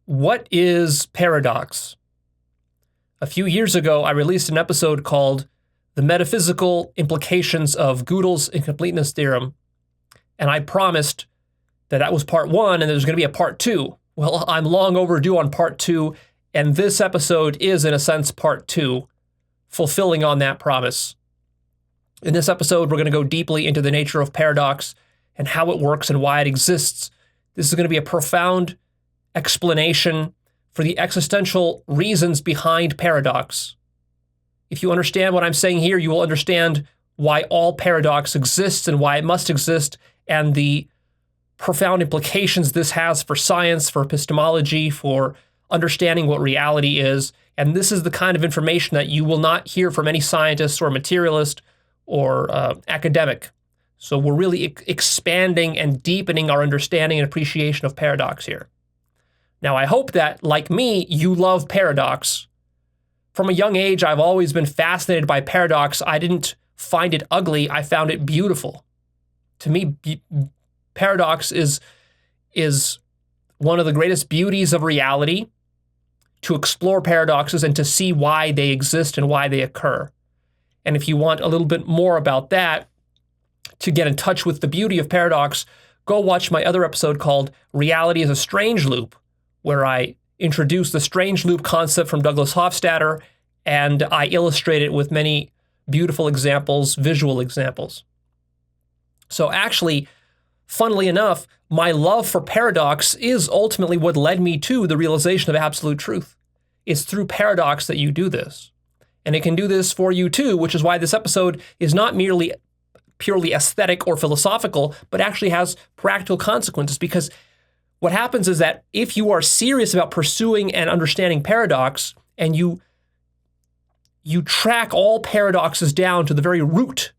What is paradox? A few years ago, I released an episode called The Metaphysical Implications of Gödel's Incompleteness Theorem, and I promised that that was part one and there's going to be a part two. Well, I'm long overdue on part two, and this episode is, in a sense, part two, fulfilling on that promise. In this episode, we're going to go deeply into the nature of paradox and how it works and why it exists. This is going to be a profound explanation for the existential reasons behind paradox. If you understand what I'm saying here, you will understand why all paradox exists and why it must exist, and the profound implications this has for science, for epistemology, for understanding what reality is. And this is the kind of information that you will not hear from any scientist or materialist or academic. So we're really expanding and deepening our understanding and appreciation of paradox here. Now, I hope that, like me, you love paradox. From a young age, I've always been fascinated by paradox. I didn't find it ugly. I found it beautiful. To me, paradox is one of the greatest beauties of reality, to explore paradoxes and to see why they exist and why they occur. And if you want a little bit more about that, to get in touch with the beauty of paradox, go watch my other episode called Reality is a Strange Loop, where I introduce the strange loop concept from Douglas Hofstadter, and I illustrate it with many beautiful examples, visual examples. So actually, funnily enough, my love for paradox is ultimately what led me to the realization of absolute truth. It's through paradox that you do this. And it can do this for you too, which is why this episode is not merely purely aesthetic or philosophical, but actually has practical consequences. Because what happens is that if you are serious about pursuing and understanding paradox, and you track all paradoxes down to the very root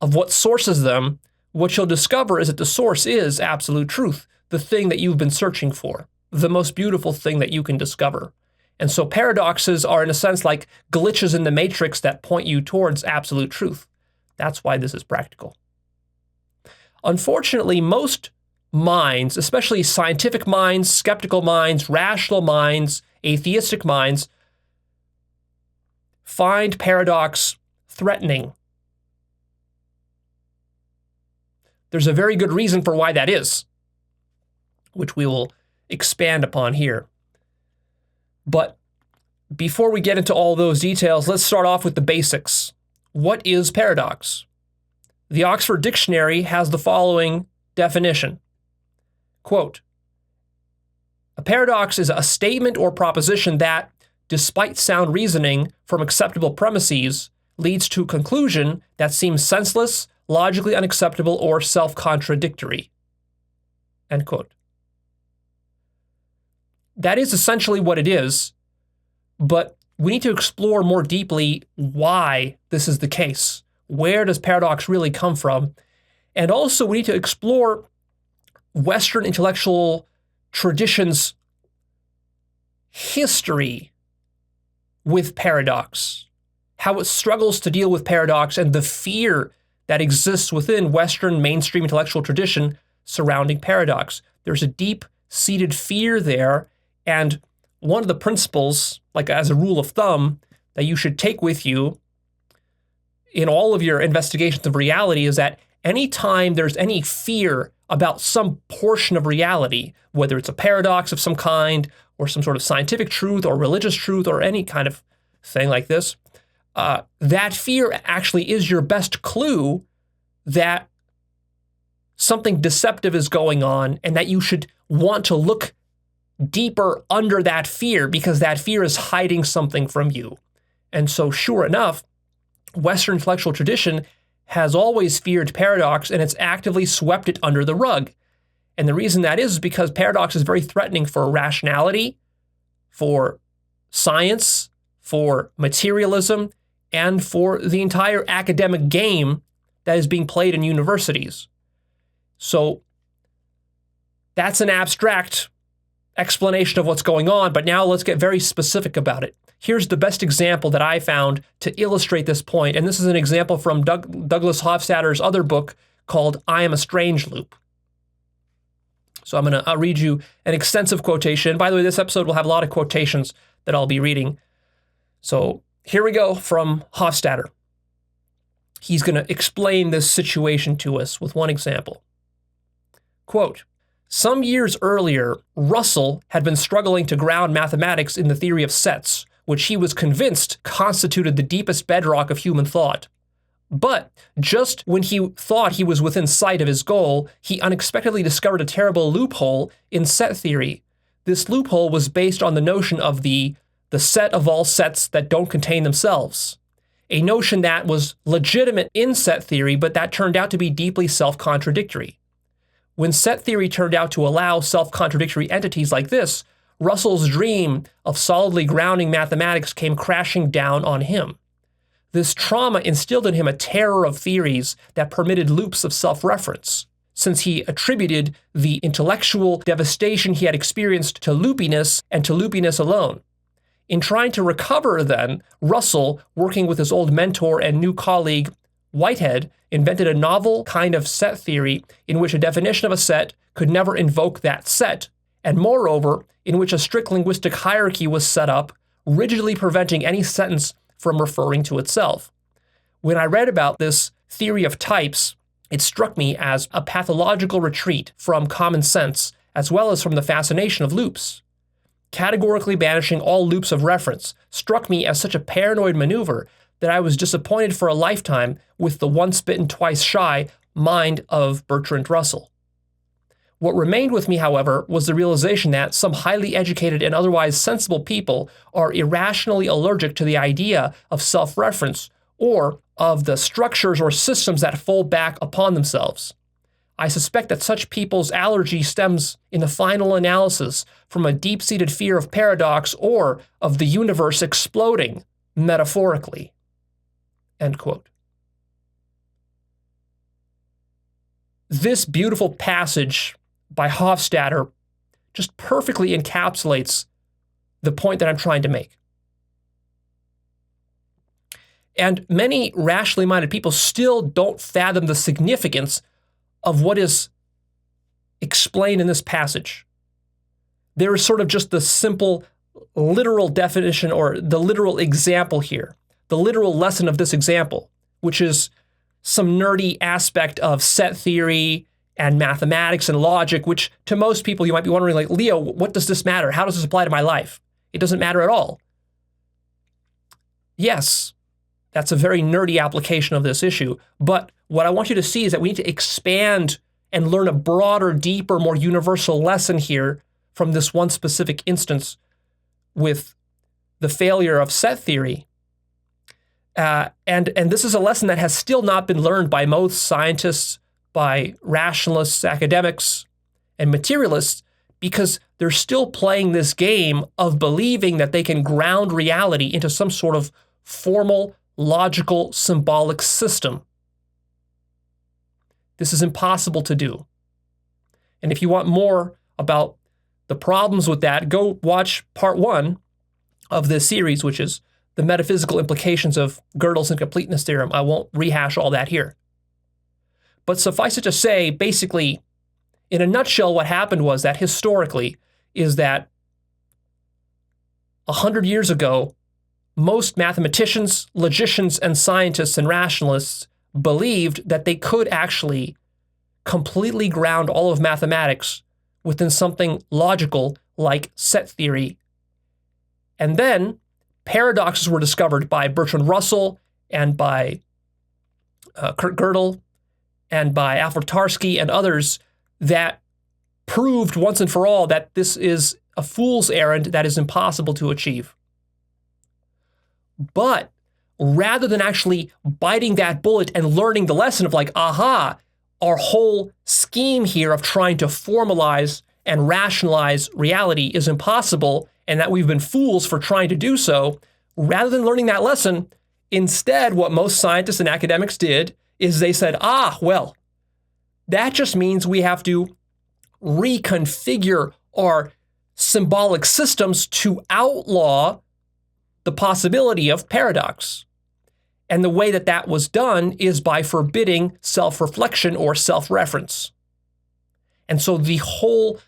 of what sources them, what you'll discover is that the source is absolute truth, the thing that you've been searching for, the most beautiful thing that you can discover. And so paradoxes are, in a sense, like glitches in the matrix that point you towards absolute truth. That's why this is practical. Unfortunately, most minds, especially scientific minds, skeptical minds, rational minds, atheistic minds, find paradox threatening. There's a very good reason for why that is, which we will expand upon here. But before we get into all those details, let's start off with the basics. What is paradox? The Oxford Dictionary has the following definition. Quote, a paradox is a statement or proposition that, despite sound reasoning from acceptable premises, leads to a conclusion that seems senseless, logically unacceptable, or self-contradictory. End quote. That is essentially what it is, but we need to explore more deeply why this is the case. Where does paradox really come from? And also we need to explore Western intellectual tradition's history with paradox, how it struggles to deal with paradox, and the fear that exists within Western mainstream intellectual tradition surrounding paradox. There's a deep-seated fear there, and one of the principles, like as a rule of thumb, that you should take with you in all of your investigations of reality is that anytime there's any fear about some portion of reality, whether it's a paradox of some kind or some sort of scientific truth or religious truth or any kind of thing like this, that fear actually is your best clue that something deceptive is going on and that you should want to look deeper under that fear because that fear is hiding something from you. And so sure enough, Western intellectual tradition has always feared paradox, and it's actively swept it under the rug. And the reason that is because paradox is very threatening for rationality, for science, for materialism, and for the entire academic game that is being played in universities. So that's an abstract explanation of what's going on, but now let's get very specific about it. Here's the best example that I found to illustrate this point, and this is an example from Douglas Hofstadter's other book called I Am a Strange Loop. So I'm going to read you an extensive quotation. By the way, this episode will have a lot of quotations that I'll be reading. So here we go from Hofstadter. He's going to explain this situation to us with one example. Quote, some years earlier, Russell had been struggling to ground mathematics in the theory of sets, which he was convinced constituted the deepest bedrock of human thought. But just when he thought he was within sight of his goal, he unexpectedly discovered a terrible loophole in set theory. This loophole was based on the notion of the set of all sets that don't contain themselves, a notion that was legitimate in set theory, but that turned out to be deeply self-contradictory. When set theory turned out to allow self-contradictory entities like this, Russell's dream of solidly grounding mathematics came crashing down on him. This trauma instilled in him a terror of theories that permitted loops of self-reference, since he attributed the intellectual devastation he had experienced to loopiness and to loopiness alone. In trying to recover, then, Russell, working with his old mentor and new colleague, Whitehead, invented a novel kind of set theory in which a definition of a set could never invoke that set, and moreover, in which a strict linguistic hierarchy was set up, rigidly preventing any sentence from referring to itself. When I read about this theory of types, it struck me as a pathological retreat from common sense, as well as from the fascination of loops. Categorically banishing all loops of reference struck me as such a paranoid maneuver that I was disappointed for a lifetime with the once bitten, twice shy mind of Bertrand Russell. What remained with me, however, was the realization that some highly educated and otherwise sensible people are irrationally allergic to the idea of self-reference or of the structures or systems that fold back upon themselves. I suspect that such people's allergy stems, in the final analysis, from a deep-seated fear of paradox or of the universe exploding, metaphorically. End quote. This beautiful passage by Hofstadter just perfectly encapsulates the point that I'm trying to make. And many rationally minded people still don't fathom the significance of what is explained in this passage. There is sort of just the simple literal definition or the literal example here, the literal lesson of this example, which is some nerdy aspect of set theory and mathematics and logic, which to most people you might be wondering, like, Leo, what does this matter? How does this apply to my life? It doesn't matter at all. Yes, that's a very nerdy application of this issue. But what I want you to see is that we need to expand and learn a broader, deeper, more universal lesson here from this one specific instance with the failure of set theory. And this is a lesson that has still not been learned by most scientists, by rationalists, academics, and materialists, because they're still playing this game of believing that they can ground reality into some sort of formal, logical, symbolic system. This is impossible to do. And if you want more about the problems with that, go watch part 1 of this series, which is the metaphysical implications of Gödel's incompleteness theorem. I won't rehash all that here. But suffice it to say, basically, in a nutshell, what happened was that historically is that 100 years ago, most mathematicians, logicians, and scientists and rationalists believed that they could actually completely ground all of mathematics within something logical like set theory. And then paradoxes were discovered by Bertrand Russell and by Kurt Gödel and by Alfred Tarski and others that proved once and for all that this is a fool's errand that is impossible to achieve. But rather than actually biting that bullet and learning the lesson of like, aha, our whole scheme here of trying to formalize and rationalize reality is impossible and that we've been fools for trying to do so, rather than learning that lesson, instead what most scientists and academics did is they said, well, that just means we have to reconfigure our symbolic systems to outlaw the possibility of paradox. And the way that that was done is by forbidding self-reflection or self-reference. And so the whole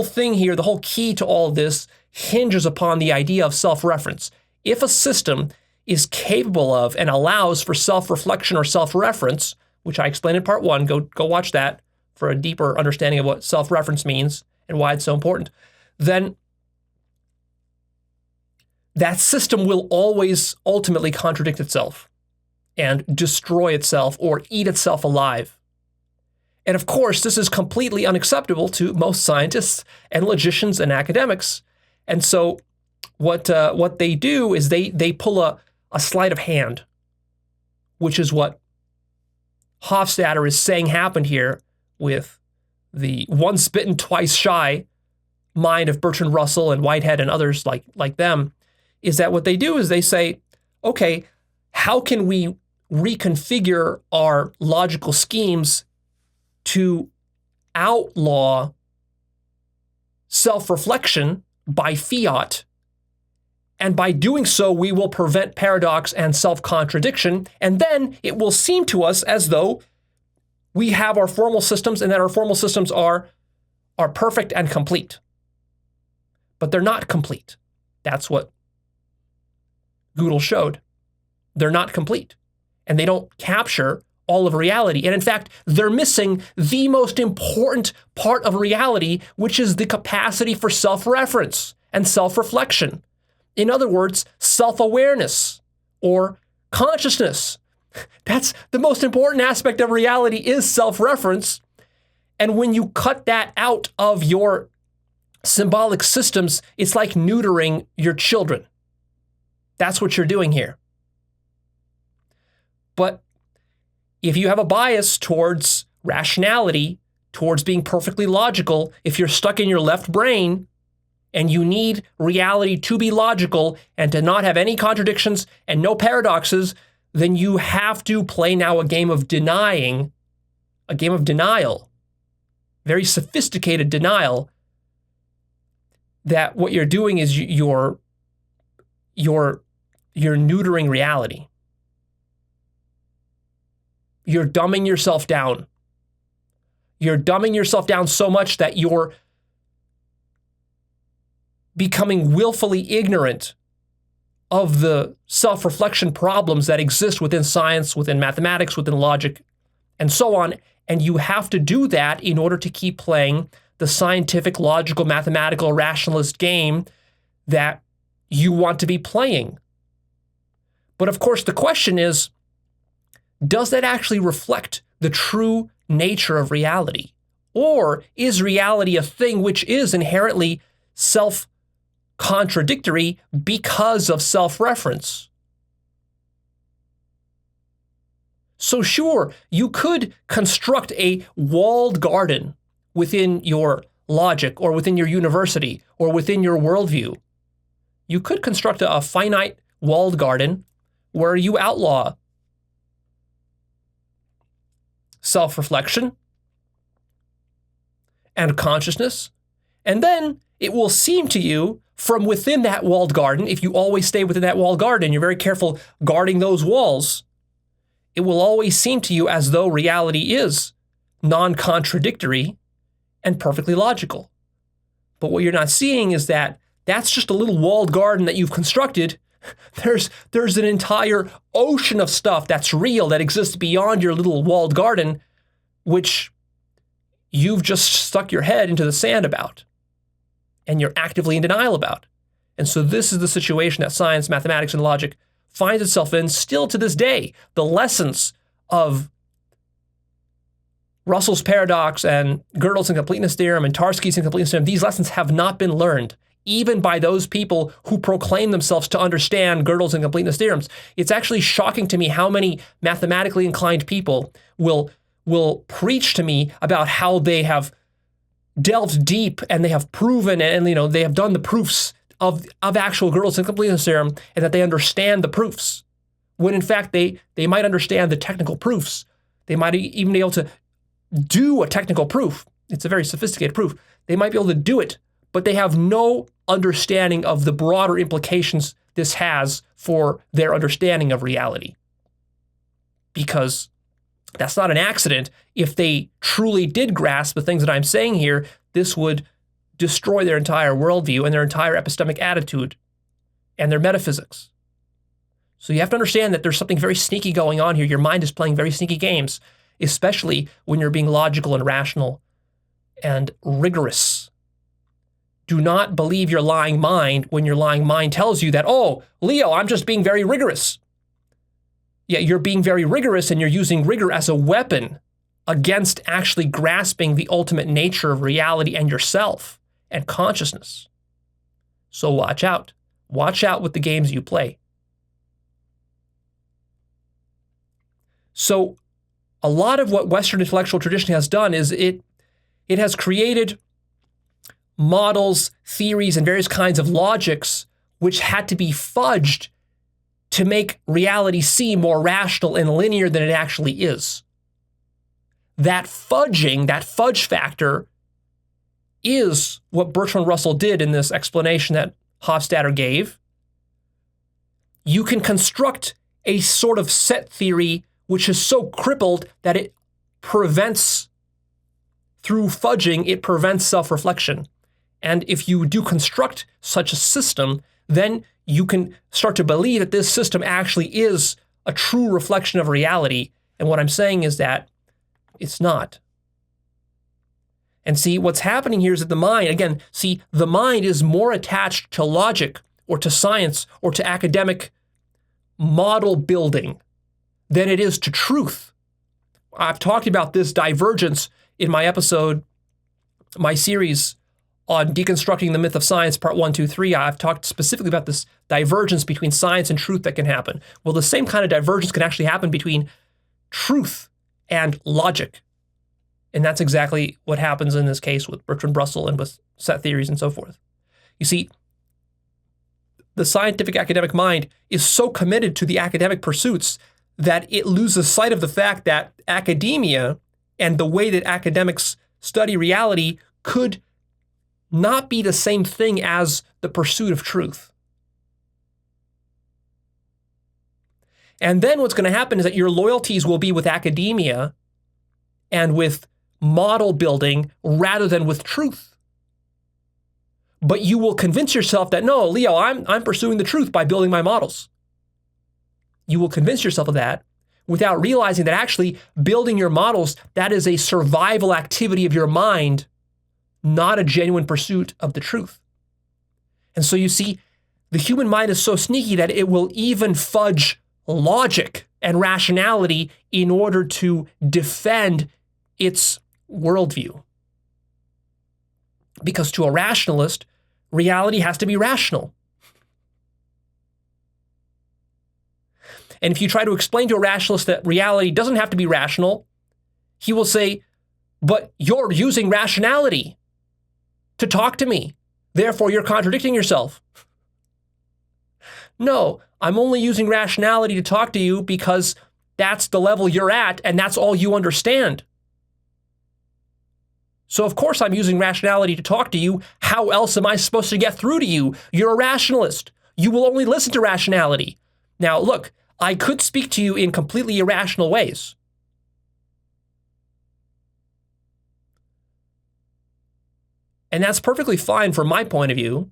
thing here, the whole key to all this hinges upon the idea of self-reference. If a system is capable of and allows for self-reflection or self-reference, which I explained in part 1, go watch that for a deeper understanding of what self-reference means and why it's so important, then that system will always ultimately contradict itself and destroy itself or eat itself alive. And of course, this is completely unacceptable to most scientists and logicians and academics. And so what they do is they pull a sleight of hand, which is what Hofstadter is saying happened here with the once bitten, twice shy mind of Bertrand Russell and Whitehead and others like them, is that what they do is they say, okay, how can we reconfigure our logical schemes to outlaw self-reflection by fiat? And by doing so, we will prevent paradox and self-contradiction. And then it will seem to us as though we have our formal systems and that our formal systems are perfect and complete. But they're not complete. That's what Gödel showed. They're not complete. And they don't capture all of reality. And in fact, they're missing the most important part of reality, which is the capacity for self-reference and self-reflection. In other words, self-awareness or consciousness. That's the most important aspect of reality, is self-reference. And when you cut that out of your symbolic systems, it's like neutering your children. That's what you're doing here. But if you have a bias towards rationality, towards being perfectly logical, if you're stuck in your left brain and you need reality to be logical and to not have any contradictions and no paradoxes, then you have to play now a game of denial, very sophisticated denial, that what you're doing is you're neutering reality. You're dumbing yourself down. You're dumbing yourself down so much that you're becoming willfully ignorant of the self-reflection problems that exist within science, within mathematics, within logic, and so on. And you have to do that in order to keep playing the scientific, logical, mathematical, rationalist game that you want to be playing. But of course, the question is, does that actually reflect the true nature of reality? Or is reality a thing which is inherently self-contradictory because of self-reference? So sure, you could construct a walled garden within your logic or within your university or within your worldview. You could construct a finite walled garden where you outlaw self-reflection and consciousness, and then it will seem to you from within that walled garden, if you always stay within that walled garden, you're very careful guarding those walls, it will always seem to you as though reality is non-contradictory and perfectly logical. But what you're not seeing is that that's just a little walled garden that you've constructed. There's an entire ocean of stuff that's real, that exists beyond your little walled garden, which you've just stuck your head into the sand about, and you're actively in denial about. And so this is the situation that science, mathematics, and logic finds itself in still to this day. The lessons of Russell's paradox and Gödel's incompleteness theorem and Tarski's incompleteness theorem, these lessons have not been learned, even by those people who proclaim themselves to understand Gödel's incompleteness theorems. It's actually shocking to me how many mathematically inclined people will preach to me about how they have delved deep and they have proven and they have done the proofs of actual Gödel's incompleteness theorem, and that they understand the proofs, when in fact they might understand the technical proofs. They might even be able to do a technical proof. It's a very sophisticated proof. They might be able to do it, but they have no understanding of the broader implications this has for their understanding of reality. Because That's not an accident. If they truly did grasp the things that I'm saying here, this would destroy their entire worldview and their entire epistemic attitude and their metaphysics. So you have to understand that there's something very sneaky going on here. Your mind is playing very sneaky games, especially when you're being logical and rational and rigorous. Do not believe your lying mind when your lying mind tells you that, oh, Leo, I'm just being very rigorous. Yeah, you're being very rigorous and you're using rigor as a weapon against actually grasping the ultimate nature of reality and yourself and consciousness. So watch out. Watch out with the games you play. So a lot of what Western intellectual tradition has done is it has created models, theories, and various kinds of logics which had to be fudged to make reality seem more rational and linear than it actually is. That fudging, that fudge factor, is what Bertrand Russell did in this explanation that Hofstadter gave. You can construct a sort of set theory which is so crippled that it prevents, through fudging, it prevents self-reflection. And if you do construct such a system, then you can start to believe that this system actually is a true reflection of reality. And what I'm saying is that it's not. And see, what's happening here is that the mind, again, see, the mind is more attached to logic or to science or to academic model building than it is to truth. I've talked about this divergence in my episode, my series on deconstructing the myth of science, part 1, 2, 3. I've talked specifically about this divergence between science and truth that can happen. Well, the same kind of divergence can actually happen between truth and logic. And that's exactly what happens in this case with Bertrand Russell and with set theories and so forth. You see, the scientific academic mind is so committed to the academic pursuits that it loses sight of the fact that academia and the way that academics study reality could not be the same thing as the pursuit of truth. And then what's going to happen is that your loyalties will be with academia and with model building rather than with truth. But you will convince yourself that, no, Leo, I'm pursuing the truth by building my models. You will convince yourself of that without realizing that actually building your models, that is a survival activity of your mind, not a genuine pursuit of the truth. And so you see, the human mind is so sneaky that it will even fudge logic and rationality in order to defend its worldview. Because to a rationalist, reality has to be rational. And if you try to explain to a rationalist that reality doesn't have to be rational, he will say, but you're using rationality to talk to me. Therefore, you're contradicting yourself. No, I'm only using rationality to talk to you because that's the level you're at and that's all you understand. So of course I'm using rationality to talk to you. How else am I supposed to get through to you? You're a rationalist. You will only listen to rationality. Now, look, I could speak to you in completely irrational ways. And that's perfectly fine from my point of view,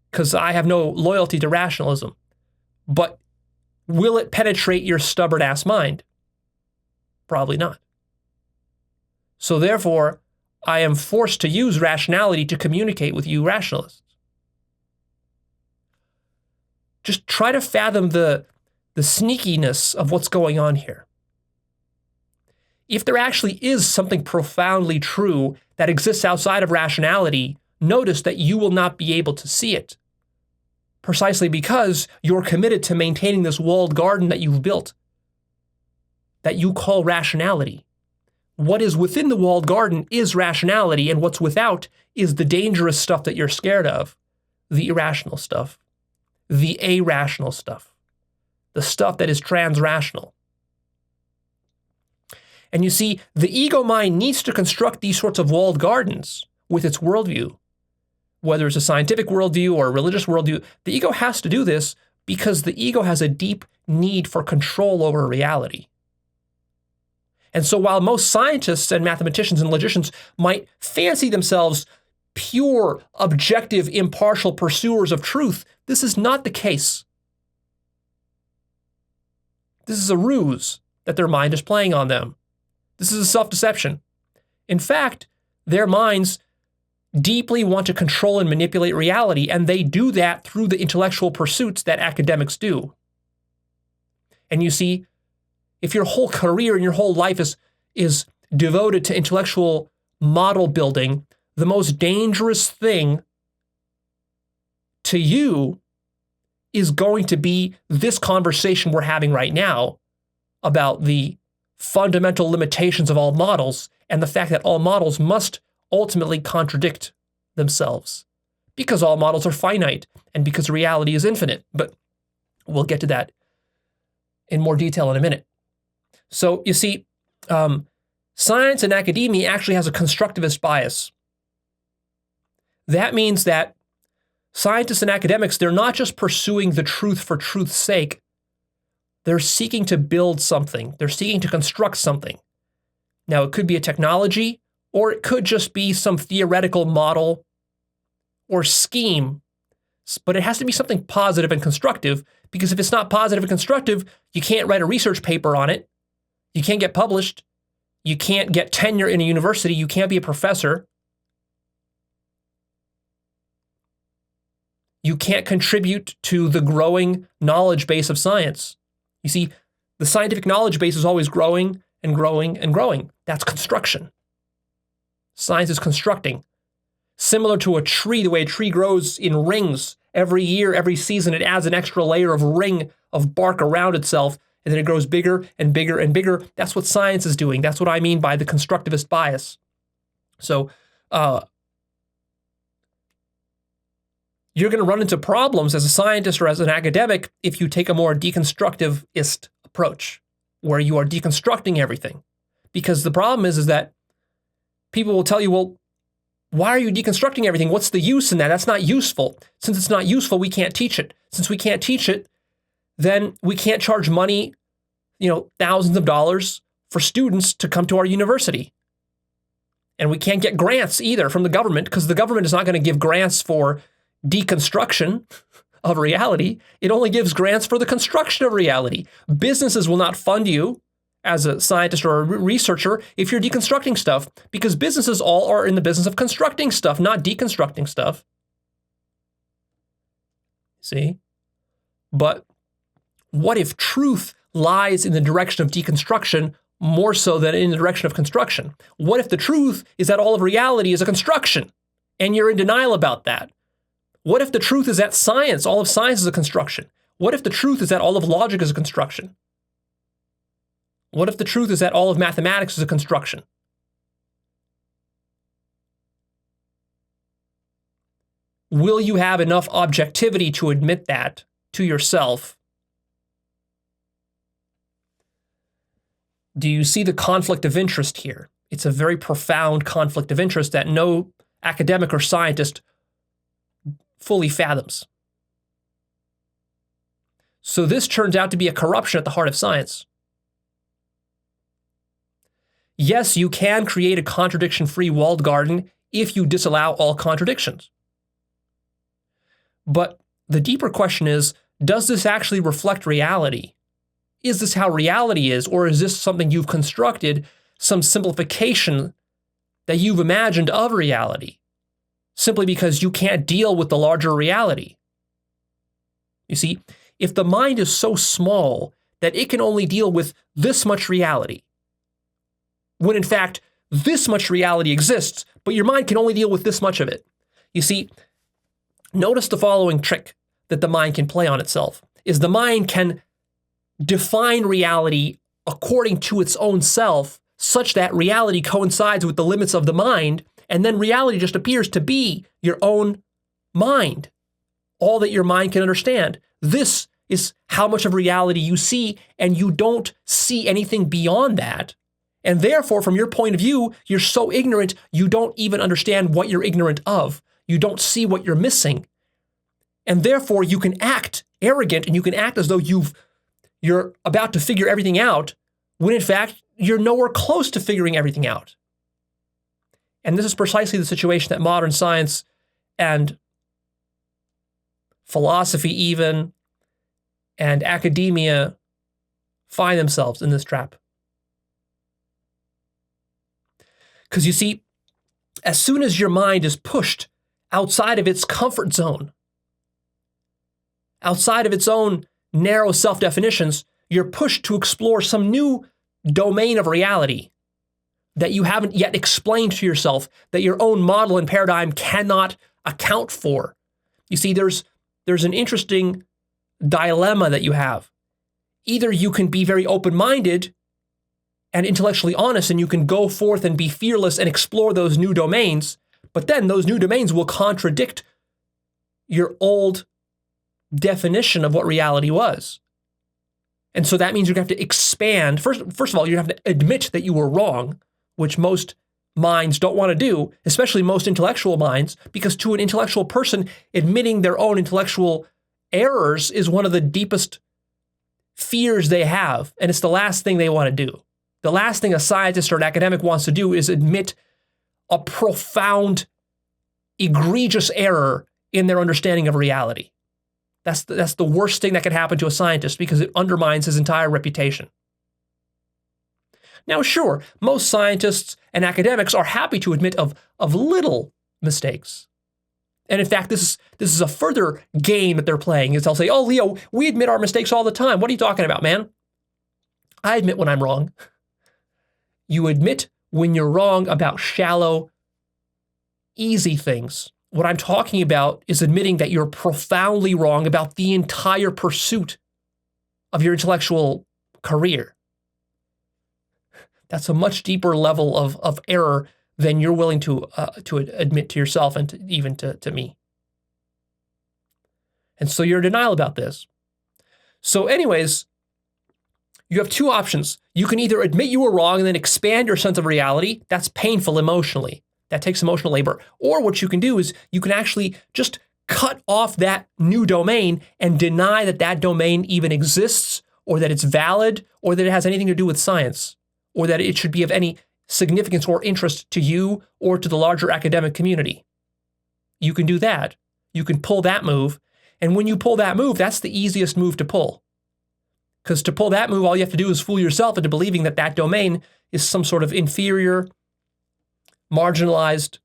because I have no loyalty to rationalism. But will it penetrate your stubborn-ass mind? Probably not. So therefore, I am forced to use rationality to communicate with you rationalists. Just try to fathom the sneakiness of what's going on here. If there actually is something profoundly true that exists outside of rationality, notice that you will not be able to see it, precisely because you're committed to maintaining this walled garden that you've built, that you call rationality. What is within the walled garden is rationality, and what's without is the dangerous stuff that you're scared of, the irrational stuff, the irrational stuff, the stuff that is transrational. And you see, the ego mind needs to construct these sorts of walled gardens with its worldview. Whether it's a scientific worldview or a religious worldview, the ego has to do this because the ego has a deep need for control over reality. And so while most scientists and mathematicians and logicians might fancy themselves pure, objective, impartial pursuers of truth, this is not the case. This is a ruse that their mind is playing on them. This is a self-deception. In fact, their minds deeply want to control and manipulate reality, and they do that through the intellectual pursuits that academics do. And you see, if your whole career and your whole life is devoted to intellectual model building, the most dangerous thing to you is going to be this conversation we're having right now about the fundamental limitations of all models and the fact that all models must ultimately contradict themselves because all models are finite and because reality is infinite. But we'll get to that in more detail in a minute. So you see, science and academia actually has a constructivist bias. That means that scientists and academics, they're not just pursuing the truth for truth's sake. They're seeking to build something. They're seeking to construct something. Now, it could be a technology, or it could just be some theoretical model or scheme, but it has to be something positive and constructive, because if it's not positive and constructive, you can't write a research paper on it. You can't get published. You can't get tenure in a university. You can't be a professor. You can't contribute to the growing knowledge base of science. You see, the scientific knowledge base is always growing and growing and growing. That's construction. Science is constructing. Similar to a tree, the way a tree grows in rings. Every year, every season, it adds an extra layer of ring of bark around itself, and then it grows bigger and bigger and bigger. That's what science is doing. That's what I mean by the constructivist bias. So, you're going to run into problems as a scientist or as an academic if you take a more deconstructivist approach, where you are deconstructing everything. Because the problem is that people will tell you, well, why are you deconstructing everything? What's the use in that? That's not useful. Since it's not useful, we can't teach it. Since we can't teach it, then we can't charge money, thousands of dollars for students to come to our university. And we can't get grants either from the government, because the government is not going to give grants for deconstruction of reality. It only gives grants for the construction of reality. Businesses will not fund you as a scientist or a researcher if you're deconstructing stuff, because businesses all are in the business of constructing stuff, not deconstructing stuff. See? But what if truth lies in the direction of deconstruction more so than in the direction of construction? What if the truth is that all of reality is a construction and you're in denial about that? What if the truth is that science, all of science is a construction? What if the truth is that all of logic is a construction? What if the truth is that all of mathematics is a construction? Will you have enough objectivity to admit that to yourself? Do you see the conflict of interest here? It's a very profound conflict of interest that no academic or scientist fully fathoms. So this turns out to be a corruption at the heart of science. Yes, you can create a contradiction-free walled garden if you disallow all contradictions. But the deeper question is, does this actually reflect reality? Is this how reality is, or is this something you've constructed, some simplification that you've imagined of reality, simply because you can't deal with the larger reality? You see, if the mind is so small that it can only deal with this much reality, when in fact this much reality exists, but your mind can only deal with this much of it. You see, notice the following trick that the mind can play on itself, is the mind can define reality according to its own self, such that reality coincides with the limits of the mind, and then reality just appears to be your own mind, all that your mind can understand. This is how much of reality you see, and you don't see anything beyond that. And therefore, from your point of view, you're so ignorant, you don't even understand what you're ignorant of. You don't see what you're missing. And therefore, you can act arrogant and you can act as though you're about to figure everything out, when in fact, you're nowhere close to figuring everything out. And this is precisely the situation that modern science and philosophy even and academia find themselves in this trap. Because you see, as soon as your mind is pushed outside of its comfort zone, outside of its own narrow self-definitions, you're pushed to explore some new domain of reality that you haven't yet explained to yourself, that your own model and paradigm cannot account for. You see, there's an interesting dilemma that you have. Either you can be very open-minded and intellectually honest, and you can go forth and be fearless and explore those new domains, but then those new domains will contradict your old definition of what reality was. And so that means you're going to have to expand. First of all, you have to admit that you were wrong, which most minds don't want to do, especially most intellectual minds, because to an intellectual person, admitting their own intellectual errors is one of the deepest fears they have, and it's the last thing they want to do. The last thing a scientist or an academic wants to do is admit a profound, egregious error in their understanding of reality. That's the worst thing that could happen to a scientist because it undermines his entire reputation. Now, sure, most scientists and academics are happy to admit of little mistakes. And in fact, this is a further game that they're playing, is they'll say, "Oh, Leo, we admit our mistakes all the time. What are you talking about, man? I admit when I'm wrong." You admit when you're wrong about shallow, easy things. What I'm talking about is admitting that you're profoundly wrong about the entire pursuit of your intellectual career. That's a much deeper level of error than you're willing to admit to yourself and even to me. And so you're in denial about this. So anyways, you have two options. You can either admit you were wrong and then expand your sense of reality. That's painful emotionally. That takes emotional labor. Or what you can do is you can actually just cut off that new domain and deny that that domain even exists, or that it's valid, or that it has anything to do with science, or that it should be of any significance or interest to you or to the larger academic community. You can do that. You can pull that move. And when you pull that move, that's the easiest move to pull. Because to pull that move, all you have to do is fool yourself into believing that that domain is some sort of inferior, marginalized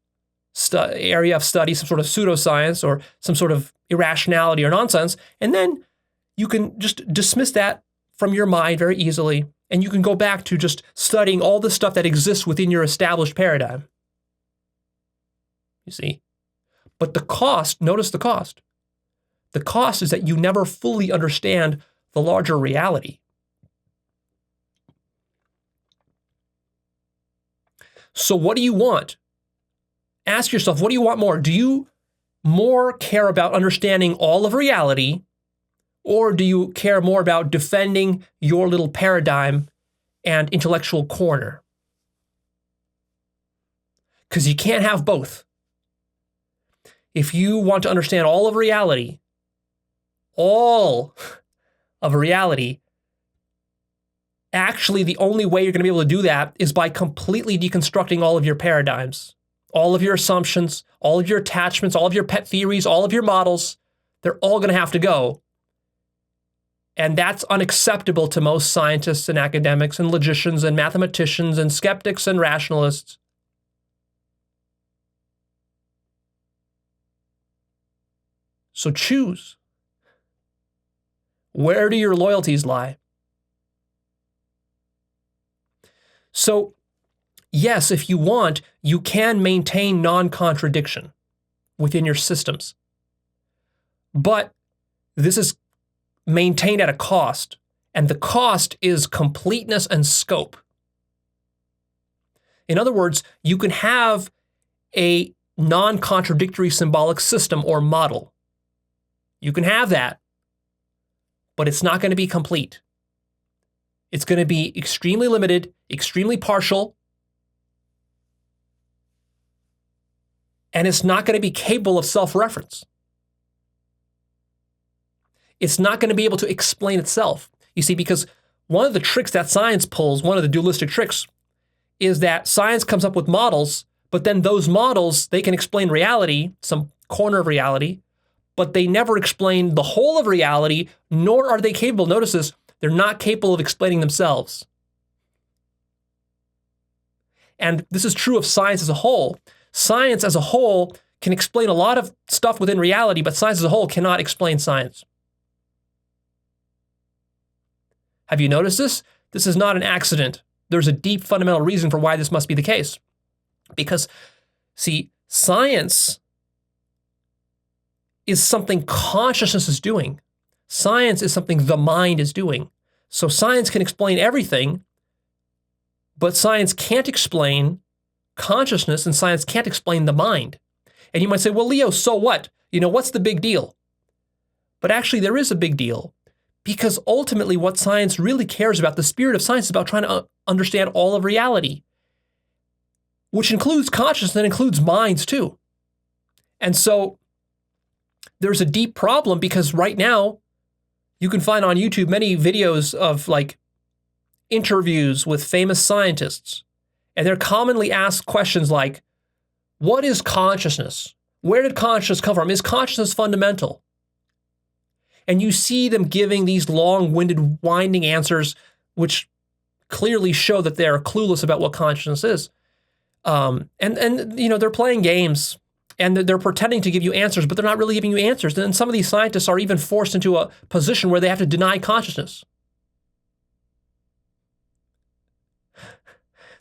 area of study, some sort of pseudoscience or some sort of irrationality or nonsense. And then you can just dismiss that from your mind very easily. And you can go back to just studying all the stuff that exists within your established paradigm. You see? But the cost, notice the cost. The cost is that you never fully understand the larger reality. So what do you want? Ask yourself, what do you want more? Do you more care about understanding all of reality, or do you care more about defending your little paradigm and intellectual corner? Because you can't have both. If you want to understand all of reality, actually the only way you're going to be able to do that is by completely deconstructing all of your paradigms, all of your assumptions, all of your attachments, all of your pet theories, all of your models. They're all going to have to go. And that's unacceptable to most scientists and academics and logicians and mathematicians and skeptics and rationalists. So choose. Where do your loyalties lie? So, yes, if you want, you can maintain non-contradiction within your systems. But this is maintained at a cost, and the cost is completeness and scope. In other words, you can have a non-contradictory symbolic system or model. You can have that, but it's not going to be complete. It's going to be extremely limited, extremely partial, and it's not going to be capable of self-reference. It's not going to be able to explain itself. You see, because one of the tricks that science pulls, one of the dualistic tricks, is that science comes up with models, but then those models, they can explain reality, some corner of reality, but they never explain the whole of reality, nor are they capable, notice this, they're not capable of explaining themselves. And this is true of science as a whole. Science as a whole can explain a lot of stuff within reality, but science as a whole cannot explain science. Have you noticed this? This is not an accident. There's a deep fundamental reason for why this must be the case. Because, see, science is something consciousness is doing. Science is something the mind is doing. So science can explain everything, but science can't explain consciousness, and science can't explain the mind. And you might say, well, Leo, so what? What's the big deal? But actually, there is a big deal, because ultimately what science really cares about, the spirit of science, is about trying to understand all of reality, which includes consciousness and includes minds too. And so there's a deep problem, because right now you can find on YouTube many videos of interviews with famous scientists, and they're commonly asked questions like, what is consciousness? Where did consciousness come from? Is consciousness fundamental? And you see them giving these long-winded, winding answers, which clearly show that they're clueless about what consciousness is. And they're playing games, and they're pretending to give you answers, but they're not really giving you answers. And some of these scientists are even forced into a position where they have to deny consciousness.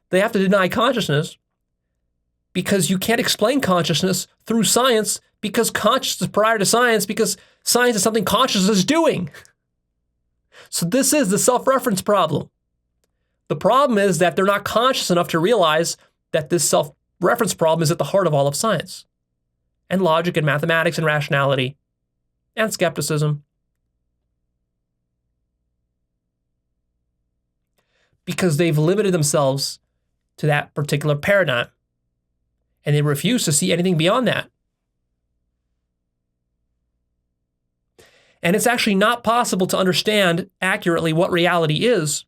They have to deny consciousness because you can't explain consciousness through science, because consciousness is prior to science, because science is something consciousness is doing. So this is the self-reference problem. The problem is that they're not conscious enough to realize that this self-reference problem is at the heart of all of science, and logic and mathematics and rationality and skepticism. Because they've limited themselves to that particular paradigm, and they refuse to see anything beyond that. And it's actually not possible to understand accurately what reality is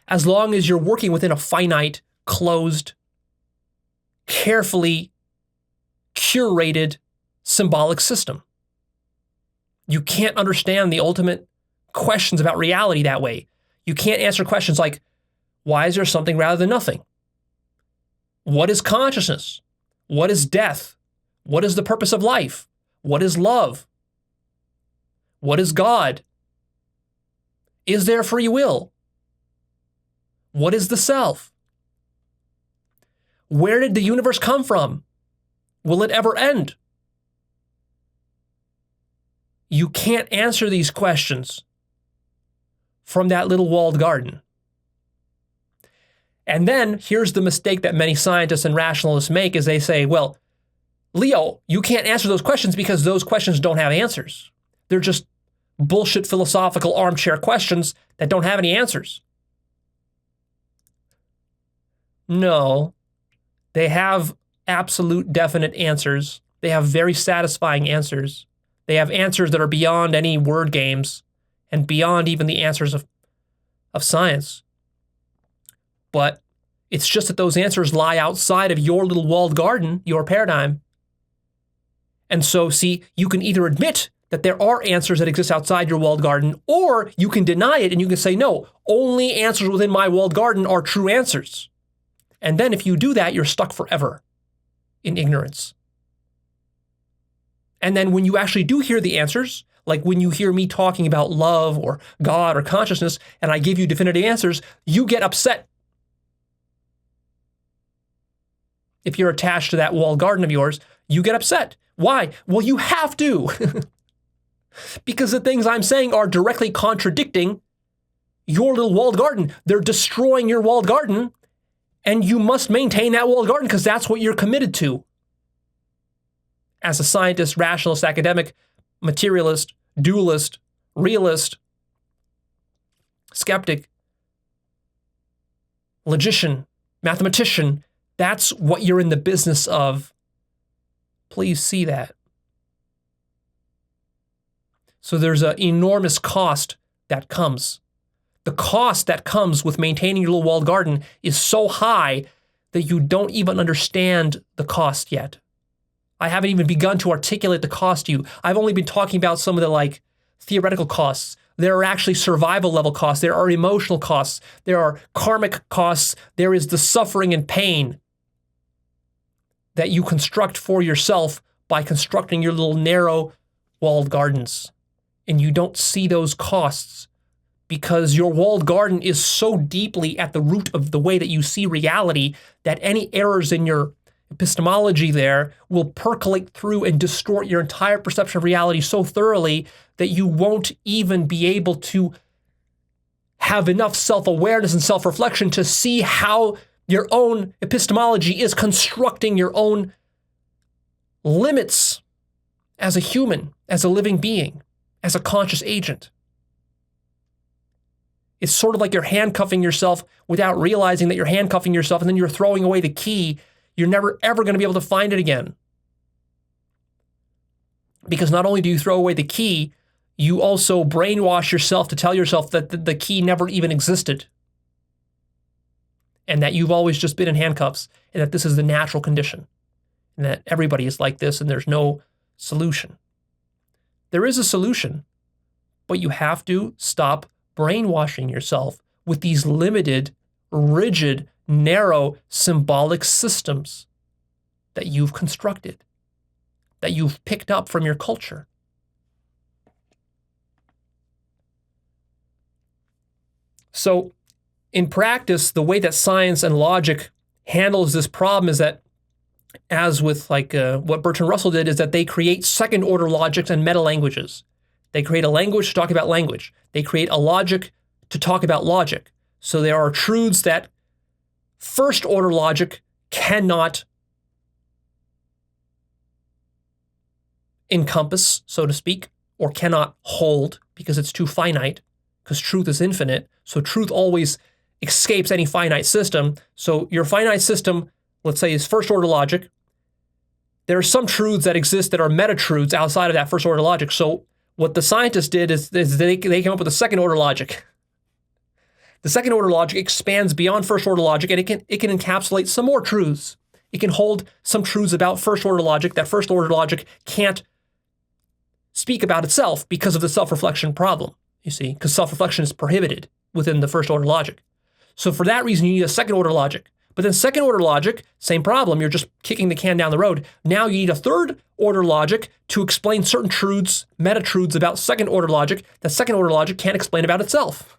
as long as you're working within a finite, closed, carefully curated symbolic system. You can't understand the ultimate questions about reality that way. You can't answer questions like, why is there something rather than nothing? What is consciousness? What is death? What is the purpose of life? What is love? What is God? Is there free will? What is the self? Where did the universe come from? Will it ever end? You can't answer these questions from that little walled garden. And then here's the mistake that many scientists and rationalists make, is they say, well, Leo, you can't answer those questions because those questions don't have answers. They're just bullshit philosophical armchair questions that don't have any answers. No, they have absolute definite answers. They have very satisfying answers. They have answers that are beyond any word games and beyond even the answers of science. But it's just that those answers lie outside of your little walled garden, your paradigm. And so, see, you can either admit that there are answers that exist outside your walled garden, or you can deny it and you can say, no, only answers within my walled garden are true answers. And then if you do that, you're stuck forever in ignorance. And then when you actually do hear the answers, like when you hear me talking about love or God or consciousness, and I give you definitive answers, you get upset. If you're attached to that walled garden of yours, you get upset. Why? Well, you have to. Because the things I'm saying are directly contradicting your little walled garden. They're destroying your walled garden, and you must maintain that walled garden because that's what you're committed to. As a scientist, rationalist, academic, materialist, dualist, realist, skeptic, logician, mathematician, that's what you're in the business of. Please see that. So there's an enormous cost that comes. The cost that comes with maintaining your little walled garden is so high that you don't even understand the cost yet. I haven't even begun to articulate the cost to you. I've only been talking about some of the theoretical costs. There are actually survival level costs. There are emotional costs. There are karmic costs. There is the suffering and pain that you construct for yourself by constructing your little narrow walled gardens. And you don't see those costs because your walled garden is so deeply at the root of the way that you see reality that any errors in your epistemology there will percolate through and distort your entire perception of reality so thoroughly that you won't even be able to have enough self-awareness and self-reflection to see how your own epistemology is constructing your own limits as a human, as a living being, as a conscious agent. It's sort of like you're handcuffing yourself without realizing that you're handcuffing yourself, and then you're throwing away the key. You're never, ever going to be able to find it again. Because not only do you throw away the key, you also brainwash yourself to tell yourself that the key never even existed. And that you've always just been in handcuffs, and that this is the natural condition. And that everybody is like this, and there's no solution. There is a solution, but you have to stop brainwashing yourself with these limited, rigid, narrow, symbolic systems that you've constructed, that you've picked up from your culture. So, in practice, the way that science and logic handles this problem is that, as with what Bertrand Russell did, is that they create second-order logics and meta-languages. They create a language to talk about language. They create a logic to talk about logic. So there are truths that first-order logic cannot encompass, so to speak, or cannot hold because it's too finite, because truth is infinite. So truth always escapes any finite system. So your finite system, let's say, is first-order logic. There are some truths that exist that are meta-truths outside of that first-order logic. So what the scientists did is they came up with a second-order logic. The second-order logic expands beyond first-order logic, and it can encapsulate some more truths. It can hold some truths about first-order logic that first-order logic can't speak about itself because of the self-reflection problem, you see, because self-reflection is prohibited within the first-order logic. So for that reason, you need a second-order logic. But then second-order logic, same problem, you're just kicking the can down the road. Now you need a third-order logic to explain certain truths, meta-truths about second-order logic that second-order logic can't explain about itself.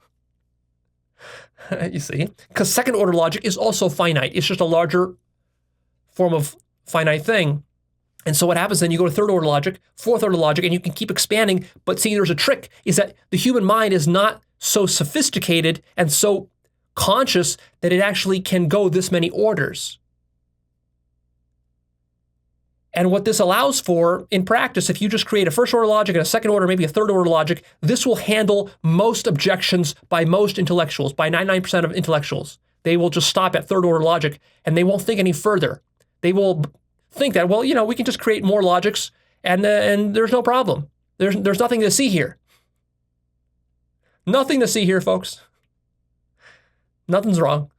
You see? Because second-order logic is also finite. It's just a larger form of finite thing. And so what happens then, you go to third-order logic, fourth-order logic, and you can keep expanding. But see, there's a trick, is that the human mind is not so sophisticated and so conscious that it actually can go this many orders. And what this allows for in practice, if you just create a first order logic and a second order, maybe a third order logic, this will handle most objections by most intellectuals, by 99% of intellectuals. They will just stop at third order logic and they won't think any further. They will think that, well, we can just create more logics and there's no problem. There's nothing to see here. Nothing to see here, folks. Nothing's wrong.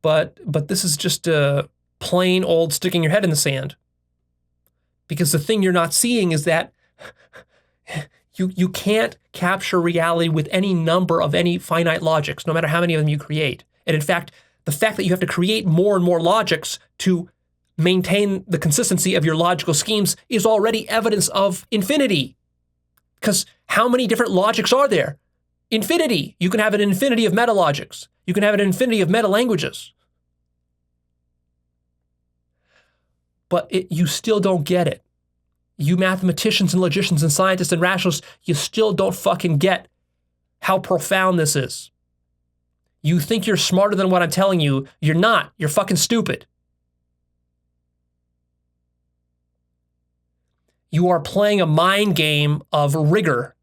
But this is just a plain old sticking your head in the sand. Because the thing you're not seeing is that you can't capture reality with any number of any finite logics, no matter how many of them you create. And in fact, the fact that you have to create more and more logics to maintain the consistency of your logical schemes is already evidence of infinity. Because how many different logics are there? Infinity. You can have an infinity of meta-logics. You can have an infinity of meta-languages. But you still don't get it. You mathematicians and logicians and scientists and rationalists, you still don't fucking get how profound this is. You think you're smarter than what I'm telling you. You're not. You're fucking stupid. You are playing a mind game of rigor,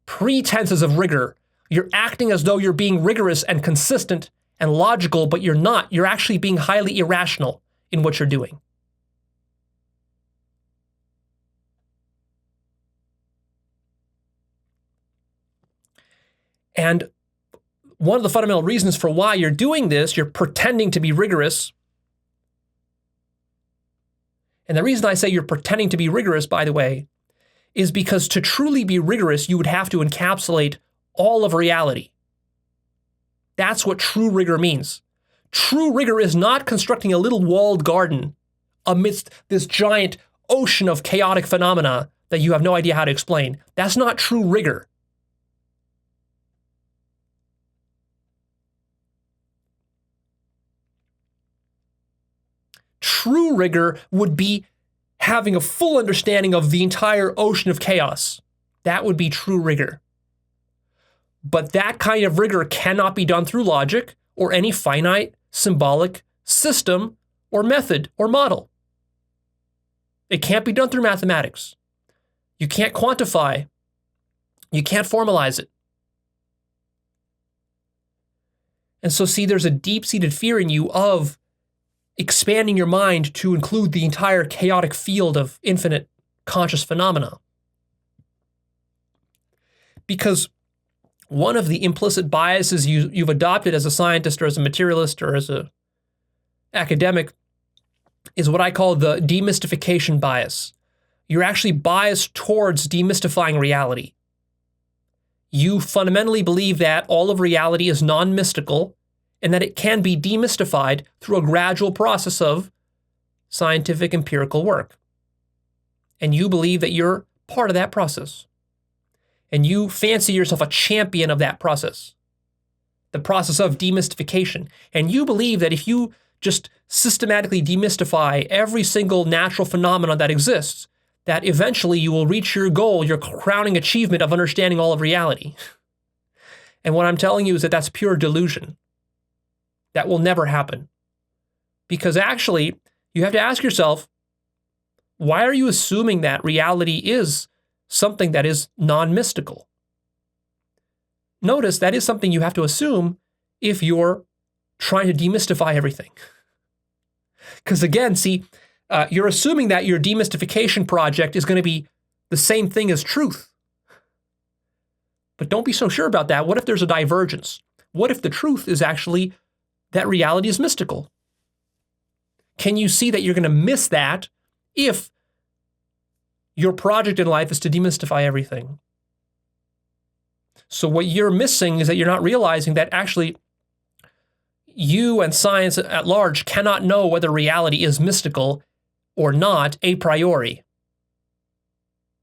pretenses of rigor. You're acting as though you're being rigorous and consistent and logical, but you're not. You're actually being highly irrational in what you're doing. And one of the fundamental reasons for why you're doing this, you're pretending to be rigorous. And the reason I say you're pretending to be rigorous, by the way, is because to truly be rigorous, you would have to encapsulate all of reality. That's what true rigor means. True rigor is not constructing a little walled garden amidst this giant ocean of chaotic phenomena that you have no idea how to explain. That's not true rigor. True rigor would be having a full understanding of the entire ocean of chaos. That would be true rigor. But that kind of rigor cannot be done through logic or any finite, symbolic system or method or model. It can't be done through mathematics. You can't quantify. You can't formalize it. And so, see, there's a deep-seated fear in you of expanding your mind to include the entire chaotic field of infinite conscious phenomena. Because one of the implicit biases you've adopted as a scientist or as a materialist or as an academic is what I call the demystification bias. You're actually biased towards demystifying reality. You fundamentally believe that all of reality is non-mystical and that it can be demystified through a gradual process of scientific empirical work. And you believe that you're part of that process. And you fancy yourself a champion of that process, the process of demystification. And you believe that if you just systematically demystify every single natural phenomenon that exists, that eventually you will reach your goal, your crowning achievement of understanding all of reality. And what I'm telling you is that that's pure delusion. That will never happen. Because actually, you have to ask yourself, why are you assuming that reality is something that is non-mystical? Notice that is something you have to assume if you're trying to demystify everything. Because again, see, you're assuming that your demystification project is going to be the same thing as truth. But don't be so sure about that. What if there's a divergence? What if the truth is actually that reality is mystical? Can you see that you're going to miss that if your project in life is to demystify everything? So what you're missing is that you're not realizing that actually you and science at large cannot know whether reality is mystical or not a priori.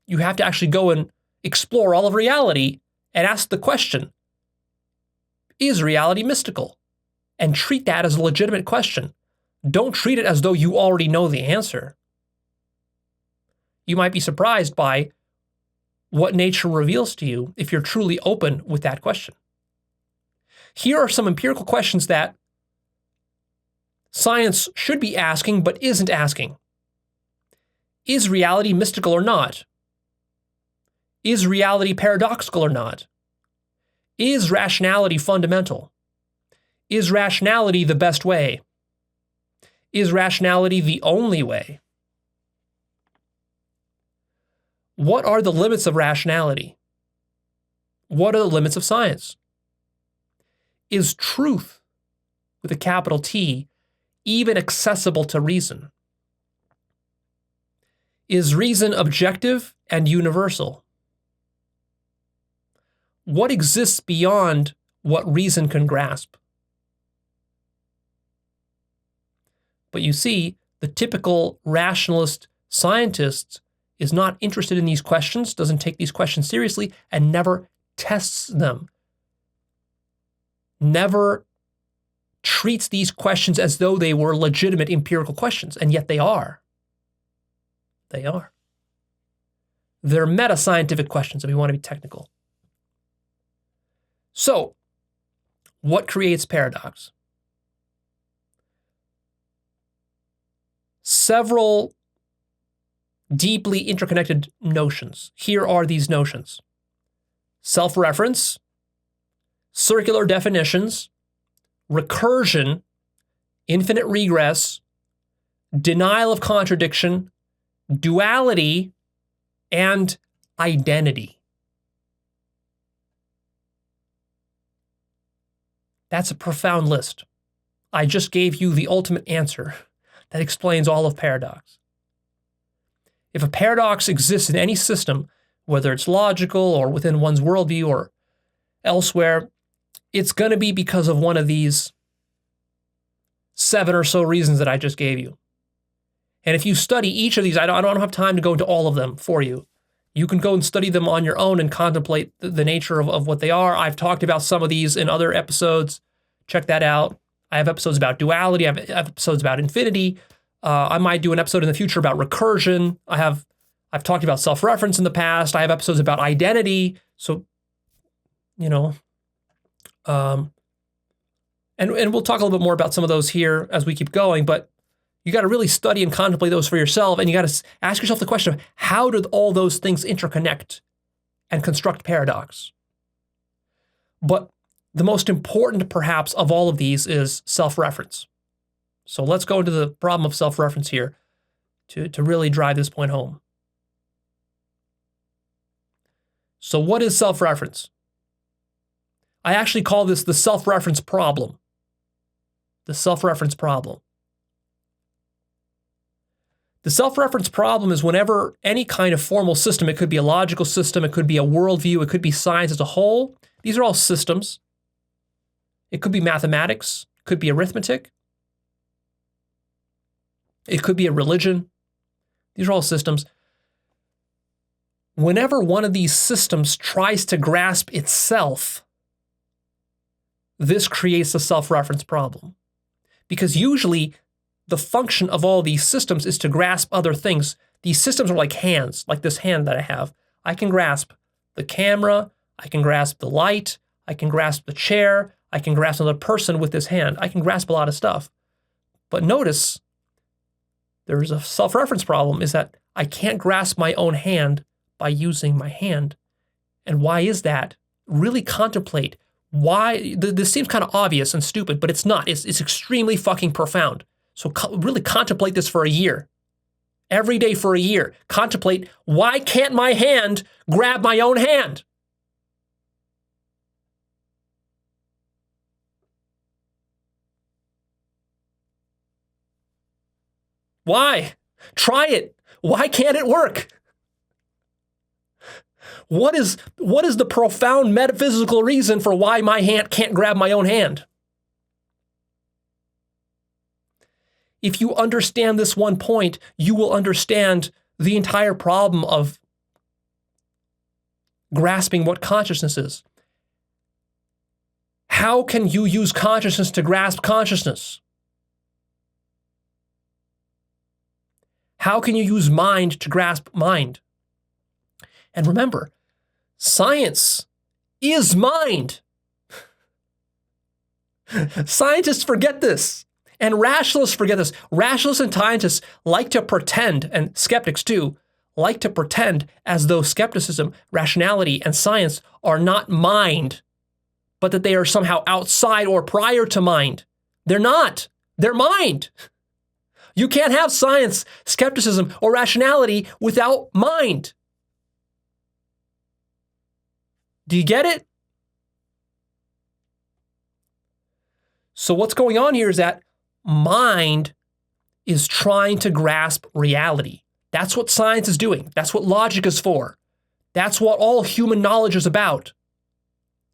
You have to actually go and explore all of reality and ask the question, is reality mystical? And treat that as a legitimate question. Don't treat it as though you already know the answer. You might be surprised by what nature reveals to you if you're truly open with that question. Here are some empirical questions that science should be asking but isn't asking. Is reality mystical or not? Is reality paradoxical or not? Is rationality fundamental? Is rationality the best way? Is rationality the only way? What are the limits of rationality? What are the limits of science? Is truth, with a capital T, even accessible to reason? Is reason objective and universal? What exists beyond what reason can grasp? But you see, the typical rationalist scientist is not interested in these questions, doesn't take these questions seriously, and never tests them. Never treats these questions as though they were legitimate empirical questions, and yet they are. They are. They're meta-scientific questions if we want to be technical. So, what creates paradox? Several deeply interconnected notions. Here are these notions: self-reference, circular definitions, recursion, infinite regress, denial of contradiction, duality, and identity. That's a profound list. I just gave you the ultimate answer that explains all of paradox. If a paradox exists in any system, whether it's logical or within one's worldview or elsewhere, it's going to be because of one of these 7 or so reasons that I just gave you. And if you study each of these, I don't have time to go into all of them for you. You can go and study them on your own and contemplate the nature of what they are. I've talked about some of these in other episodes. Check that out. I have episodes about duality. I have episodes about infinity. I might do an episode in the future about recursion. I've talked about self-reference in the past. I have episodes about identity. So, and we'll talk a little bit more about some of those here as we keep going, but you got to really study and contemplate those for yourself, and you got to ask yourself the question of how do all those things interconnect and construct paradox? But the most important, perhaps, of all of these is self-reference. So let's go into the problem of self-reference here to really drive this point home. So what is self-reference? I actually call this the self-reference problem. The self-reference problem. The self-reference problem is whenever any kind of formal system, it could be a logical system, it could be a worldview, it could be science as a whole. These are all systems. It could be mathematics, it could be arithmetic. It could be a religion. These are all systems. Whenever one of these systems tries to grasp itself, this creates a self-reference problem. Because usually the function of all these systems is to grasp other things. These systems are like hands, like this hand that I have. I can grasp the camera, I can grasp the light, I can grasp the chair, I can grasp another person with this hand. I can grasp a lot of stuff. But notice, there's a self-reference problem, is that I can't grasp my own hand by using my hand. And why is that? Really contemplate why. This seems kind of obvious and stupid, but it's not. It's extremely fucking profound. So really contemplate this for a year. Every day for a year. Contemplate, why can't my hand grab my own hand? Why? Try it. Why can't it work? What is the profound metaphysical reason for why my hand can't grab my own hand? If you understand this one point, you will understand the entire problem of grasping what consciousness is. How can you use consciousness to grasp consciousness? How can you use mind to grasp mind? And remember, science is mind. Scientists forget this. And rationalists forget this. Rationalists and scientists like to pretend, and skeptics too, like to pretend as though skepticism, rationality, and science are not mind, but that they are somehow outside or prior to mind. They're not. They're mind. You can't have science, skepticism, or rationality without mind. Do you get it? So what's going on here is that mind is trying to grasp reality. That's what science is doing. That's what logic is for. That's what all human knowledge is about.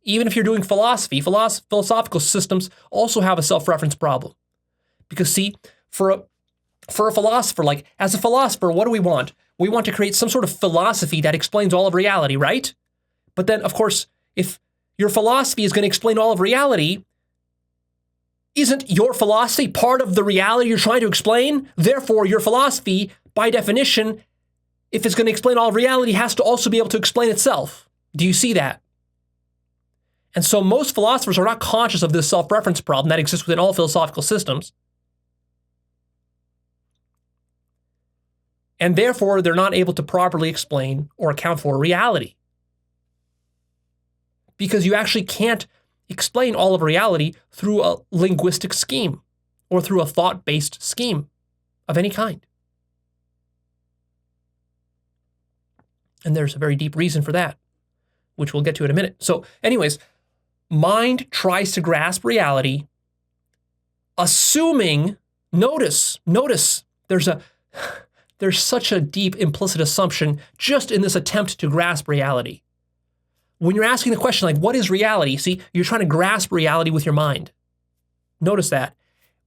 Even if you're doing philosophy, philosophical systems also have a self-reference problem. Because see, for a philosopher, like as a philosopher, what do we want? We want to create some sort of philosophy that explains all of reality, right? But then, of course, if your philosophy is going to explain all of reality, isn't your philosophy part of the reality you're trying to explain? Therefore, your philosophy, by definition, if it's going to explain all of reality, has to also be able to explain itself. Do you see that? And so most philosophers are not conscious of this self-reference problem that exists within all philosophical systems. And therefore, they're not able to properly explain or account for reality. Because you actually can't explain all of reality through a linguistic scheme or through a thought-based scheme of any kind. And there's a very deep reason for that, which we'll get to in a minute. So anyways, mind tries to grasp reality, assuming, notice, there's such a deep implicit assumption just in this attempt to grasp reality. When you're asking the question, like, what is reality? See, you're trying to grasp reality with your mind. Notice that.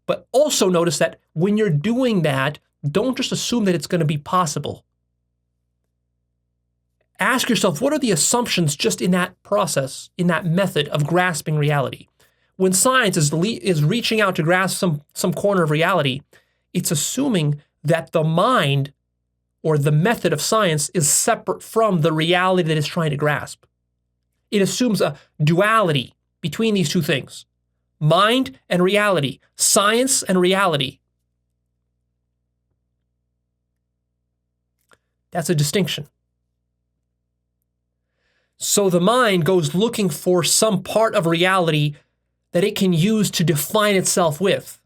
But also notice that when you're doing that, don't just assume that it's going to be possible. Ask yourself, what are the assumptions just in that process, in that method of grasping reality? When science is reaching out to grasp some corner of reality, it's assuming that the mind or the method of science is separate from the reality that it's trying to grasp. It assumes a duality between these two things, mind and reality, science and reality. That's a distinction. So the mind goes looking for some part of reality that it can use to define itself with.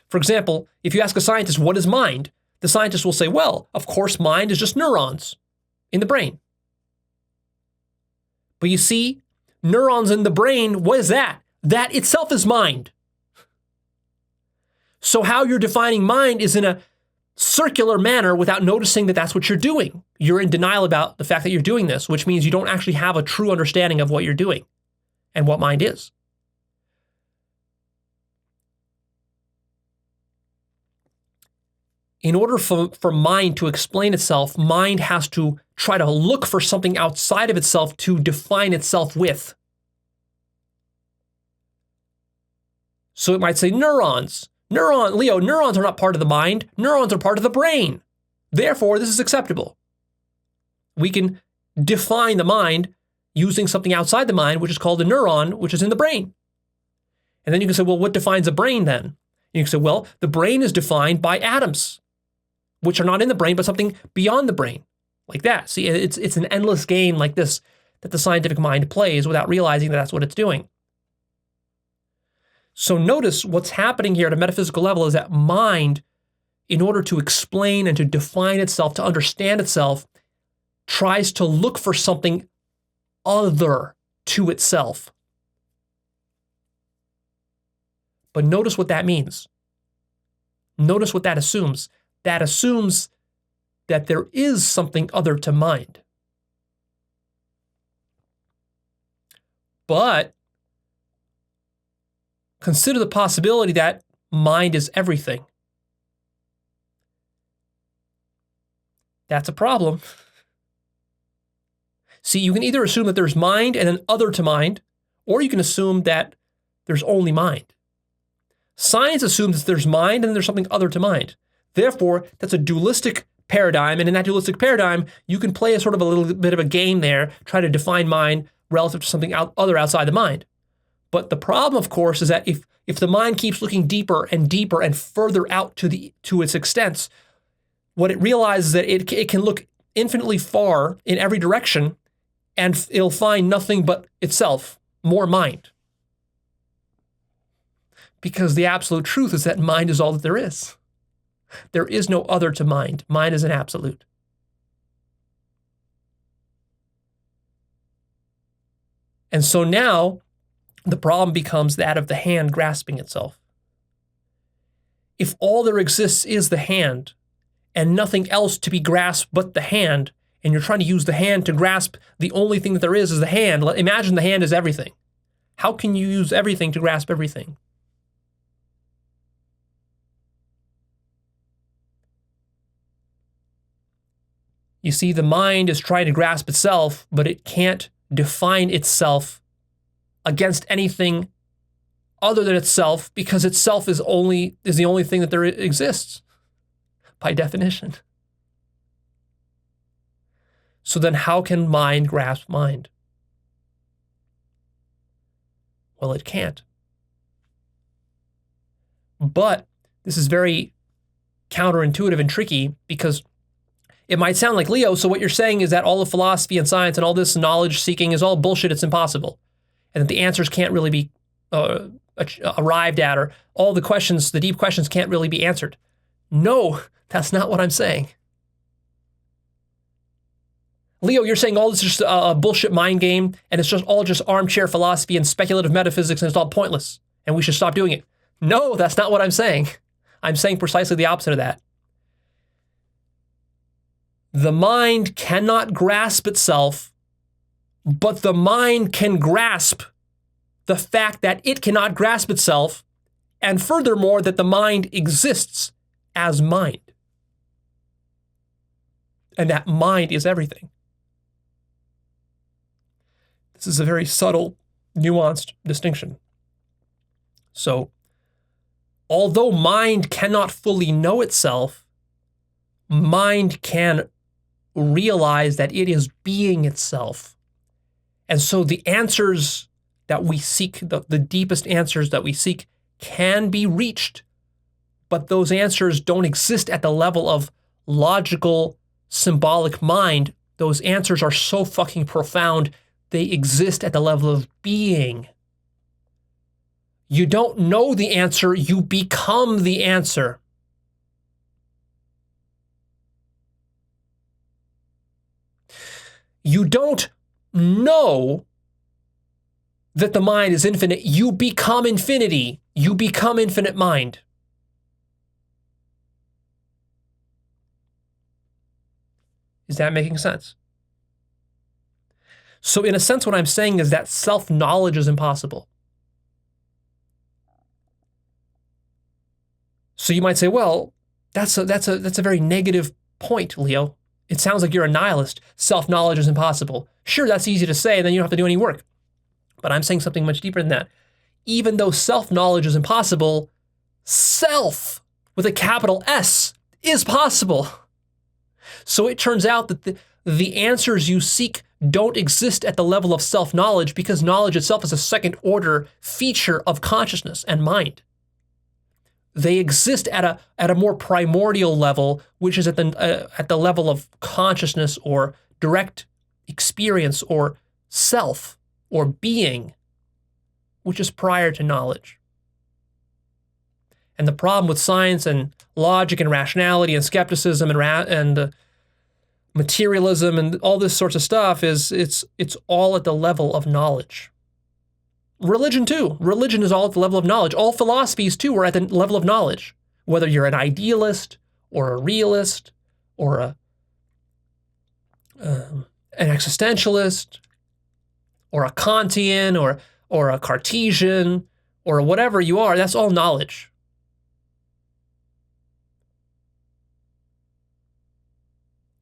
For example, if you ask a scientist, what is mind? The scientist will say, well, of course, mind is just neurons in the brain. But you see, neurons in the brain, what is that? That itself is mind. So how you're defining mind is in a circular manner without noticing that that's what you're doing. You're in denial about the fact that you're doing this, which means you don't actually have a true understanding of what you're doing and what mind is. In order for mind to explain itself, mind has to try to look for something outside of itself to define itself with. So it might say neurons. Neurons are not part of the mind. Neurons are part of the brain. Therefore, this is acceptable. We can define the mind using something outside the mind, which is called a neuron, which is in the brain. And then you can say, well, what defines a brain then? And you can say, well, the brain is defined by atoms, which are not in the brain, but something beyond the brain, like that. See, it's an endless game like this that the scientific mind plays without realizing that that's what it's doing. So notice what's happening here at a metaphysical level is that mind, in order to explain and to define itself, to understand itself, tries to look for something other to itself. But notice what that means. Notice what that assumes. That assumes that there is something other to mind. But consider the possibility that mind is everything. That's a problem. See, you can either assume that there's mind and an other to mind, or you can assume that there's only mind. Science assumes that there's mind and there's something other to mind. Therefore, that's a dualistic paradigm, and in that dualistic paradigm, you can play a sort of a little bit of a game there, try to define mind relative to something other outside the mind. But the problem, of course, is that if the mind keeps looking deeper and further out to its extents, what it realizes is that it can look infinitely far in every direction, and it'll find nothing but itself, more mind. Because the absolute truth is that mind is all that there is. There is no other to mind. Mind is an absolute. And so now the problem becomes that of the hand grasping itself. If all there exists is the hand and nothing else to be grasped but the hand, and you're trying to use the hand to grasp the only thing that there is the hand, imagine the hand is everything. How can you use everything to grasp everything? You see, the mind is trying to grasp itself, but it can't define itself against anything other than itself, because itself is the only thing that there exists, by definition. So then how can mind grasp mind? Well, it can't. But this is very counterintuitive and tricky, because it might sound like, Leo, so what you're saying is that all of philosophy and science and all this knowledge seeking is all bullshit, it's impossible. And that the answers can't really be arrived at, or all the questions, the deep questions can't really be answered. No, that's not what I'm saying. Leo, you're saying all this is just a bullshit mind game, and it's just all just armchair philosophy and speculative metaphysics, and it's all pointless, and we should stop doing it. No, that's not what I'm saying. I'm saying precisely the opposite of that. The mind cannot grasp itself, but the mind can grasp the fact that it cannot grasp itself, and furthermore, that the mind exists as mind. And that mind is everything. This is a very subtle, nuanced distinction. So, although mind cannot fully know itself, mind can realize that it is being itself. And so the answers that we seek, the deepest answers that we seek, can be reached, but those answers don't exist at the level of logical, symbolic mind. Those answers are so fucking profound, they exist at the level of being. You don't know the answer, you become the answer. You don't know that the mind is infinite, you become infinity. You become infinite mind. Is that making sense? So in a sense, what I'm saying is that self-knowledge is impossible. So you might say, well, that's a very negative point, Leo. It sounds like you're a nihilist. Self-knowledge is impossible. Sure, that's easy to say, then you don't have to do any work. But I'm saying something much deeper than that. Even though self-knowledge is impossible, self, with a capital S, is possible. So it turns out that the answers you seek don't exist at the level of self-knowledge, because knowledge itself is a second-order feature of consciousness and mind. They exist at a more primordial level, which is at the level of consciousness or direct experience or self or being, which is prior to knowledge. And the problem with science and logic and rationality and skepticism and materialism and all this sorts of stuff is it's all at the level of knowledge. Religion too. Religion is all at the level of knowledge. All philosophies too are at the level of knowledge. Whether you're an idealist or a realist or an existentialist or a Kantian or a Cartesian or whatever you are, that's all knowledge.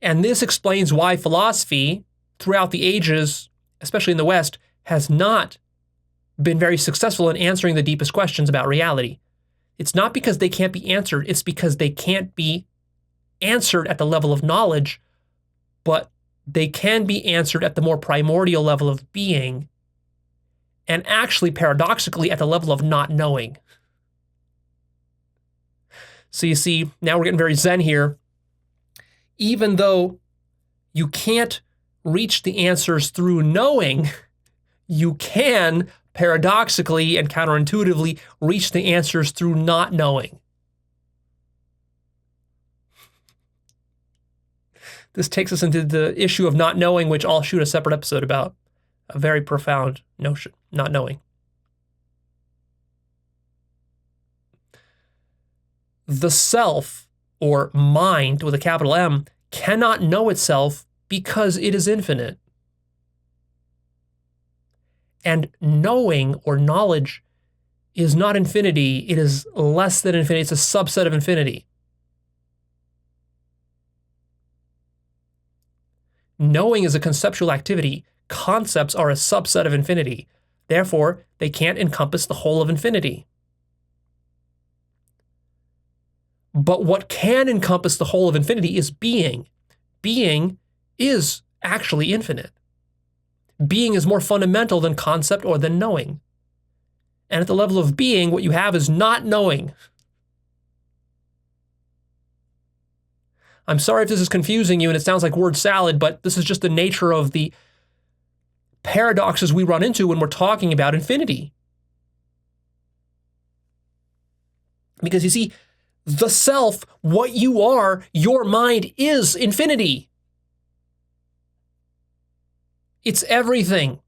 And this explains why philosophy throughout the ages, especially in the West, has not been very successful in answering the deepest questions about reality. It's not because they can't be answered, it's because they can't be answered at the level of knowledge, but they can be answered at the more primordial level of being, and actually, paradoxically, at the level of not knowing. So you see, now we're getting very Zen here. Even though you can't reach the answers through knowing, you can paradoxically and counterintuitively reach the answers through not knowing. This takes us into the issue of not knowing, which I'll shoot a separate episode about. A very profound notion, not knowing. The self, or mind with a capital M, cannot know itself because it is infinite. And knowing or knowledge is not infinity, it is less than infinity, it's a subset of infinity. Knowing is a conceptual activity. Concepts are a subset of infinity. Therefore, they can't encompass the whole of infinity. But what can encompass the whole of infinity is being. Being is actually infinite. Being is more fundamental than concept or than knowing. And at the level of being, what you have is not knowing. I'm sorry if this is confusing you and it sounds like word salad, but this is just the nature of the paradoxes we run into when we're talking about infinity. Because you see, the self, what you are, your mind is infinity. It's everything.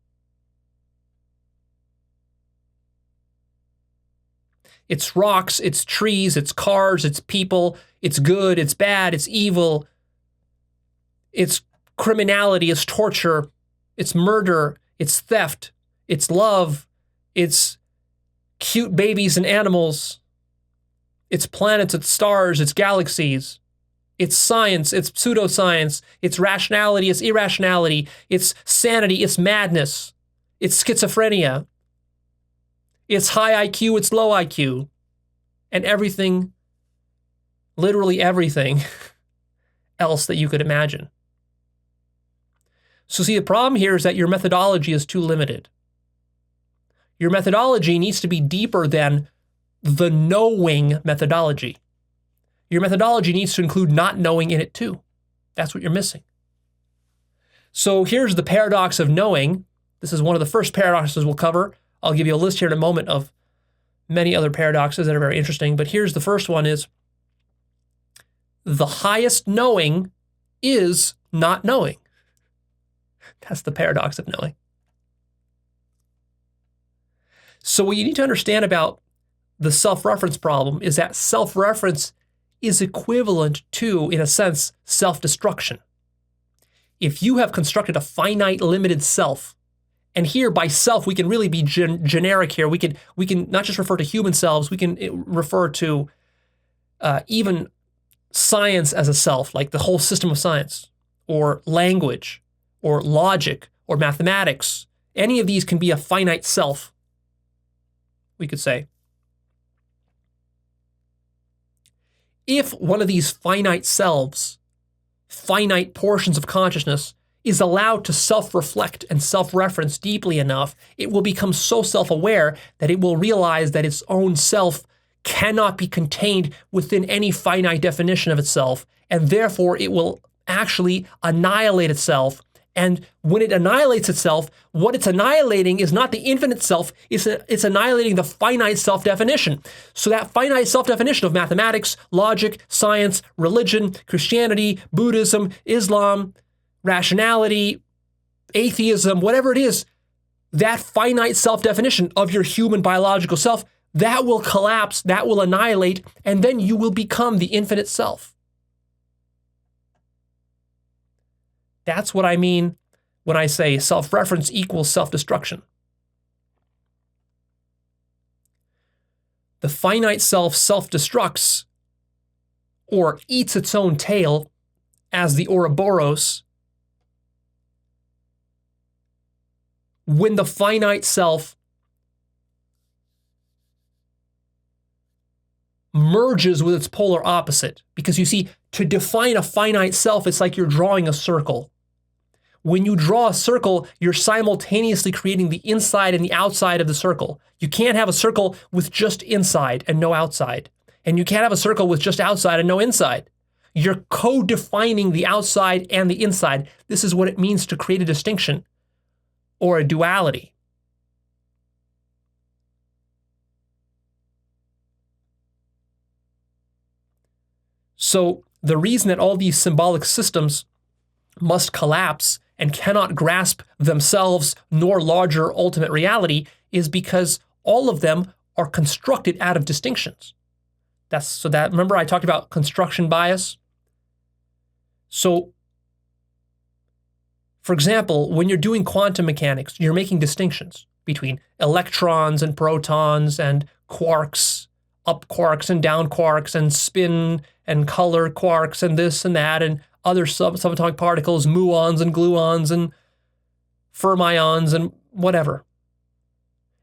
It's rocks, it's trees, it's cars, it's people, it's good, it's bad, it's evil, it's criminality, it's torture, it's murder, it's theft, it's love, it's cute babies and animals, it's planets, it's stars, it's galaxies, it's science, it's pseudoscience, it's rationality, it's irrationality, it's sanity, it's madness, it's schizophrenia, it's high IQ, it's low IQ, and everything, literally everything else that you could imagine. So see, the problem here is that your methodology is too limited. Your methodology needs to be deeper than the knowing methodology. Your methodology needs to include not knowing in it too. That's what you're missing. So here's the paradox of knowing. This is one of the first paradoxes we'll cover. I'll give you a list here in a moment of many other paradoxes that are very interesting, but here's the first one is the highest knowing is not knowing. That's the paradox of knowing. So what you need to understand about the self-reference problem is that self-reference is equivalent to, in a sense, self-destruction. If you have constructed a finite, limited self, and here by self, we can really be generic here. We can not just refer to human selves, we can refer to even science as a self, like the whole system of science, or language, or logic, or mathematics. Any of these can be a finite self, we could say. If one of these finite selves, finite portions of consciousness, is allowed to self-reflect and self-reference deeply enough, it will become so self-aware that it will realize that its own self cannot be contained within any finite definition of itself, and therefore it will actually annihilate itself. And when it annihilates itself, what it's annihilating is not the infinite self, it's annihilating the finite self-definition. So that finite self-definition of mathematics, logic, science, religion, Christianity, Buddhism, Islam, rationality, atheism, whatever it is, that finite self-definition of your human biological self, that will collapse, that will annihilate, and then you will become the infinite self. That's what I mean when I say self-reference equals self-destruction. The finite self self-destructs or eats its own tail as the Ouroboros when the finite self merges with its polar opposite. Because you see, to define a finite self, it's like you're drawing a circle. When you draw a circle, you're simultaneously creating the inside and the outside of the circle. You can't have a circle with just inside and no outside. And you can't have a circle with just outside and no inside. You're co-defining the outside and the inside. This is what it means to create a distinction or a duality. So the reason that all these symbolic systems must collapse and cannot grasp themselves nor larger ultimate reality is because all of them are constructed out of distinctions. Remember I talked about construction bias? So, for example, when you're doing quantum mechanics, you're making distinctions between electrons and protons and quarks, up quarks and down quarks and spin and color quarks and this and that and other subatomic particles, muons and gluons and fermions and whatever.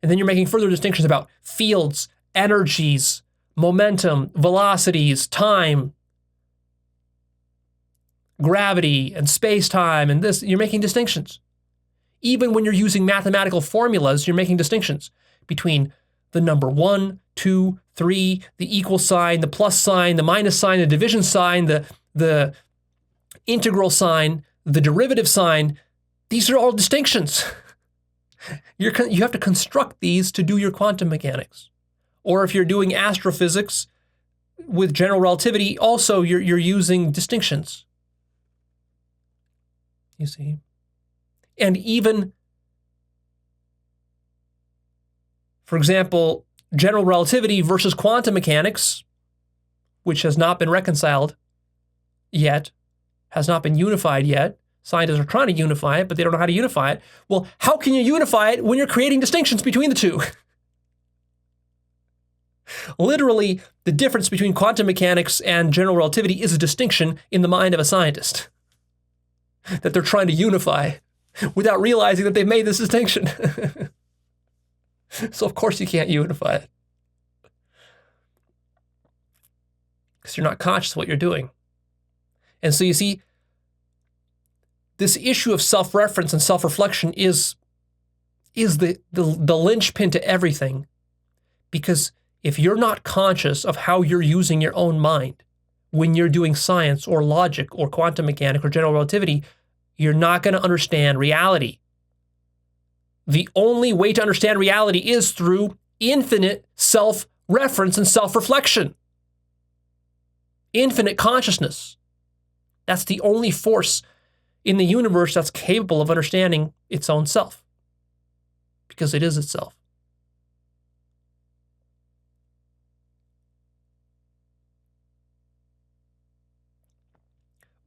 And then you're making further distinctions about fields, energies, momentum, velocities, time, gravity, and space-time, and this. You're making distinctions. Even when you're using mathematical formulas, you're making distinctions between the number 1, 2, 3, the equal sign, the plus sign, the minus sign, the division sign, the integral sign, the derivative sign. These are all distinctions. You have to construct these to do your quantum mechanics. Or if you're doing astrophysics with general relativity, also you're using distinctions. You see? And even, for example, general relativity versus quantum mechanics, which has not been reconciled yet, has not been unified yet. Scientists are trying to unify it, but they don't know how to unify it. Well, how can you unify it when you're creating distinctions between the two? Literally, the difference between quantum mechanics and general relativity is a distinction in the mind of a scientist that they're trying to unify without realizing that they've made this distinction. So of course you can't unify it, because you're not conscious of what you're doing. And so you see, this issue of self-reference and self-reflection is the linchpin to everything. Because if you're not conscious of how you're using your own mind when you're doing science or logic or quantum mechanics or general relativity, you're not going to understand reality. The only way to understand reality is through infinite self-reference and self-reflection. Infinite consciousness. That's the only force in the universe that's capable of understanding its own self, because it is itself.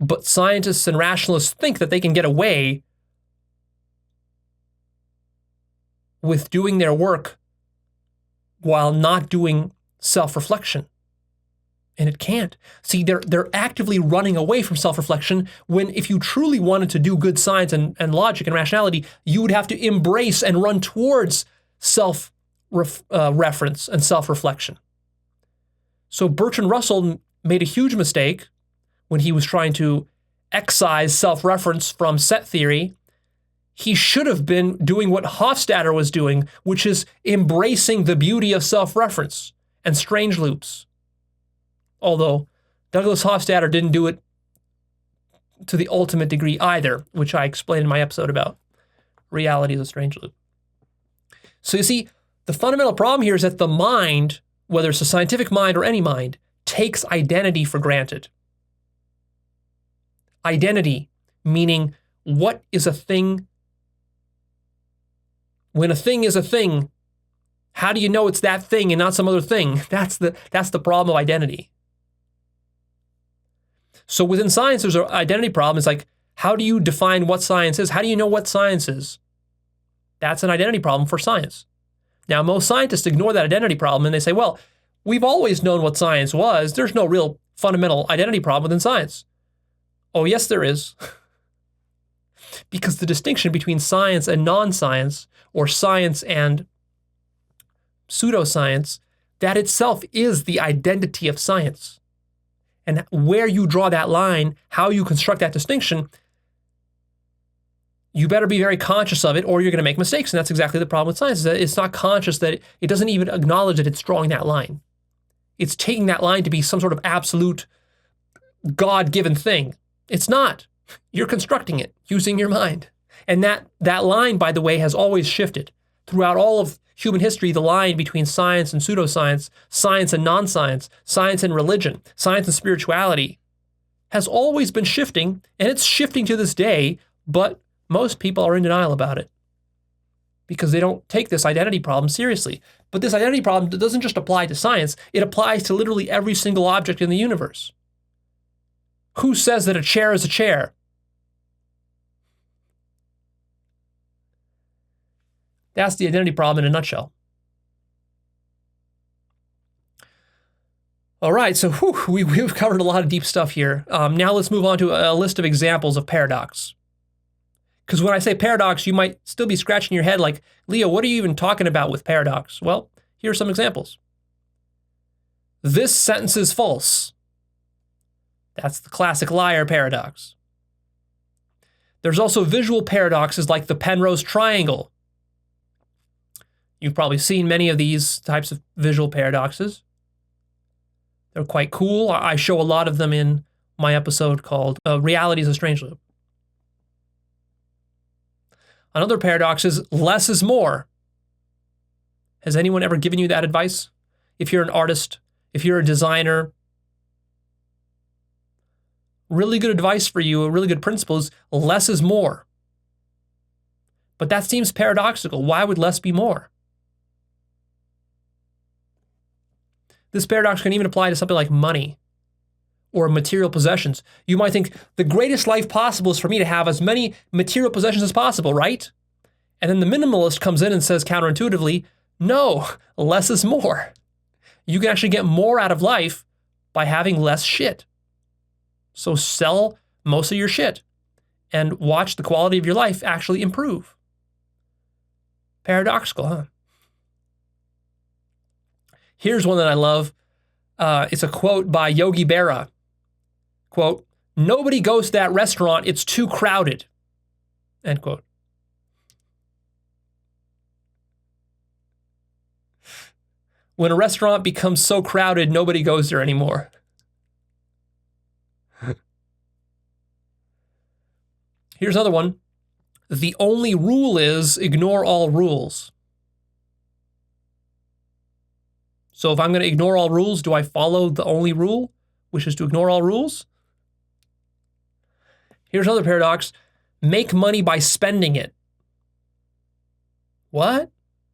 But scientists and rationalists think that they can get away with doing their work while not doing self-reflection. And it can't. See, they're actively running away from self-reflection, when if you truly wanted to do good science and logic and rationality, you would have to embrace and run towards self-reference and self-reflection. So Bertrand Russell made a huge mistake when he was trying to excise self-reference from set theory. He should have been doing what Hofstadter was doing, which is embracing the beauty of self-reference and strange loops. Although Douglas Hofstadter didn't do it to the ultimate degree either, which I explained in my episode about reality as a strange loop. So you see, the fundamental problem here is that the mind, whether it's a scientific mind or any mind, takes identity for granted. Identity, meaning what is a thing? When a thing is a thing, how do you know it's that thing and not some other thing? That's the problem of identity. So within science, there's an identity problem. It's like, how do you define what science is? How do you know what science is? That's an identity problem for science. Now, most scientists ignore that identity problem and they say, well, we've always known what science was. There's no real fundamental identity problem within science. Oh, yes, there is. Because the distinction between science and non-science, or science and pseudoscience, that itself is the identity of science. And where you draw that line, how you construct that distinction, you better be very conscious of it, or you're going to make mistakes. And that's exactly the problem with science, is that it's not conscious, that it doesn't even acknowledge that it's drawing that line. It's taking that line to be some sort of absolute God-given thing. It's not. You're constructing it using your mind. And that line, by the way, has always shifted. Throughout all of human history, the line between science and pseudoscience, science and non-science, science and religion, science and spirituality has always been shifting, and it's shifting to this day, but most people are in denial about it because they don't take this identity problem seriously. But this identity problem doesn't just apply to science, it applies to literally every single object in the universe. Who says that a chair is a chair? That's the identity problem in a nutshell. All right, so we've covered a lot of deep stuff here. Now let's move on to a list of examples of paradox. Because when I say paradox, you might still be scratching your head like, Leo, what are you even talking about with paradox? Well, here are some examples. This sentence is false. That's the classic liar paradox. There's also visual paradoxes like the Penrose triangle. You've probably seen many of these types of visual paradoxes. They're quite cool. I show a lot of them in my episode called Reality is a Strange Loop. Another paradox is less is more. Has anyone ever given you that advice? If you're an artist, if you're a designer, really good advice for you, a really good principle is less is more. But that seems paradoxical. Why would less be more? This paradox can even apply to something like money or material possessions. You might think the greatest life possible is for me to have as many material possessions as possible, right? And then the minimalist comes in and says counterintuitively, no, less is more. You can actually get more out of life by having less shit. So sell most of your shit and watch the quality of your life actually improve. Paradoxical, huh? Here's one that I love. It's a quote by Yogi Berra. Quote, "Nobody goes to that restaurant, it's too crowded." End quote. When a restaurant becomes so crowded, nobody goes there anymore. Here's another one. The only rule is ignore all rules. So if I'm going to ignore all rules, do I follow the only rule, which is to ignore all rules? Here's another paradox. Make money by spending it. What?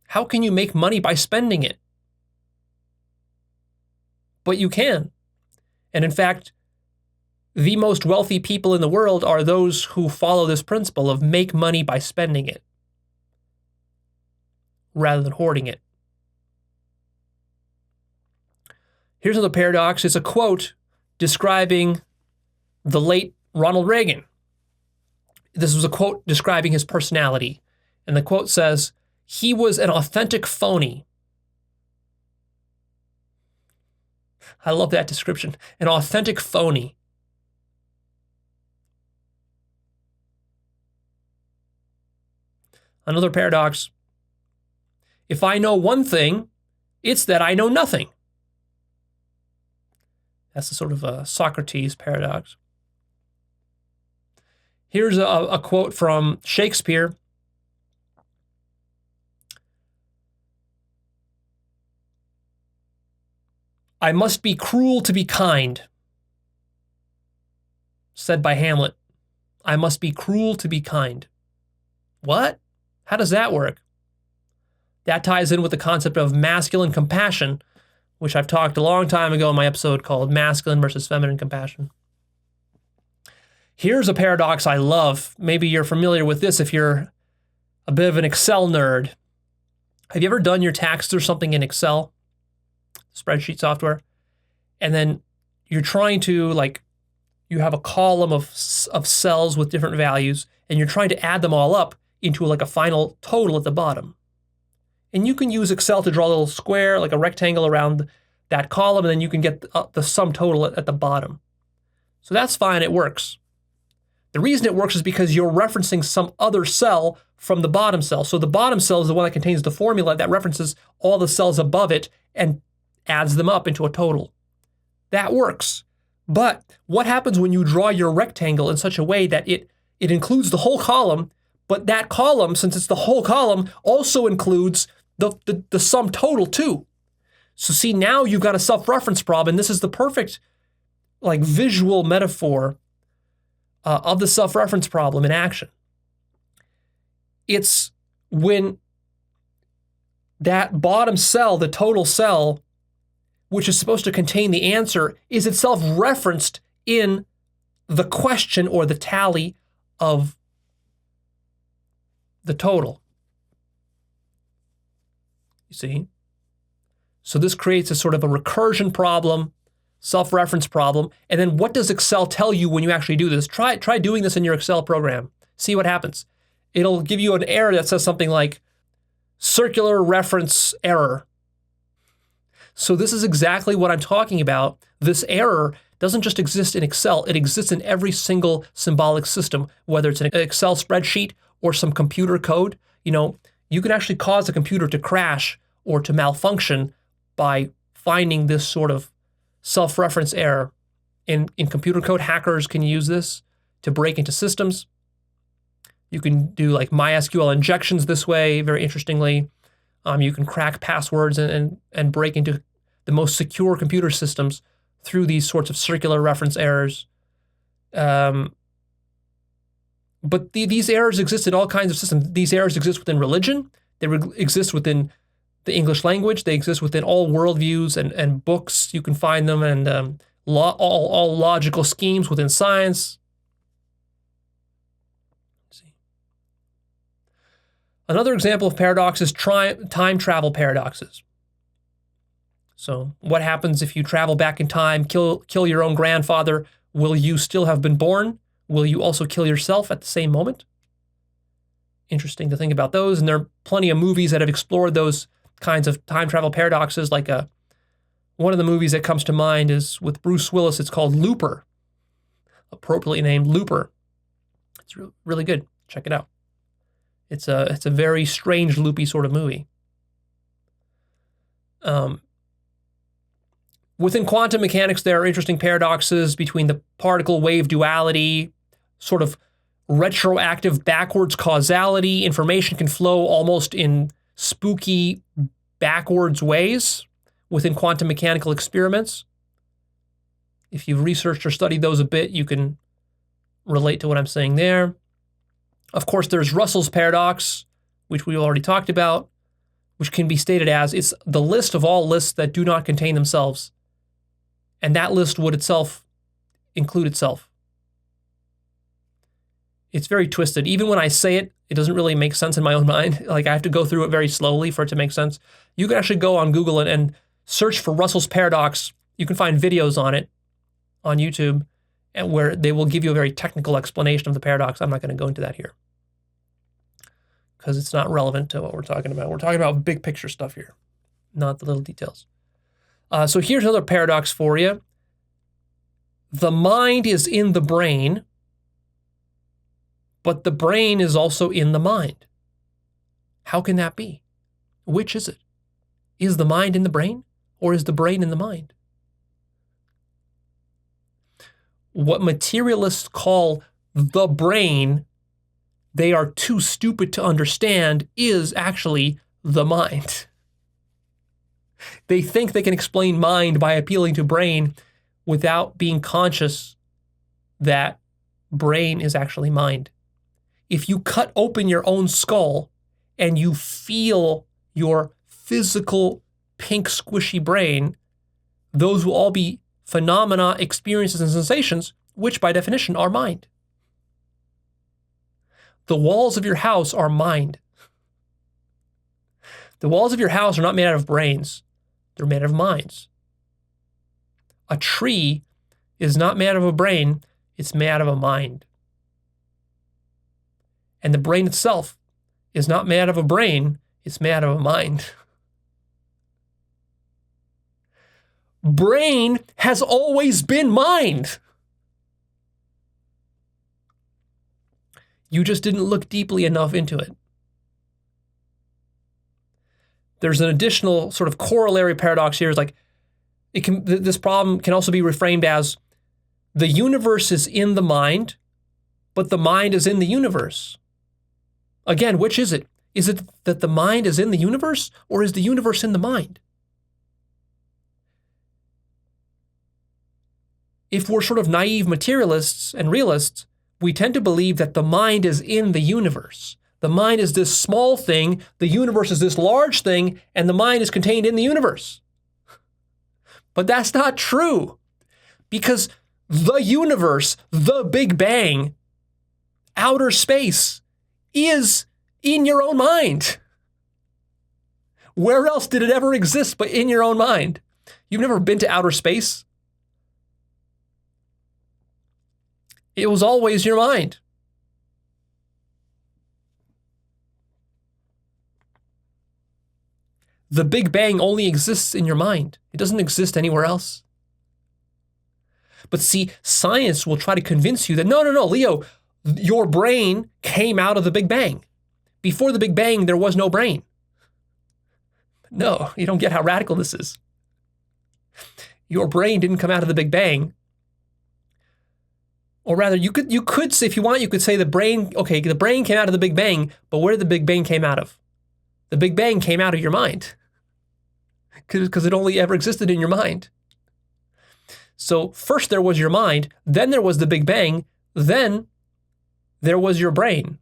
How can you make money by spending it? But you can. And in fact, the most wealthy people in the world are those who follow this principle of make money by spending it rather than hoarding it. Here's another paradox. It's a quote describing the late Ronald Reagan. This was a quote describing his personality. And the quote says, "He was an authentic phony." I love that description. An authentic phony. Another paradox. If I know one thing, it's that I know nothing. That's a sort of a Socrates paradox. Here's a quote from Shakespeare. "I must be cruel to be kind," said by Hamlet. I must be cruel to be kind. What? How does that work? That ties in with the concept of masculine compassion, which I've talked a long time ago in my episode called Masculine versus Feminine Compassion. Here's a paradox I love. Maybe you're familiar with this if you're a bit of an Excel nerd. Have you ever done your taxes or something in Excel, spreadsheet software, and then you're trying to, like, you have a column of cells with different values, and you're trying to add them all up into like a final total at the bottom. And you can use Excel to draw a little square, like a rectangle around that column, and then you can get the sum total at the bottom. So that's fine, it works. The reason it works is because you're referencing some other cell from the bottom cell. So the bottom cell is the one that contains the formula that references all the cells above it and adds them up into a total. That works. But what happens when you draw your rectangle in such a way that it includes the whole column, but that column, since it's the whole column, also includes the sum total too? So see, now you've got a self-reference problem, and this is the perfect like visual metaphor of the self-reference problem in action. It's when that bottom cell, the total cell, which is supposed to contain the answer, is itself referenced in the question or the tally of the total. You see? So this creates a sort of a recursion problem, self-reference problem. And then what does Excel tell you when you actually do this? Try doing this in your Excel program. See what happens. It'll give you an error that says something like circular reference error. So this is exactly what I'm talking about. This error doesn't just exist in Excel. It exists in every single symbolic system, whether it's an Excel spreadsheet or some computer code. You know, you can actually cause a computer to crash or to malfunction by finding this sort of self-reference error. In computer code, hackers can use this to break into systems. You can do like MySQL injections this way, very interestingly. You can crack passwords and break into the most secure computer systems through these sorts of circular reference errors. But these errors exist in all kinds of systems. These errors exist within religion. They exist within the English language. They exist within all worldviews and books. You can find them, and all logical schemes within science. Let's see. Another example of paradox is time travel paradoxes. So what happens if you travel back in time, kill your own grandfather? Will you still have been born? Will you also kill yourself at the same moment? Interesting to think about those. And there are plenty of movies that have explored those kinds of time travel paradoxes. Like one of the movies that comes to mind is with Bruce Willis. It's called Looper, appropriately named Looper. It's really good. Check it out. It's a very strange, loopy sort of movie. Within quantum mechanics, there are interesting paradoxes between the particle-wave duality, sort of retroactive backwards causality. Information can flow almost in spooky backwards ways within quantum mechanical experiments. If you've researched or studied those a bit, you can relate to what I'm saying there. Of course, there's Russell's paradox, which we already talked about, which can be stated as it's the list of all lists that do not contain themselves. And that list would itself include itself. It's very twisted. Even when I say it, it doesn't really make sense in my own mind. Like I have to go through it very slowly for it to make sense. You can actually go on Google and search for Russell's paradox. You can find videos on it on YouTube, and where they will give you a very technical explanation of the paradox. I'm not going to go into that here because it's not relevant to what we're talking about. We're talking about big picture stuff here, not the little details. So here's another paradox for you. The mind is in the brain, but the brain is also in the mind. How can that be? Which is it? Is the mind in the brain, or is the brain in the mind? What materialists call the brain, they are too stupid to understand, is actually the mind. They think they can explain mind by appealing to brain without being conscious that brain is actually mind. If you cut open your own skull and you feel your physical pink squishy brain, those will all be phenomena, experiences, and sensations, which by definition are mind. The walls of your house are mind. The walls of your house are not made out of brains. They're made out of minds. A tree is not made out of a brain. It's made out of a mind. And the brain itself is not made out of a brain. It's made out of a mind. Brain has always been mind. You just didn't look deeply enough into it. There's an additional sort of corollary paradox here. Is like this problem can also be reframed as the universe is in the mind, but the mind is in the universe. Again, which is it? Is it that the mind is in the universe, or is the universe in the mind? If we're sort of naive materialists and realists, we tend to believe that the mind is in the universe. The mind is this small thing, the universe is this large thing, and the mind is contained in the universe. But that's not true, because the universe, the Big Bang, outer space, is in your own mind. Where else did it ever exist but in your own mind? You've never been to outer space? It was always your mind. The Big Bang only exists in your mind. It doesn't exist anywhere else. But see, science will try to convince you that, no, Leo, your brain came out of the Big Bang. Before the Big Bang, there was no brain. No, you don't get how radical this is. Your brain didn't come out of the Big Bang. Or rather, you could say, if you want, you could say the brain came out of the Big Bang, but where did the Big Bang came out of? The Big Bang came out of your mind. Because it only ever existed in your mind. So first there was your mind, then there was the Big Bang, then there was your brain.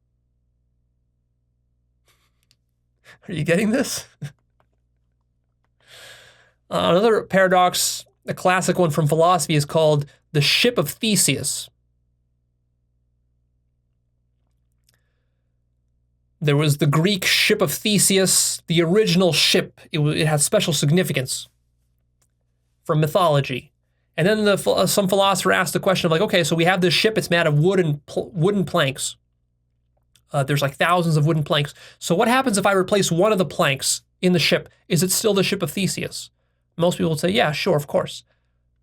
Are you getting this? Another paradox, a classic one from philosophy, is called the Ship of Theseus. There was the Greek Ship of Theseus, the original ship. It had special significance from mythology. And then some philosopher asked the question of like, okay, so we have this ship. It's made of wooden planks. There's like thousands of wooden planks. So what happens if I replace one of the planks in the ship? Is it still the Ship of Theseus? Most people would say, yeah, sure, of course.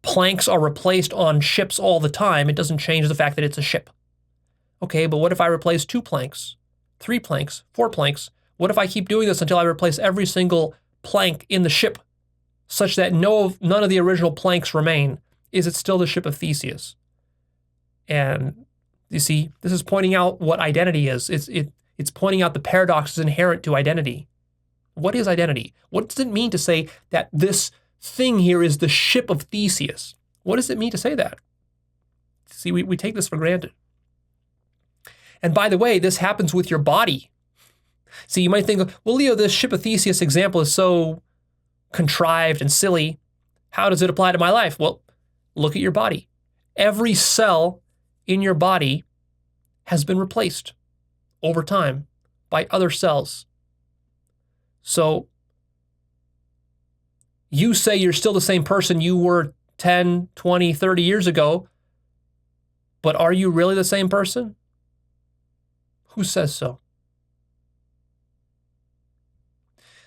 Planks are replaced on ships all the time. It doesn't change the fact that it's a ship. Okay, but what if I replace 2 planks, 3 planks, 4 planks? What if I keep doing this until I replace every single plank in the ship such that none of the original planks remain? Is it still the Ship of Theseus? And you see, this is pointing out what identity is. It's pointing out the paradoxes inherent to identity. What is identity? What does it mean to say that this thing here is the Ship of Theseus? What does it mean to say that? See, we take this for granted. And by the way, this happens with your body. See, you might think, well, Leo, this Ship of Theseus example is so contrived and silly. How does it apply to my life? Well, look at your body. Every cell in your body has been replaced over time by other cells. So you say you're still the same person you were 10, 20, 30 years ago, but are you really the same person? Who says so?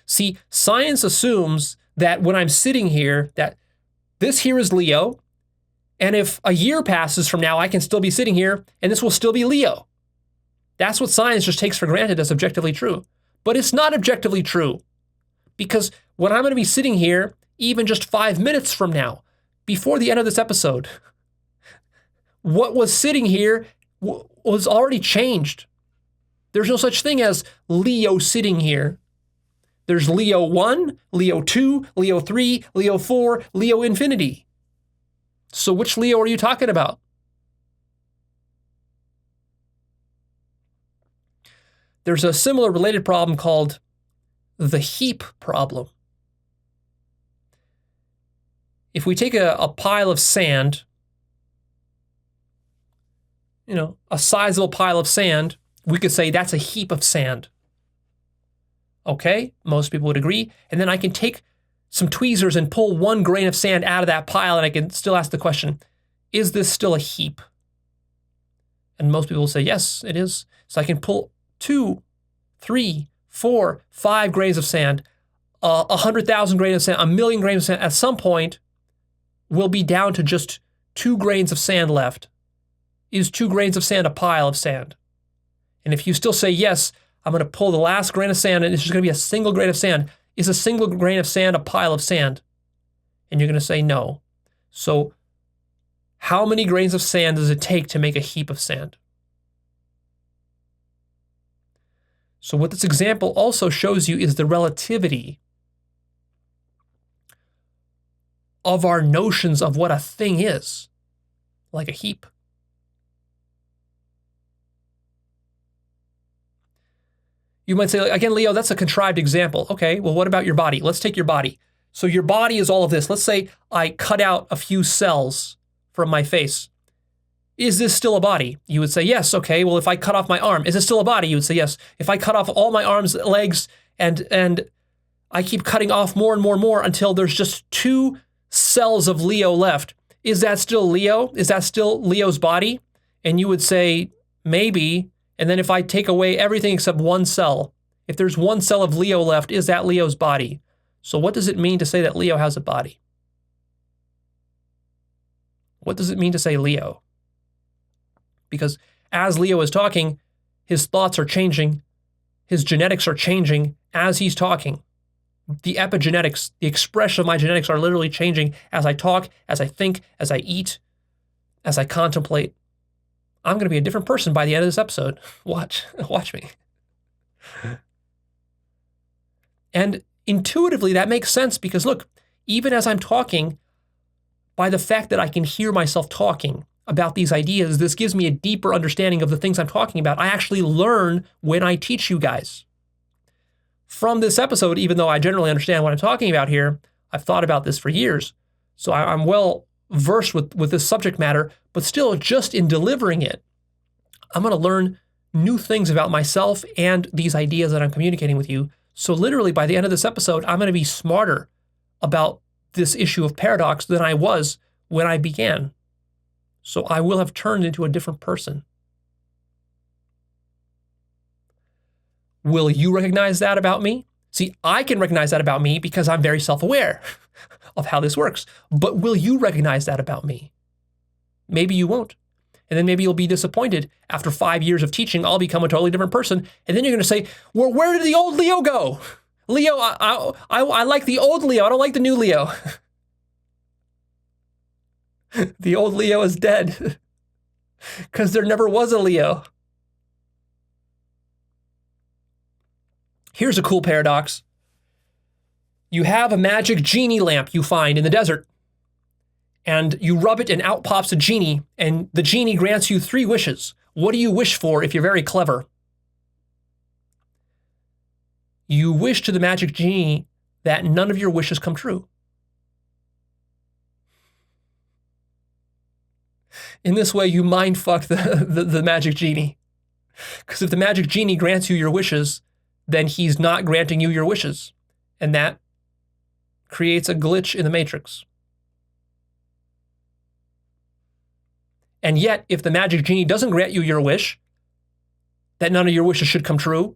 See, science assumes that when I'm sitting here, that this here is Leo, and if a year passes from now, I can still be sitting here, and this will still be Leo. That's what science just takes for granted as objectively true. But it's not objectively true, because when I'm going to be sitting here, even just 5 minutes from now, before the end of this episode, what was sitting here was already changed. There's no such thing as Leo sitting here. There's Leo 1, Leo 2, Leo 3, Leo 4, Leo infinity. So which Leo are you talking about? There's a similar related problem called the Heap Problem. If we take a pile of sand, a sizable pile of sand, we could say that's a heap of sand. Okay, most people would agree. And then I can take some tweezers and pull 1 grain of sand out of that pile, and I can still ask the question, is this still a heap? And most people will say, yes, it is. So I can pull 2, 3, 4, 5 grains of sand, 100,000 grains of sand, 1,000,000 grains of sand. At some point, we'll be down to just 2 grains of sand left. Is 2 grains of sand a pile of sand? And if you still say, yes, I'm going to pull the last grain of sand, and it's just going to be a single grain of sand. Is a single grain of sand a pile of sand? And you're going to say no. So how many grains of sand does it take to make a heap of sand? So what this example also shows you is the relativity of our notions of what a thing is, like a heap. You might say, again, Leo, that's a contrived example. Okay, well, what about your body? Let's take your body. So your body is all of this. Let's say I cut out a few cells from my face. Is this still a body? You would say, yes. Okay, well, if I cut off my arm, is it still a body? You would say, yes. If I cut off all my arms, legs, and I keep cutting off more and more and more until there's just 2 cells of Leo left, is that still Leo? Is that still Leo's body? And you would say, maybe. And then if I take away everything except 1 cell, if there's 1 cell of Leo left, is that Leo's body? So what does it mean to say that Leo has a body? What does it mean to say Leo? Because as Leo is talking, his thoughts are changing, his genetics are changing as he's talking. The epigenetics, the expression of my genetics are literally changing as I talk, as I think, as I eat, as I contemplate. I'm going to be a different person by the end of this episode. Watch me. And intuitively, that makes sense because look, even as I'm talking, by the fact that I can hear myself talking, about these ideas. This gives me a deeper understanding of the things I'm talking about. I actually learn when I teach you guys. From this episode, even though I generally understand what I'm talking about here, I've thought about this for years. So I'm well versed with this subject matter, but still just in delivering it, I'm going to learn new things about myself and these ideas that I'm communicating with you. So literally by the end of this episode, I'm going to be smarter about this issue of paradox than I was when I began. So I will have turned into a different person. Will you recognize that about me? See, I can recognize that about me because I'm very self-aware of how this works. But will you recognize that about me? Maybe you won't. And then maybe you'll be disappointed. After 5 years of teaching, I'll become a totally different person. And then you're going to say, well, where did the old Leo go? Leo, I like the old Leo. I don't like the new Leo. The old Leo is dead because there never was a Leo. Here's a cool paradox. You have a magic genie lamp you find in the desert, and you rub it and out pops a genie, and the genie grants you 3 wishes. What do you wish for if you're very clever? You wish to the magic genie that none of your wishes come true. In this way, you mindfuck the magic genie. Because if the magic genie grants you your wishes, then he's not granting you your wishes. And that creates a glitch in the matrix. And yet, if the magic genie doesn't grant you your wish, that none of your wishes should come true,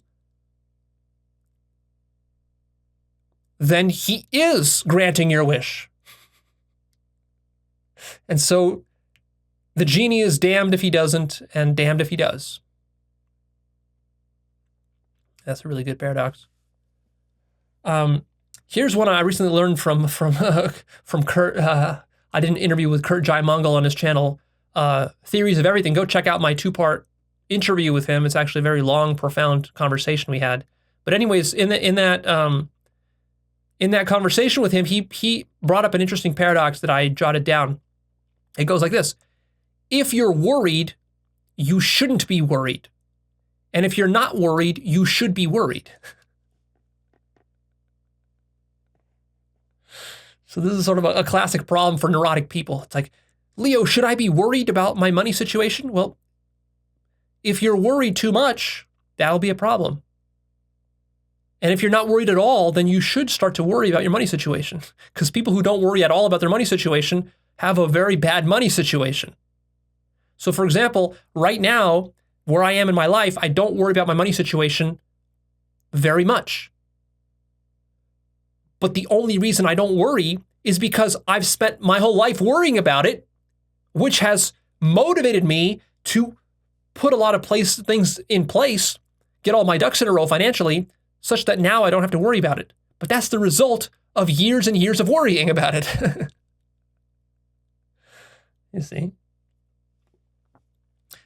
then he is granting your wish. And so the genie is damned if he doesn't, and damned if he does. That's a really good paradox. Here's one I recently learned from Kurt. I did an interview with Kurt Jaimungal on his channel, Theories of Everything. Go check out my 2-part interview with him. It's actually a very long, profound conversation we had. But anyways, in that conversation with him, he brought up an interesting paradox that I jotted down. It goes like this: if you're worried, you shouldn't be worried. And if you're not worried, you should be worried. So this is sort of a classic problem for neurotic people. It's like, Leo, should I be worried about my money situation? Well, if you're worried too much, that'll be a problem. And if you're not worried at all, then you should start to worry about your money situation. Because people who don't worry at all about their money situation have a very bad money situation. So for example, right now, where I am in my life, I don't worry about my money situation very much. But the only reason I don't worry is because I've spent my whole life worrying about it, which has motivated me to put a lot of things in place, get all my ducks in a row financially, such that now I don't have to worry about it. But that's the result of years and years of worrying about it. You see?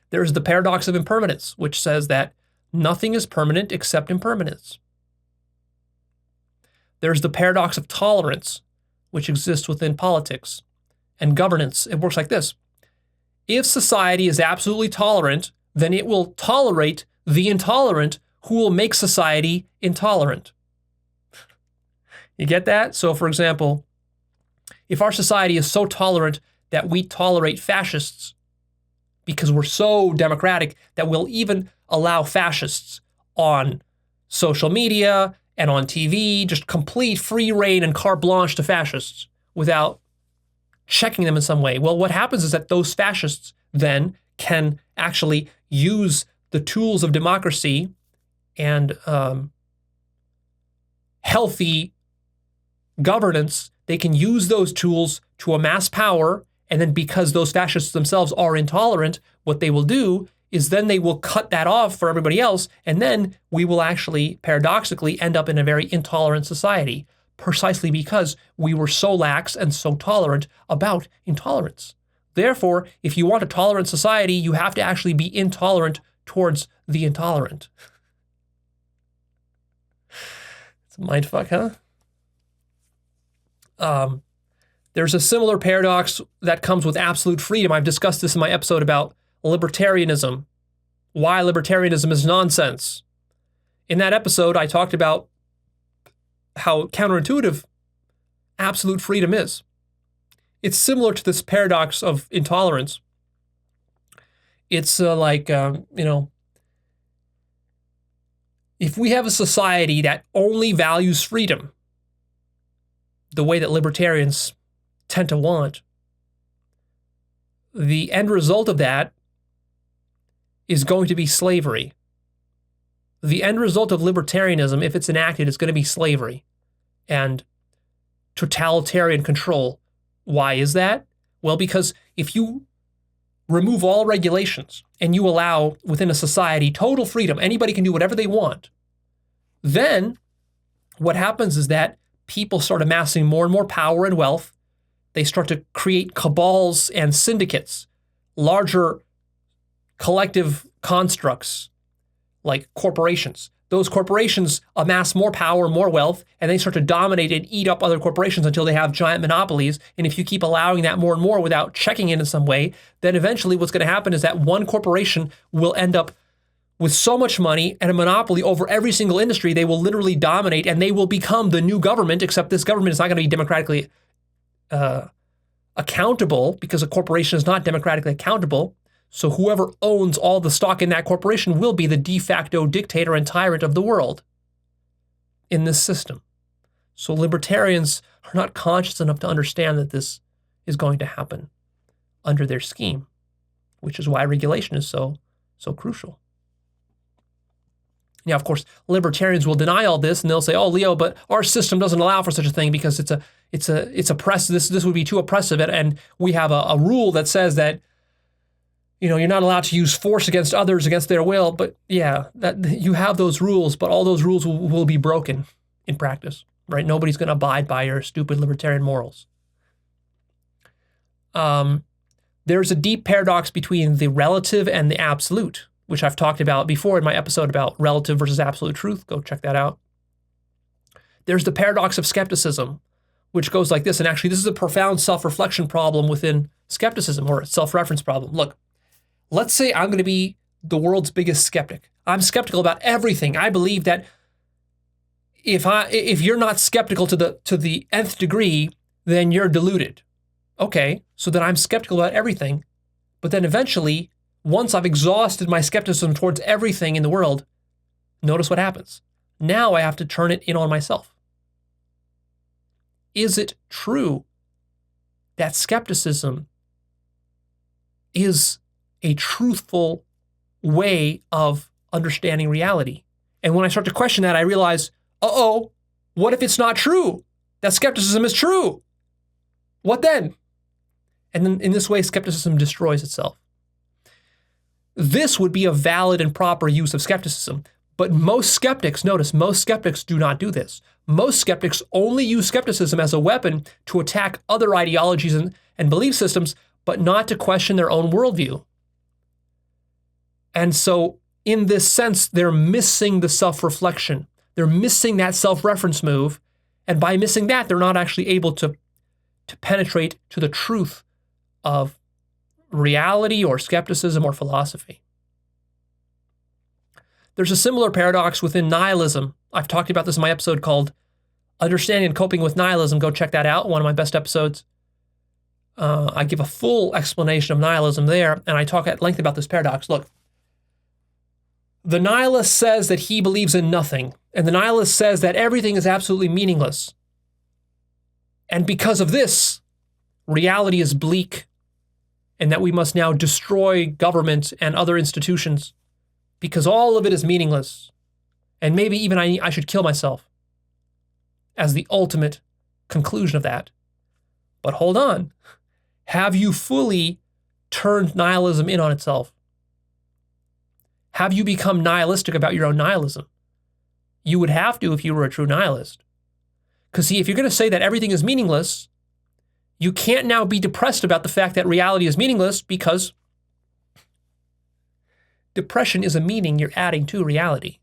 There's the paradox of impermanence, which says that nothing is permanent except impermanence. There's the paradox of tolerance, which exists within politics and governance. It works like this. If society is absolutely tolerant, then it will tolerate the intolerant who will make society intolerant. You get that? So for example, if our society is so tolerant that we tolerate fascists because we're so democratic that we'll even allow fascists on social media and on TV, just complete free reign and carte blanche to fascists without checking them in some way. Well, what happens is that those fascists then can actually use the tools of democracy and healthy governance. They can use those tools to amass power, and then because those fascists themselves are intolerant, what they will do is then they will cut that off for everybody else, and then we will actually, paradoxically, end up in a very intolerant society, precisely because we were so lax and so tolerant about intolerance. Therefore, if you want a tolerant society, you have to actually be intolerant towards the intolerant. It's a mindfuck, huh? There's a similar paradox that comes with absolute freedom. I've discussed this in my episode about libertarianism, why libertarianism is nonsense. In that episode, I talked about how counterintuitive absolute freedom is. It's similar to this paradox of intolerance. It's if we have a society that only values freedom, the way that libertarians tend to want, the end result of that is going to be slavery. The end result of libertarianism, if it's enacted, is going to be slavery and totalitarian control. Why is that? Well, because if you remove all regulations and you allow within a society total freedom, anybody can do whatever they want, then what happens is that people start amassing more and more power and wealth. They start to create cabals and syndicates, larger collective constructs like corporations. Those corporations amass more power, more wealth, and they start to dominate and eat up other corporations until they have giant monopolies. And if you keep allowing that more and more without checking it in some way, then eventually what's going to happen is that one corporation will end up with so much money and a monopoly over every single industry, they will literally dominate and they will become the new government, except this government is not going to be democratically accountable because a corporation is not democratically accountable. So whoever owns all the stock in that corporation will be the de facto dictator and tyrant of the world in this system. So libertarians are not conscious enough to understand that this is going to happen under their scheme, which is why regulation is so crucial. Now, of course, libertarians will deny all this and they'll say, "Oh, Leo, but our system doesn't allow for such a thing because it's oppressive. This would be too oppressive, and we have a rule that says that you're not allowed to use force against others against their will." But yeah, that you have those rules, but all those rules will be broken in practice, right? Nobody's going to abide by your stupid libertarian morals. There's a deep paradox between the relative and the absolute, which I've talked about before in my episode about relative versus absolute truth. Go check that out. There's the paradox of skepticism, which goes like this. And actually, this is a profound self-reflection problem within skepticism, or a self-reference problem. Look, let's say I'm going to be the world's biggest skeptic. I'm skeptical about everything. I believe that if you're not skeptical to the nth degree, then you're deluded. Okay, so then I'm skeptical about everything. But then eventually, once I've exhausted my skepticism towards everything in the world, notice what happens. Now I have to turn it in on myself. Is it true that skepticism is a truthful way of understanding reality? And when I start to question that, I realize, what if it's not true? That skepticism is true. What then? And then in this way, skepticism destroys itself. This would be a valid and proper use of skepticism. But most skeptics, notice, most skeptics do not do this. Most skeptics only use skepticism as a weapon to attack other ideologies and belief systems, but not to question their own worldview. And so in this sense, they're missing the self-reflection. They're missing that self-reference move. And by missing that, they're not actually able to penetrate to the truth of reality or skepticism or philosophy. There's a similar paradox within nihilism. I've talked about this in my episode called Understanding and Coping with Nihilism. Go check that out, one of my best episodes. I give a full explanation of nihilism there, and I talk at length about this paradox. Look, the nihilist says that he believes in nothing, and the nihilist says that everything is absolutely meaningless. And because of this, reality is bleak, and that we must now destroy government and other institutions because all of it is meaningless. And maybe even I should kill myself as the ultimate conclusion of that. But hold on. Have you fully turned nihilism in on itself? Have you become nihilistic about your own nihilism? You would have to if you were a true nihilist. Because see, if you're going to say that everything is meaningless, you can't now be depressed about the fact that reality is meaningless, because depression is a meaning you're adding to reality.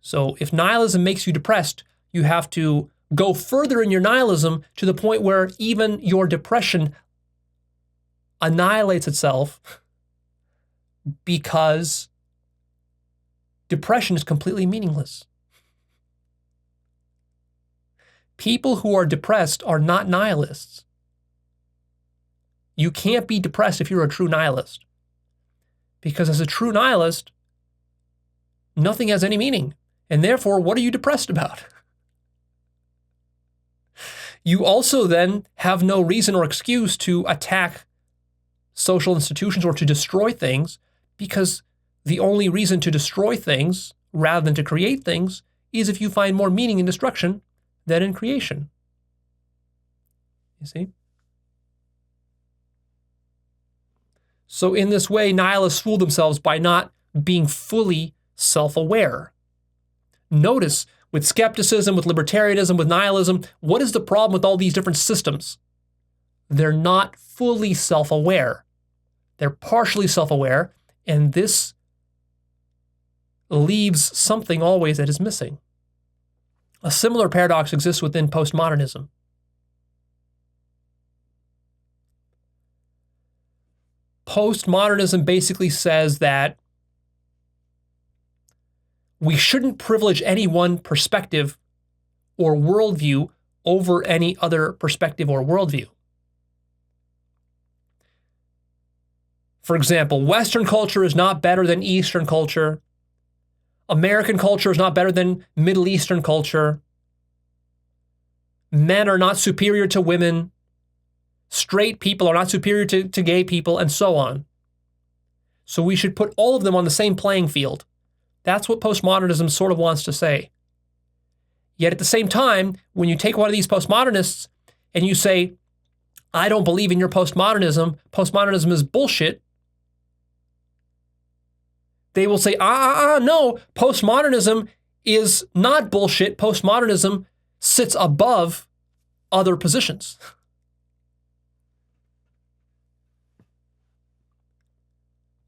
So if nihilism makes you depressed, you have to go further in your nihilism to the point where even your depression annihilates itself because depression is completely meaningless. People who are depressed are not nihilists. You can't be depressed if you're a true nihilist. Because as a true nihilist, nothing has any meaning. And therefore, what are you depressed about? You also then have no reason or excuse to attack social institutions or to destroy things, because the only reason to destroy things rather than to create things is if you find more meaning in destruction than in creation. You see? So in this way, nihilists fool themselves by not being fully self-aware. Notice, with skepticism, with libertarianism, with nihilism, what is the problem with all these different systems? They're not fully self-aware. They're partially self-aware, and this leaves something always that is missing. A similar paradox exists within postmodernism. Postmodernism basically says that we shouldn't privilege any one perspective or worldview over any other perspective or worldview. For example, Western culture is not better than Eastern culture. American culture is not better than Middle Eastern culture. Men are not superior to women. Straight people are not superior to gay people, and so on. So we should put all of them on the same playing field. That's what postmodernism sort of wants to say. Yet at the same time, when you take one of these postmodernists and you say, I don't believe in your postmodernism is bullshit, they will say, no, postmodernism is not bullshit. Postmodernism sits above other positions.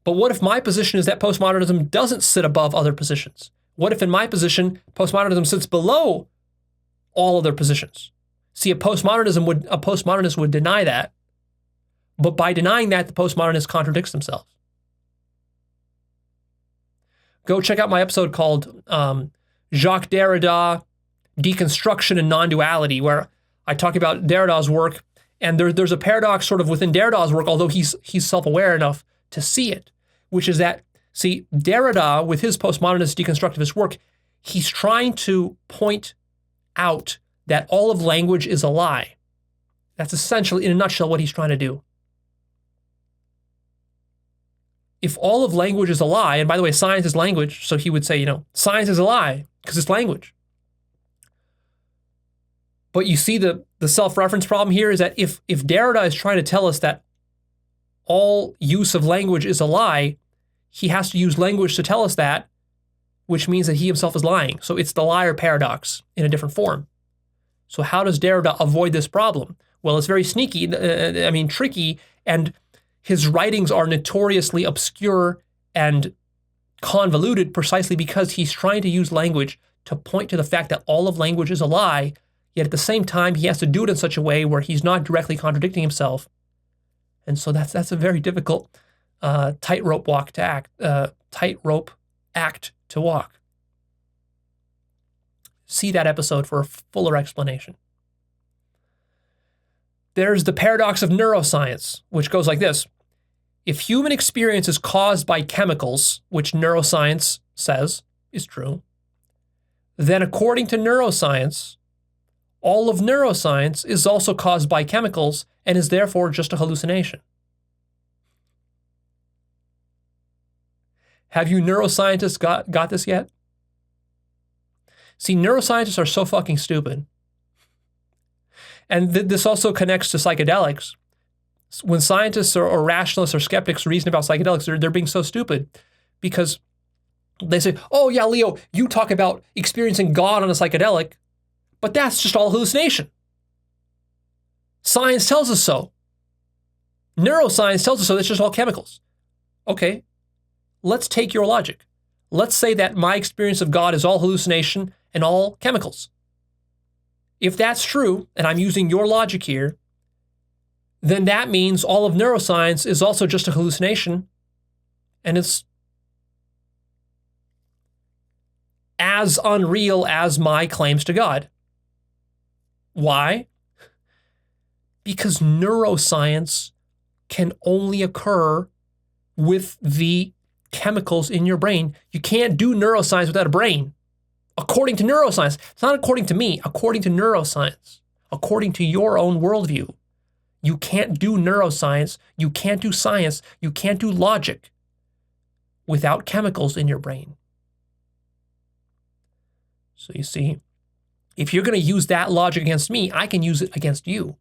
But what if my position is that postmodernism doesn't sit above other positions? What if in my position, postmodernism sits below all other positions? See, a postmodernist would deny that. But by denying that, the postmodernist contradicts themselves. Go check out my episode called Jacques Derrida, Deconstruction and Non-Duality, where I talk about Derrida's work. And there's a paradox sort of within Derrida's work, although he's self-aware enough to see it, which is that, see, Derrida, with his postmodernist deconstructivist work, he's trying to point out that all of language is a lie. That's essentially, in a nutshell, what he's trying to do. If all of language is a lie, and by the way, science is language, so he would say, science is a lie because it's language. But you see the self-reference problem here is that if Derrida is trying to tell us that all use of language is a lie, he has to use language to tell us that, which means that he himself is lying. So it's the liar paradox in a different form. So how does Derrida avoid this problem? Well, it's very sneaky, tricky, and his writings are notoriously obscure and convoluted precisely because he's trying to use language to point to the fact that all of language is a lie, yet at the same time, he has to do it in such a way where he's not directly contradicting himself. And so that's a very difficult tightrope act to walk. See that episode for a fuller explanation. There's the paradox of neuroscience, which goes like this. If human experience is caused by chemicals, which neuroscience says is true, then according to neuroscience, all of neuroscience is also caused by chemicals and is therefore just a hallucination. Have you neuroscientists got this yet? See, neuroscientists are so fucking stupid. And this also connects to psychedelics. When scientists or rationalists or skeptics reason about psychedelics, they're being so stupid because they say, oh yeah, Leo, you talk about experiencing God on a psychedelic, but that's just all hallucination. Science tells us so. Neuroscience tells us so. It's just all chemicals. Okay, let's take your logic. Let's say that my experience of God is all hallucination and all chemicals. If that's true, and I'm using your logic here, then that means all of neuroscience is also just a hallucination, and it's as unreal as my claims to God. Why? Because neuroscience can only occur with the chemicals in your brain. You can't do neuroscience without a brain. According to neuroscience. It's not according to me, according to neuroscience. According to your own worldview. You can't do neuroscience, you can't do science, you can't do logic without chemicals in your brain. So you see, if you're going to use that logic against me, I can use it against you.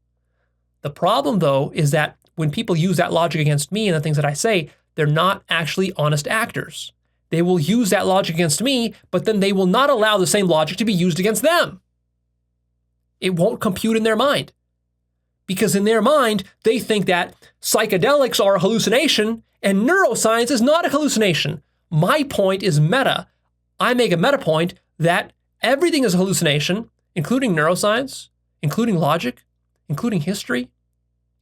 The problem, though, is that when people use that logic against me and the things that I say, they're not actually honest actors. They will use that logic against me, but then they will not allow the same logic to be used against them. It won't compute in their mind. Because in their mind, they think that psychedelics are a hallucination and neuroscience is not a hallucination. My point is meta. I make a meta point that everything is a hallucination, including neuroscience, including logic, including history,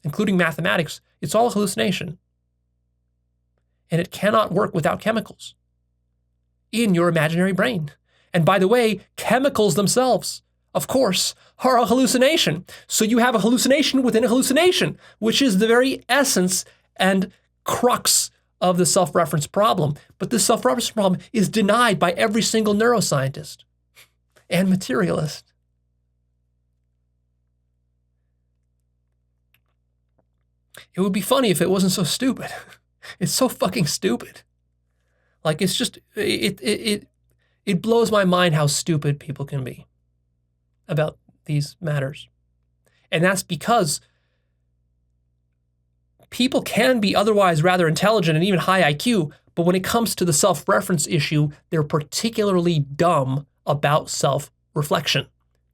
including mathematics. It's all a hallucination. And it cannot work without chemicals in your imaginary brain. And by the way, chemicals themselves, of course, are a hallucination. So you have a hallucination within a hallucination, which is the very essence and crux of the self-reference problem. But the self-reference problem is denied by every single neuroscientist and materialist. It would be funny if it wasn't so stupid. It's so fucking stupid. Like, it's just, it blows my mind how stupid people can be about these matters. And that's because people can be otherwise rather intelligent and even high IQ, but when it comes to the self-reference issue, they're particularly dumb about self-reflection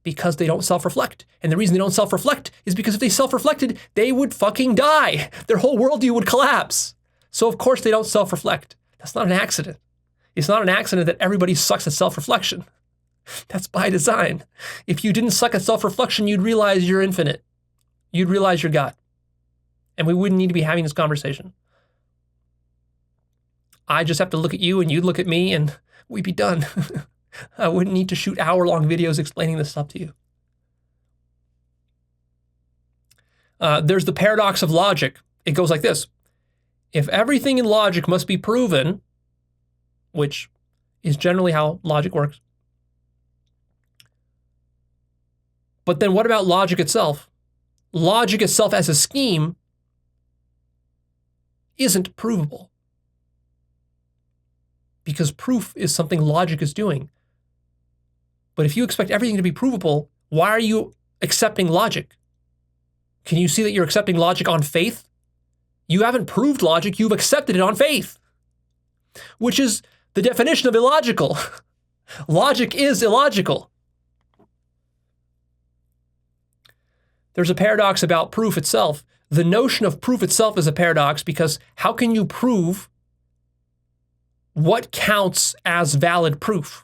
because they don't self-reflect. And the reason they don't self-reflect is because if they self-reflected, they would fucking die. Their whole worldview would collapse. So of course they don't self-reflect. That's not an accident. It's not an accident that everybody sucks at self-reflection. That's by design. If you didn't suck at self-reflection, you'd realize you're infinite. You'd realize you're God. And we wouldn't need to be having this conversation. I just have to look at you and you'd look at me and we'd be done. I wouldn't need to shoot hour-long videos explaining this stuff to you. There's the paradox of logic. It goes like this. If everything in logic must be proven, which is generally how logic works, but then what about logic itself? Logic itself as a scheme isn't provable. Because proof is something logic is doing. But if you expect everything to be provable, why are you accepting logic? Can you see that you're accepting logic on faith? You haven't proved logic, you've accepted it on faith, which is the definition of illogical. Logic is illogical. There's a paradox about proof itself. The notion of proof itself is a paradox because how can you prove what counts as valid proof?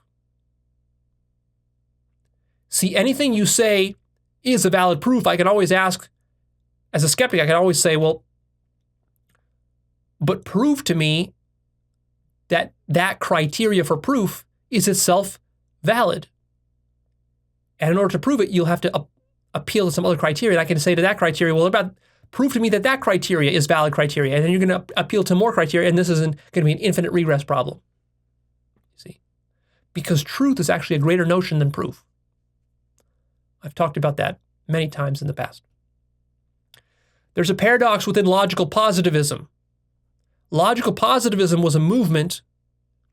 See, anything you say is a valid proof. I can always ask, as a skeptic, I can always say, well, but prove to me that that criteria for proof is itself valid. And in order to prove it, you'll have to appeal to some other criteria. And I can say to that criteria, well, about prove to me that that criteria is valid criteria. And then you're going to appeal to more criteria, and this isn't going to be an infinite regress problem. See? Because truth is actually a greater notion than proof. I've talked about that many times in the past. There's a paradox within logical positivism. Logical positivism was a movement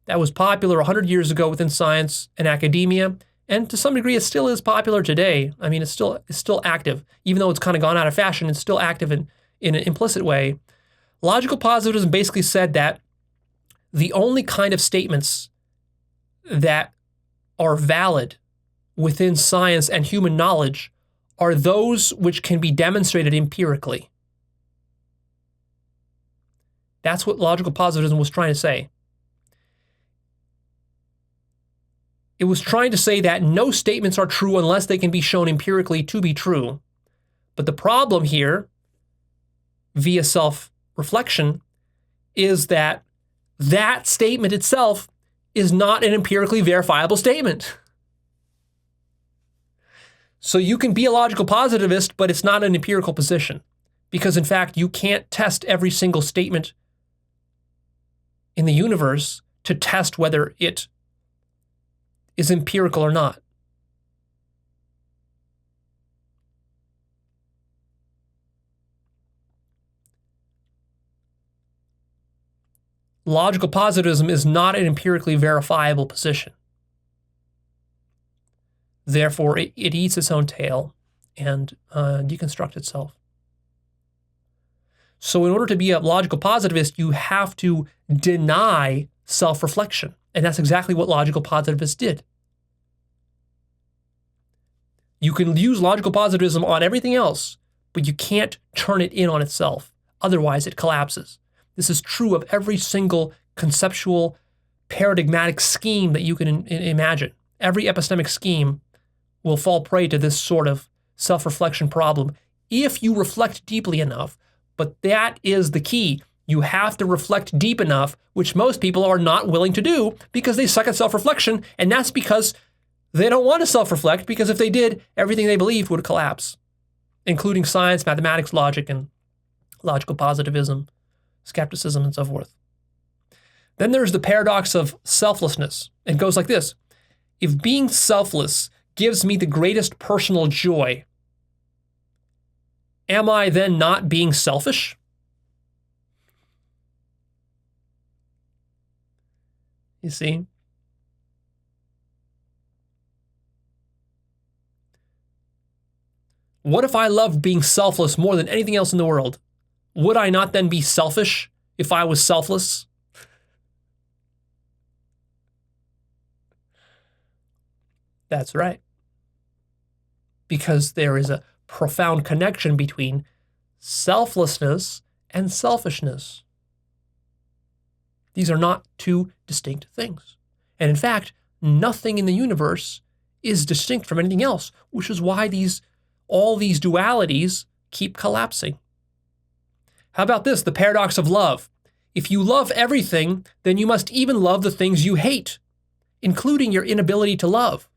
that was popular 100 years ago within science and academia, and to some degree it still is popular today. I mean, it's still active. Even though it's kind of gone out of fashion, it's still active in an implicit way. Logical positivism basically said that the only kind of statements that are valid within science and human knowledge are those which can be demonstrated empirically. That's what logical positivism was trying to say. It was trying to say that no statements are true unless they can be shown empirically to be true. But the problem here, via self-reflection, is that that statement itself is not an empirically verifiable statement. So you can be a logical positivist, but it's not an empirical position. Because in fact, you can't test every single statement in the universe to test whether it is empirical or not. Logical positivism is not an empirically verifiable position. Therefore, it eats its own tail and deconstructs itself. So in order to be a logical positivist, you have to deny self-reflection. And that's exactly what logical positivists did. You can use logical positivism on everything else, but you can't turn it in on itself. Otherwise, it collapses. This is true of every single conceptual, paradigmatic scheme that you can imagine. Every epistemic scheme will fall prey to this sort of self-reflection problem if you reflect deeply enough. But that is the key. You have to reflect deep enough, which most people are not willing to do because they suck at self-reflection, and that's because they don't want to self-reflect, because if they did, everything they believed would collapse, including science, mathematics, logic, and logical positivism, skepticism, and so forth. Then there's the paradox of selflessness. It goes like this. If being selfless gives me the greatest personal joy, am I then not being selfish? You see? What if I loved being selfless more than anything else in the world? Would I not then be selfish if I was selfless? That's right. Because there is a profound connection between selflessness and selfishness. These are not two distinct things. And in fact, nothing in the universe is distinct from anything else, which is why all these dualities keep collapsing. How about this? The paradox of love. If you love everything, then you must even love the things you hate, including your inability to love.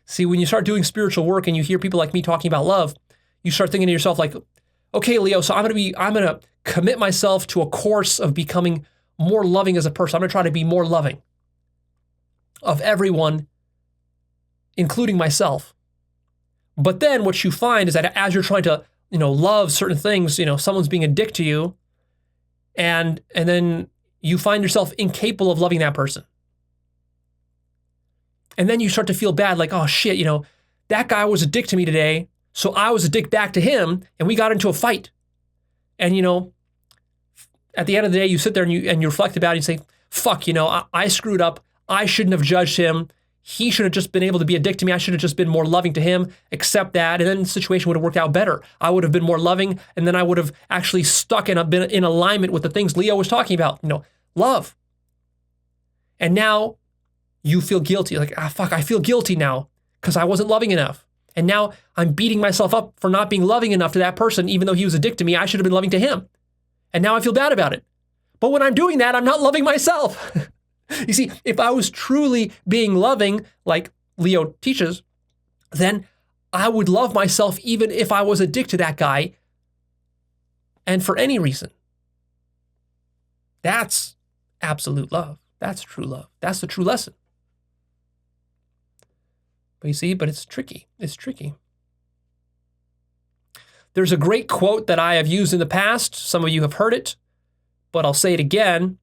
See, when you start doing spiritual work and you hear people like me talking about love, you start thinking to yourself like, okay, Leo, so I'm going to commit myself to a course of becoming more loving as a person. I'm going to try to be more loving of everyone, including myself. But then what you find is that as you're trying to, love certain things, someone's being a dick to you, and then you find yourself incapable of loving that person. And then you start to feel bad, like, oh shit, that guy was a dick to me today, so I was a dick back to him, and we got into a fight. And at the end of the day, you sit there and you reflect about it and say, fuck, I screwed up. I shouldn't have judged him. He should have just been able to be a dick to me. I should have just been more loving to him, accept that, and then the situation would have worked out better. I would have been more loving, and then I would have actually stuck and been in alignment with the things Leo was talking about, love. And now you feel guilty, like, fuck, I feel guilty now because I wasn't loving enough. And now I'm beating myself up for not being loving enough to that person, even though he was a dick to me. I should have been loving to him. And now I feel bad about it. But when I'm doing that, I'm not loving myself. You see, if I was truly being loving, like Leo teaches, then I would love myself even if I was a dick to that guy, and for any reason. That's absolute love. That's true love. That's the true lesson. But you see, it's tricky. It's tricky. There's a great quote that I have used in the past. Some of you have heard it, but I'll say it again.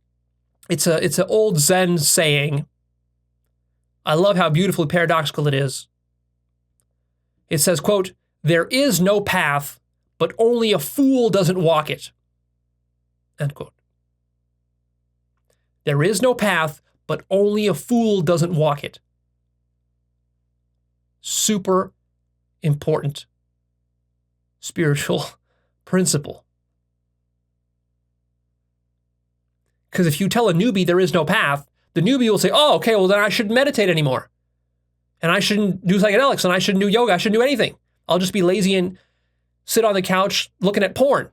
It's an old Zen saying. I love how beautifully paradoxical it is. It says, quote, "There is no path, but only a fool doesn't walk it." End quote. There is no path, but only a fool doesn't walk it. Super important spiritual principle. Because if you tell a newbie there is no path, The newbie will say, oh, okay, well then I shouldn't meditate anymore. And I shouldn't do psychedelics, and I shouldn't do yoga, I shouldn't do anything. I'll just be lazy and sit on the couch looking at porn.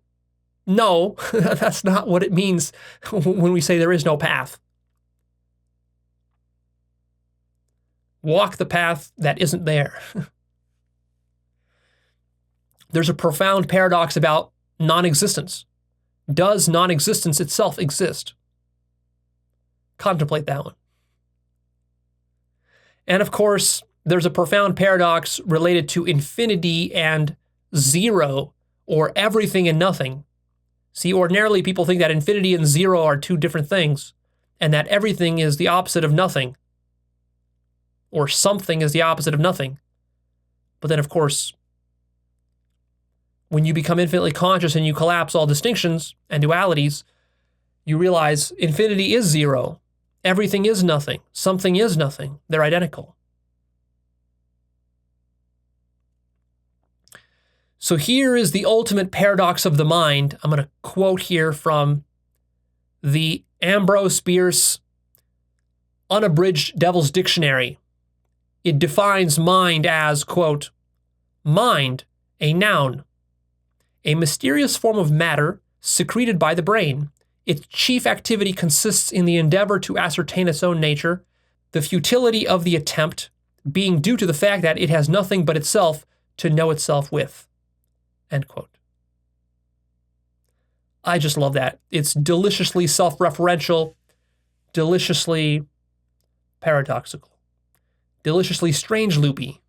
No, that's not what it means when we say there is no path. Walk the path that isn't there. There's a profound paradox about non-existence. Does non-existence itself exist? Contemplate that one. And of course, there's a profound paradox related to infinity and zero, or everything and nothing. See, ordinarily people think that infinity and zero are two different things, and that everything is the opposite of nothing, or something is the opposite of nothing. But then, of course, when you become infinitely conscious and you collapse all distinctions and dualities, you realize infinity is zero, everything is nothing, something is nothing, they're identical. So here is the ultimate paradox of the mind. I'm going to quote here from the Ambrose Bierce Unabridged Devil's Dictionary. It defines mind as, quote, mind, a noun, a mysterious form of matter secreted by the brain. Its chief activity consists in the endeavor to ascertain its own nature, the futility of the attempt being due to the fact that it has nothing but itself to know itself with. End quote. I just love that. It's deliciously self-referential, deliciously paradoxical, deliciously strange loopy,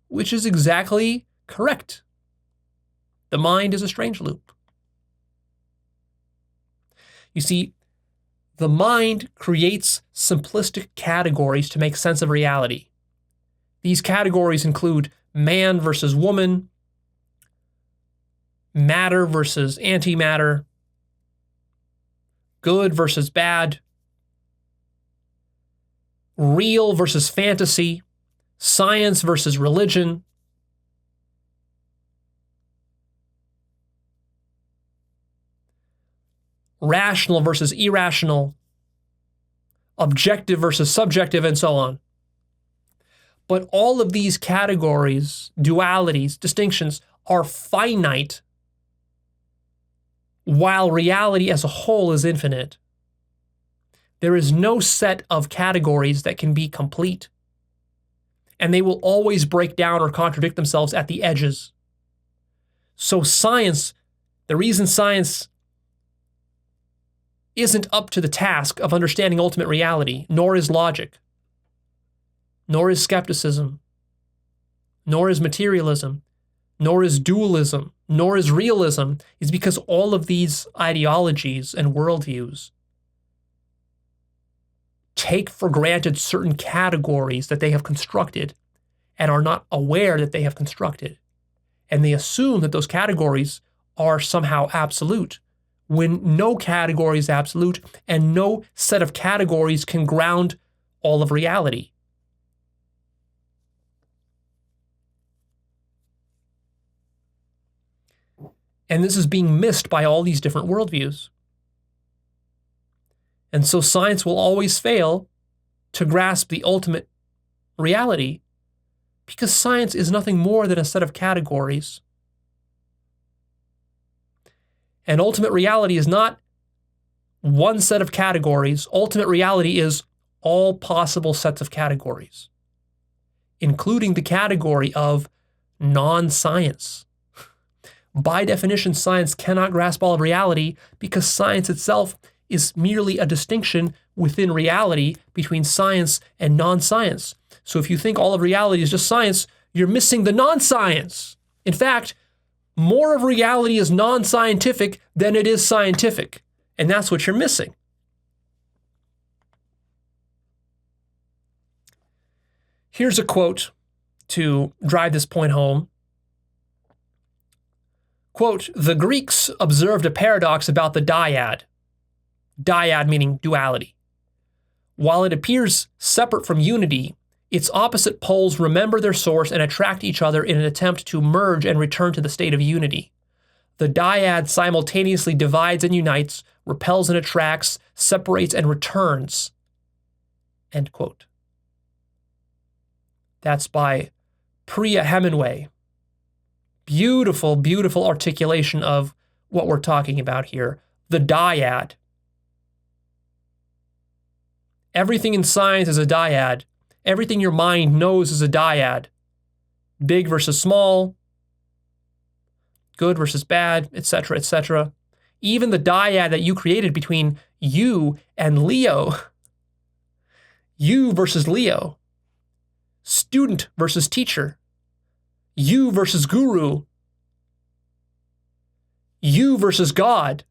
which is exactly correct. The mind is a strange loop. You see, the mind creates simplistic categories to make sense of reality. These categories include man versus woman, matter versus antimatter, good versus bad, real versus fantasy, science versus religion. Rational versus irrational, objective versus subjective, and so on. But all of these categories, dualities, distinctions are finite, while reality as a whole is infinite. There is no set of categories that can be complete, and they will always break down or contradict themselves at the edges. So science, the reason science isn't up to the task of understanding ultimate reality, nor is logic, nor is skepticism, nor is materialism, nor is dualism, nor is realism, is because all of these ideologies and worldviews take for granted certain categories that they have constructed and are not aware that they have constructed. And they assume that those categories are somehow absolute, when no category is absolute and no set of categories can ground all of reality. And this is being missed by all these different worldviews. And so science will always fail to grasp the ultimate reality because science is nothing more than a set of categories. And ultimate reality is not one set of categories. Ultimate reality is all possible sets of categories, including the category of non-science. By definition, science cannot grasp all of reality because science itself is merely a distinction within reality between science and non-science. So if you think all of reality is just science, you're missing the non-science. In fact, more of reality is non-scientific than it is scientific. And that's what you're missing. Here's a quote to drive this point home. Quote, the Greeks observed a paradox about the dyad. Dyad meaning duality. While it appears separate from unity, its opposite poles remember their source and attract each other in an attempt to merge and return to the state of unity. The dyad simultaneously divides and unites, repels and attracts, separates and returns. End quote. That's by Priya Hemingway. Beautiful, beautiful articulation of what we're talking about here. The dyad. Everything in science is a dyad. Everything your mind knows is a dyad. Big versus small, good versus bad, etc., etc. Even the dyad that you created between you and Leo, you versus Leo, student versus teacher, you versus guru, you versus God.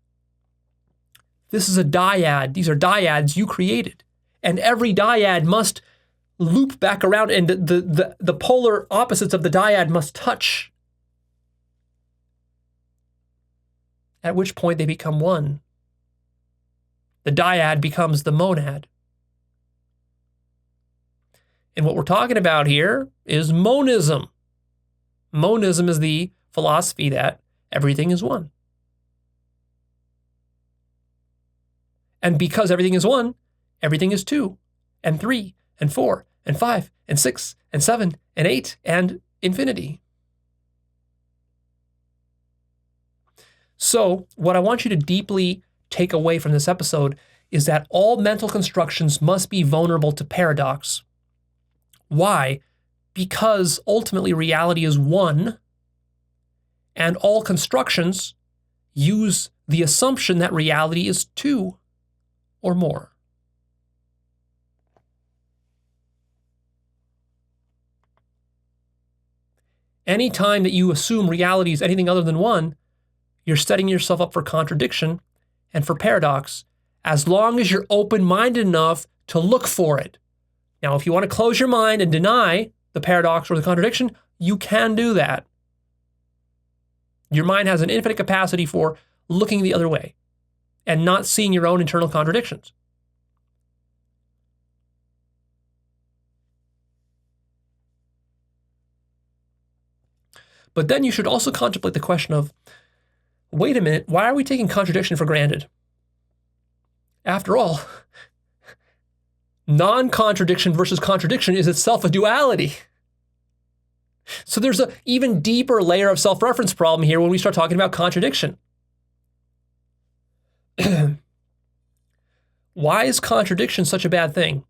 This is a dyad. These are dyads you created. And every dyad must loop back around, and the polar opposites of the dyad must touch. At which point they become one. The dyad becomes the monad. And what we're talking about here is monism. Monism is the philosophy that everything is one. And because everything is one, everything is 2 and 3 and 4 and 5 and 6 and 7 and 8 and infinity. So, what I want you to deeply take away from this episode is that all mental constructions must be vulnerable to paradox. Why? Because ultimately reality is one, and all constructions use the assumption that reality is 2 or more. Any time that you assume reality is anything other than one, you're setting yourself up for contradiction and for paradox, as long as you're open-minded enough to look for it. Now, if you want to close your mind and deny the paradox or the contradiction, you can do that. Your mind has an infinite capacity for looking the other way and not seeing your own internal contradictions. But then you should also contemplate the question of, wait a minute, why are we taking contradiction for granted? After all, non-contradiction versus contradiction is itself a duality. So there's an even deeper layer of self-reference problem here when we start talking about contradiction. Why is contradiction such a bad thing?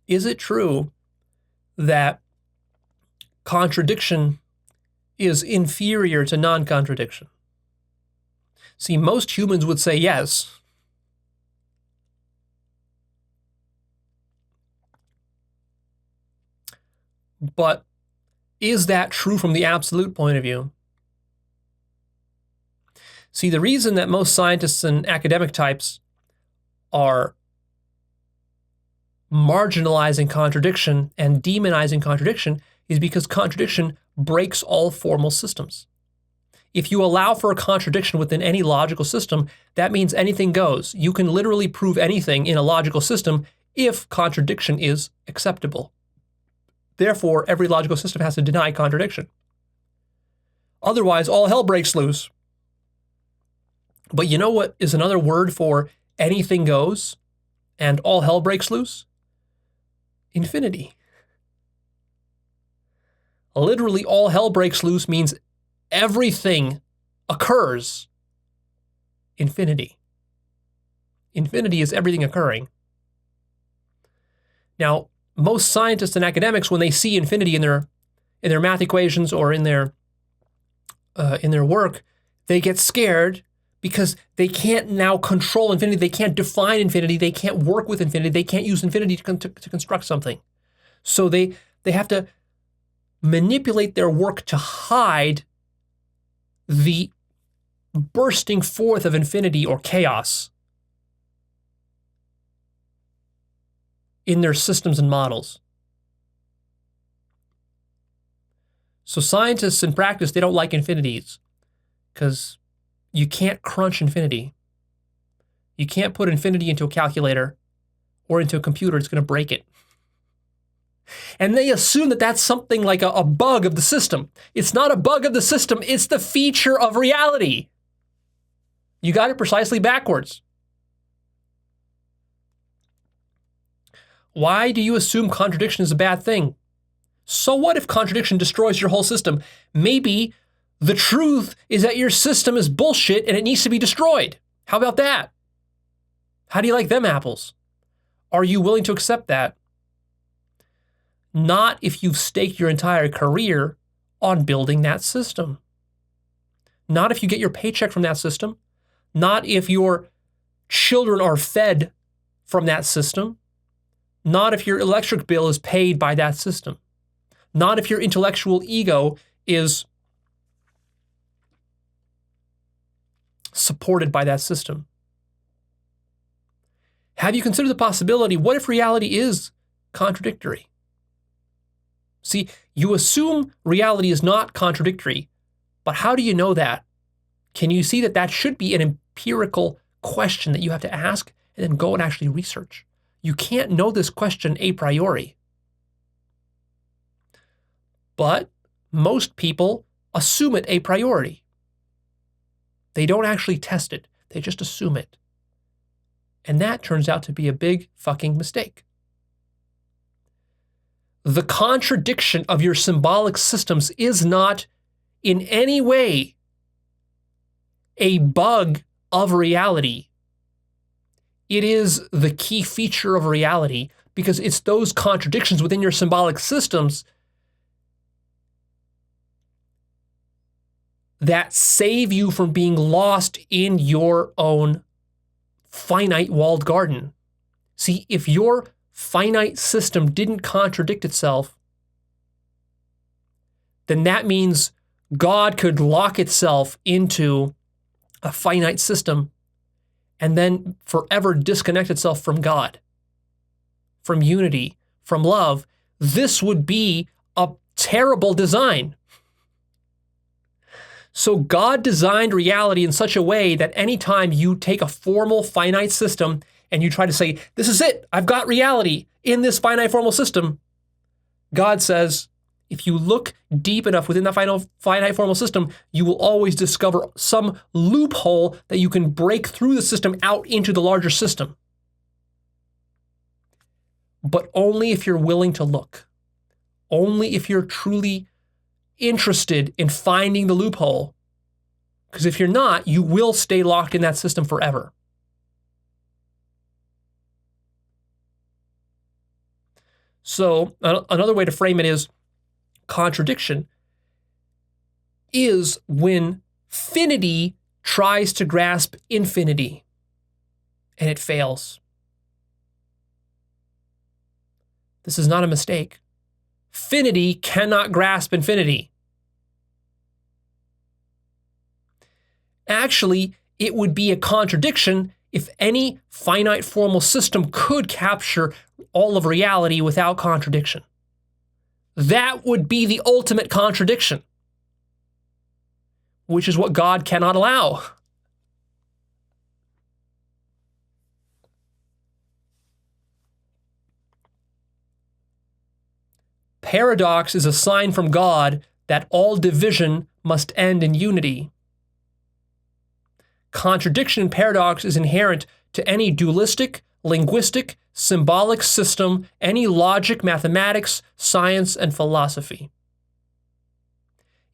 Is it true that contradiction is inferior to non-contradiction? See, most humans would say yes. But is that true from the absolute point of view? See, the reason that most scientists and academic types are marginalizing contradiction and demonizing contradiction is because contradiction breaks all formal systems. If you allow for a contradiction within any logical system, that means anything goes. You can literally prove anything in a logical system if contradiction is acceptable. Therefore, every logical system has to deny contradiction. Otherwise, all hell breaks loose. But you know what is another word for anything goes and all hell breaks loose? Infinity. Literally, all hell breaks loose means everything occurs. Infinity. Infinity is everything occurring. Now, most scientists and academics, when they see infinity in their math equations or in their work, they get scared because they can't now control infinity. They can't define infinity. They can't work with infinity. They can't use infinity to construct something. So they have to manipulate their work to hide the bursting forth of infinity or chaos in their systems and models. So scientists in practice, they don't like infinities because you can't crunch infinity. You can't put infinity into a calculator or into a computer. It's going to break it. And they assume that that's something like a bug of the system. It's not a bug of the system. It's the feature of reality. You got it precisely backwards. Why do you assume contradiction is a bad thing? So what if contradiction destroys your whole system? Maybe the truth is that your system is bullshit and it needs to be destroyed. How about that? How do you like them apples? Are you willing to accept that? Not if you've staked your entire career on building that system. Not if you get your paycheck from that system. Not if your children are fed from that system. Not if your electric bill is paid by that system. Not if your intellectual ego is supported by that system. Have you considered the possibility, what if reality is contradictory? See, you assume reality is not contradictory, but how do you know that? Can you see that that should be an empirical question that you have to ask and then go and actually research? You can't know this question a priori. But most people assume it a priori. They don't actually test it. They just assume it. And that turns out to be a big fucking mistake. The contradiction of your symbolic systems is not in any way a bug of reality. It is the key feature of reality because it's those contradictions within your symbolic systems that save you from being lost in your own finite walled garden. See, if your finite system didn't contradict itself, then that means God could lock itself into a finite system and then forever disconnect itself from God, from unity, from love. This would be a terrible design. So God designed reality in such a way that anytime you take a formal finite system and you try to say, this is it, I've got reality in this finite formal system, God says, if you look deep enough within that finite formal system, you will always discover some loophole that you can break through the system out into the larger system. But only if you're willing to look. Only if you're truly interested in finding the loophole. Because if you're not, you will stay locked in that system forever. So another way to frame it is contradiction is when finity tries to grasp infinity and it fails. This is not a mistake. Finity cannot grasp infinity. Actually, it would be a contradiction if any finite formal system could capture all of reality without contradiction. That would be the ultimate contradiction, which is what God cannot allow. Paradox is a sign from God that all division must end in unity. Contradiction and paradox is inherent to any dualistic, linguistic, symbolic system, any logic, mathematics, science, and philosophy.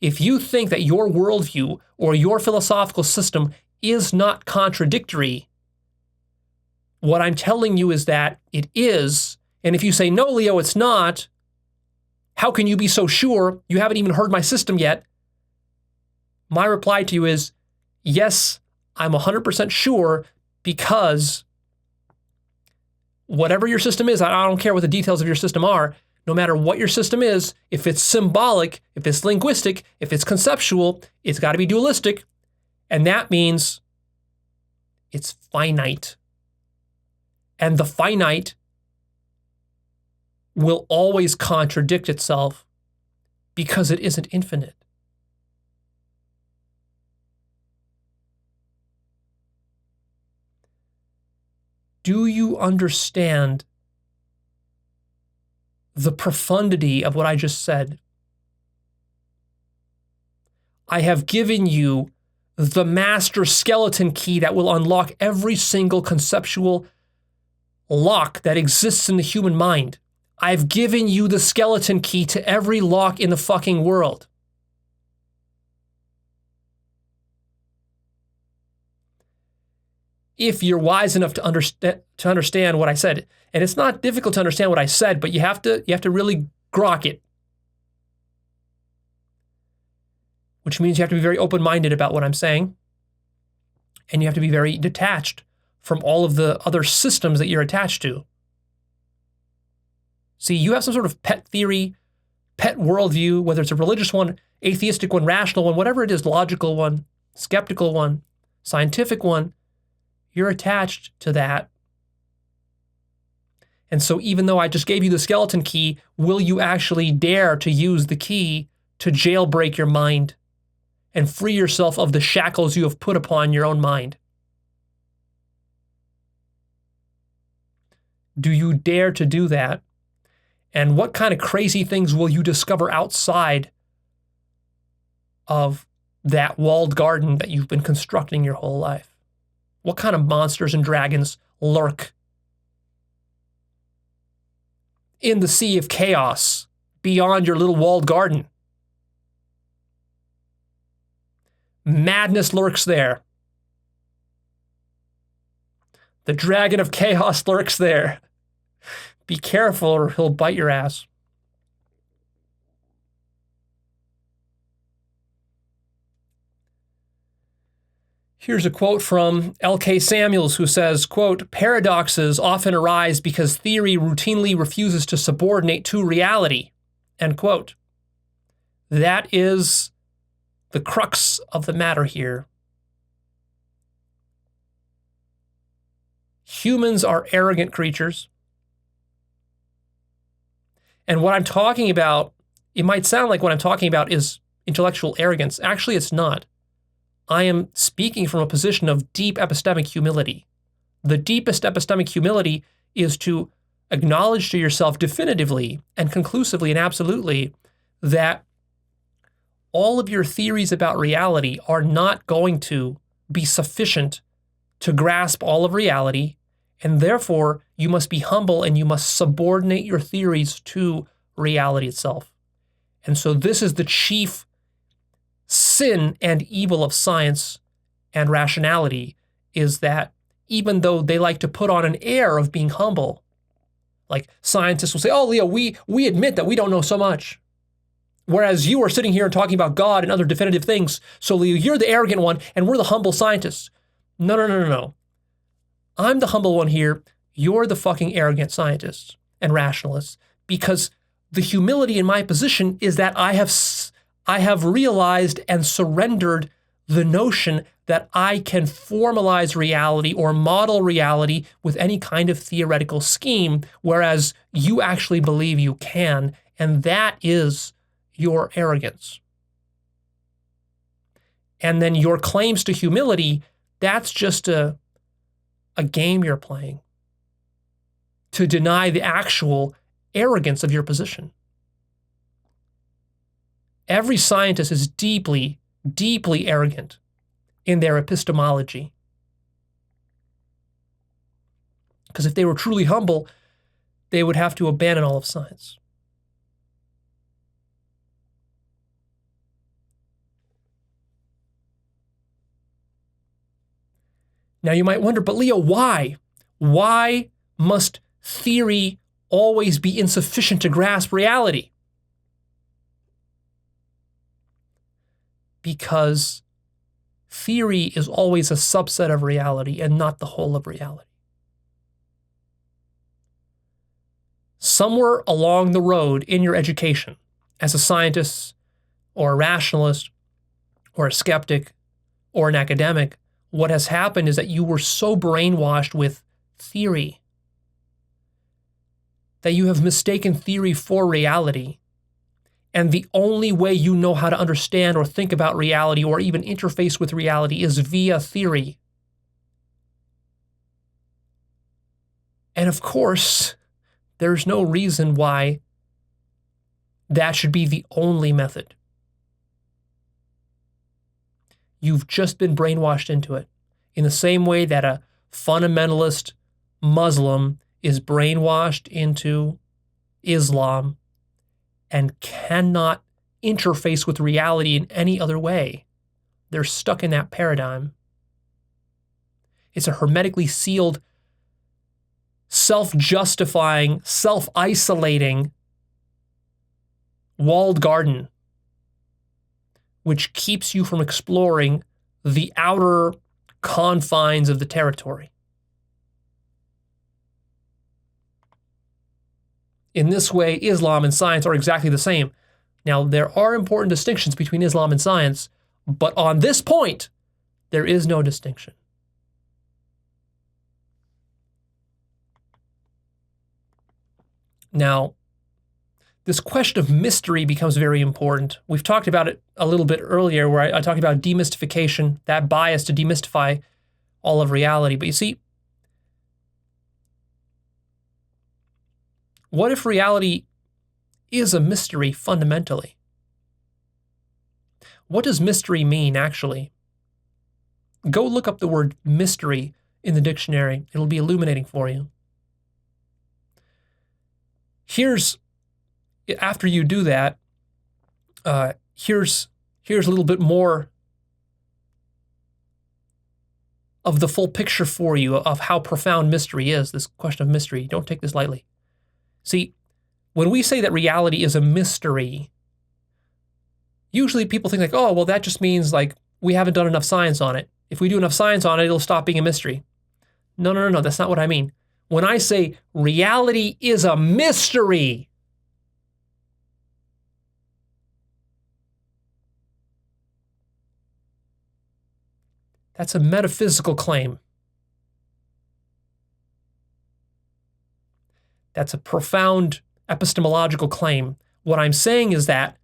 If you think that your worldview or your philosophical system is not contradictory, what I'm telling you is that it is. And if you say, no, Leo, it's not, how can you be so sure? You haven't even heard my system yet. My reply to you is, yes, I'm 100% sure because whatever your system is, I don't care what the details of your system are, no matter what your system is, if it's symbolic, if it's linguistic, if it's conceptual, it's got to be dualistic. And that means it's finite. And the finite will always contradict itself because it isn't infinite. Do you understand the profundity of what I just said? I have given you the master skeleton key that will unlock every single conceptual lock that exists in the human mind. I've given you the skeleton key to every lock in the fucking world. If you're wise enough to understand what I said, and it's not difficult to understand what I said, but you have to really grok it, which means you have to be very open-minded about what I'm saying, and you have to be very detached from all of the other systems that you're attached to. See, you have some sort of pet theory, pet worldview, whether it's a religious one, atheistic one, rational one, whatever it is, logical one, skeptical one, scientific one. You're attached to that. And so even though I just gave you the skeleton key, will you actually dare to use the key to jailbreak your mind and free yourself of the shackles you have put upon your own mind? Do you dare to do that? And what kind of crazy things will you discover outside of that walled garden that you've been constructing your whole life? What kind of monsters and dragons lurk in the sea of chaos beyond your little walled garden? Madness lurks there. The dragon of chaos lurks there. Be careful or he'll bite your ass. Here's a quote from L.K. Samuels, who says, quote, "Paradoxes often arise because theory routinely refuses to subordinate to reality," end quote. That is the crux of the matter here. Humans are arrogant creatures. And what I'm talking about, it might sound like what I'm talking about is intellectual arrogance. Actually, it's not. I am speaking from a position of deep epistemic humility. The deepest epistemic humility is to acknowledge to yourself definitively and conclusively and absolutely that all of your theories about reality are not going to be sufficient to grasp all of reality, and therefore you must be humble and you must subordinate your theories to reality itself. And so this is the chief sin and evil of science and rationality, is that even though they like to put on an air of being humble, like scientists will say, "Oh, Leo, we admit that we don't know so much." Whereas you are sitting here and talking about God and other definitive things. So Leo, you're the arrogant one and we're the humble scientists. No. I'm the humble one here. You're the fucking arrogant scientists and rationalists, because the humility in my position is that I have realized and surrendered the notion that I can formalize reality or model reality with any kind of theoretical scheme, whereas you actually believe you can, and that is your arrogance. And then your claims to humility, that's just a game you're playing to deny the actual arrogance of your position. Every scientist is deeply, deeply arrogant in their epistemology. Because if they were truly humble, they would have to abandon all of science. Now you might wonder, but Leo, why? Why must theory always be insufficient to grasp reality? Because theory is always a subset of reality and not the whole of reality. Somewhere along the road in your education, as a scientist or a rationalist or a skeptic or an academic, what has happened is that you were so brainwashed with theory that you have mistaken theory for reality. And the only way you know how to understand or think about reality or even interface with reality is via theory. And of course, there's no reason why that should be the only method. You've just been brainwashed into it. In the same way that a fundamentalist Muslim is brainwashed into Islam and cannot interface with reality in any other way. They're stuck in that paradigm. It's a hermetically sealed, self-justifying, self-isolating walled garden, which keeps you from exploring the outer confines of the territory. In this way, Islam and science are exactly the same. Now, there are important distinctions between Islam and science, but on this point, there is no distinction. Now, this question of mystery becomes very important. We've talked about it a little bit earlier where I talked about demystification, that bias to demystify all of reality. But you see, what if reality is a mystery fundamentally? What does mystery mean, actually? Go look up the word mystery in the dictionary. It'll be illuminating for you. After you do that, here's a little bit more of the full picture for you of how profound mystery is, this question of mystery. Don't take this lightly. See, when we say that reality is a mystery, usually people think like, oh, well, that just means like we haven't done enough science on it. If we do enough science on it, it'll stop being a mystery. No, that's not what I mean. When I say reality is a mystery, that's a metaphysical claim. That's a profound epistemological claim. What I'm saying is that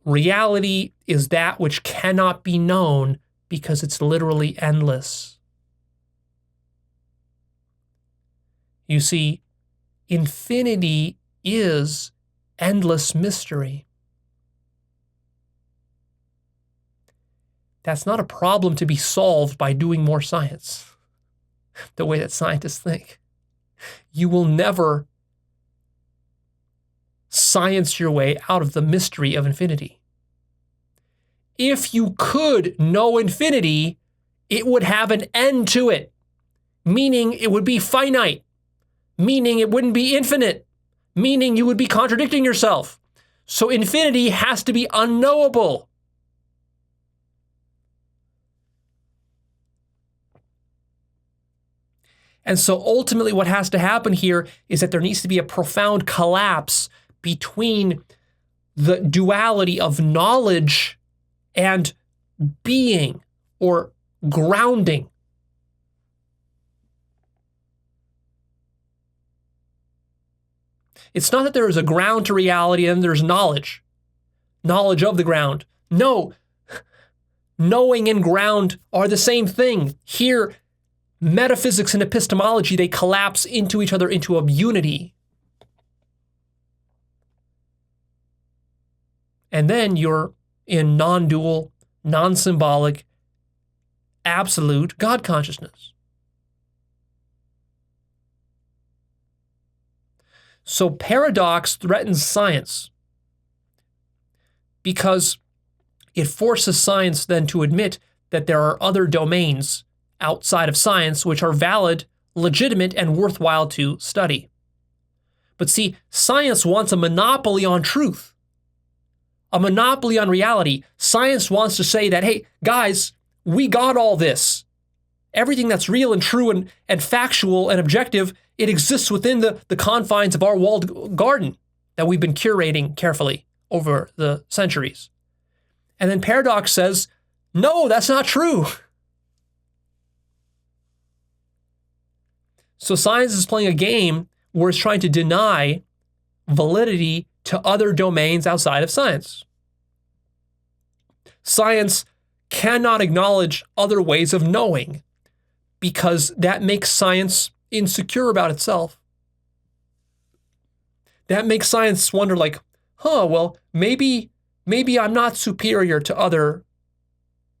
reality is that which cannot be known because it's literally endless. You see, infinity is endless mystery. That's not a problem to be solved by doing more science, the way that scientists think. You will never science your way out of the mystery of infinity. If you could know infinity, it would have an end to it, meaning it would be finite, meaning it wouldn't be infinite, meaning you would be contradicting yourself. So infinity has to be unknowable. And so ultimately what has to happen here is that there needs to be a profound collapse between the duality of knowledge and being or grounding. It's not that there is a ground to reality and there's knowledge of the ground. No, knowing and ground are the same thing. Here, metaphysics and epistemology, they collapse into each other into a unity. And then you're in non-dual, non-symbolic, absolute God consciousness. So paradox threatens science because it forces science then to admit that there are other domains outside of science which are valid, legitimate, and worthwhile to study. But see, science wants a monopoly on truth, a monopoly on reality. Science wants to say that, hey, guys, we got all this. Everything that's real and true and factual and objective, it exists within the confines of our walled garden that we've been curating carefully over the centuries. And then paradox says, no, that's not true. So science is playing a game where it's trying to deny validity to other domains outside of science. Science cannot acknowledge other ways of knowing because that makes science insecure about itself. That makes science wonder like, well, maybe I'm not superior to other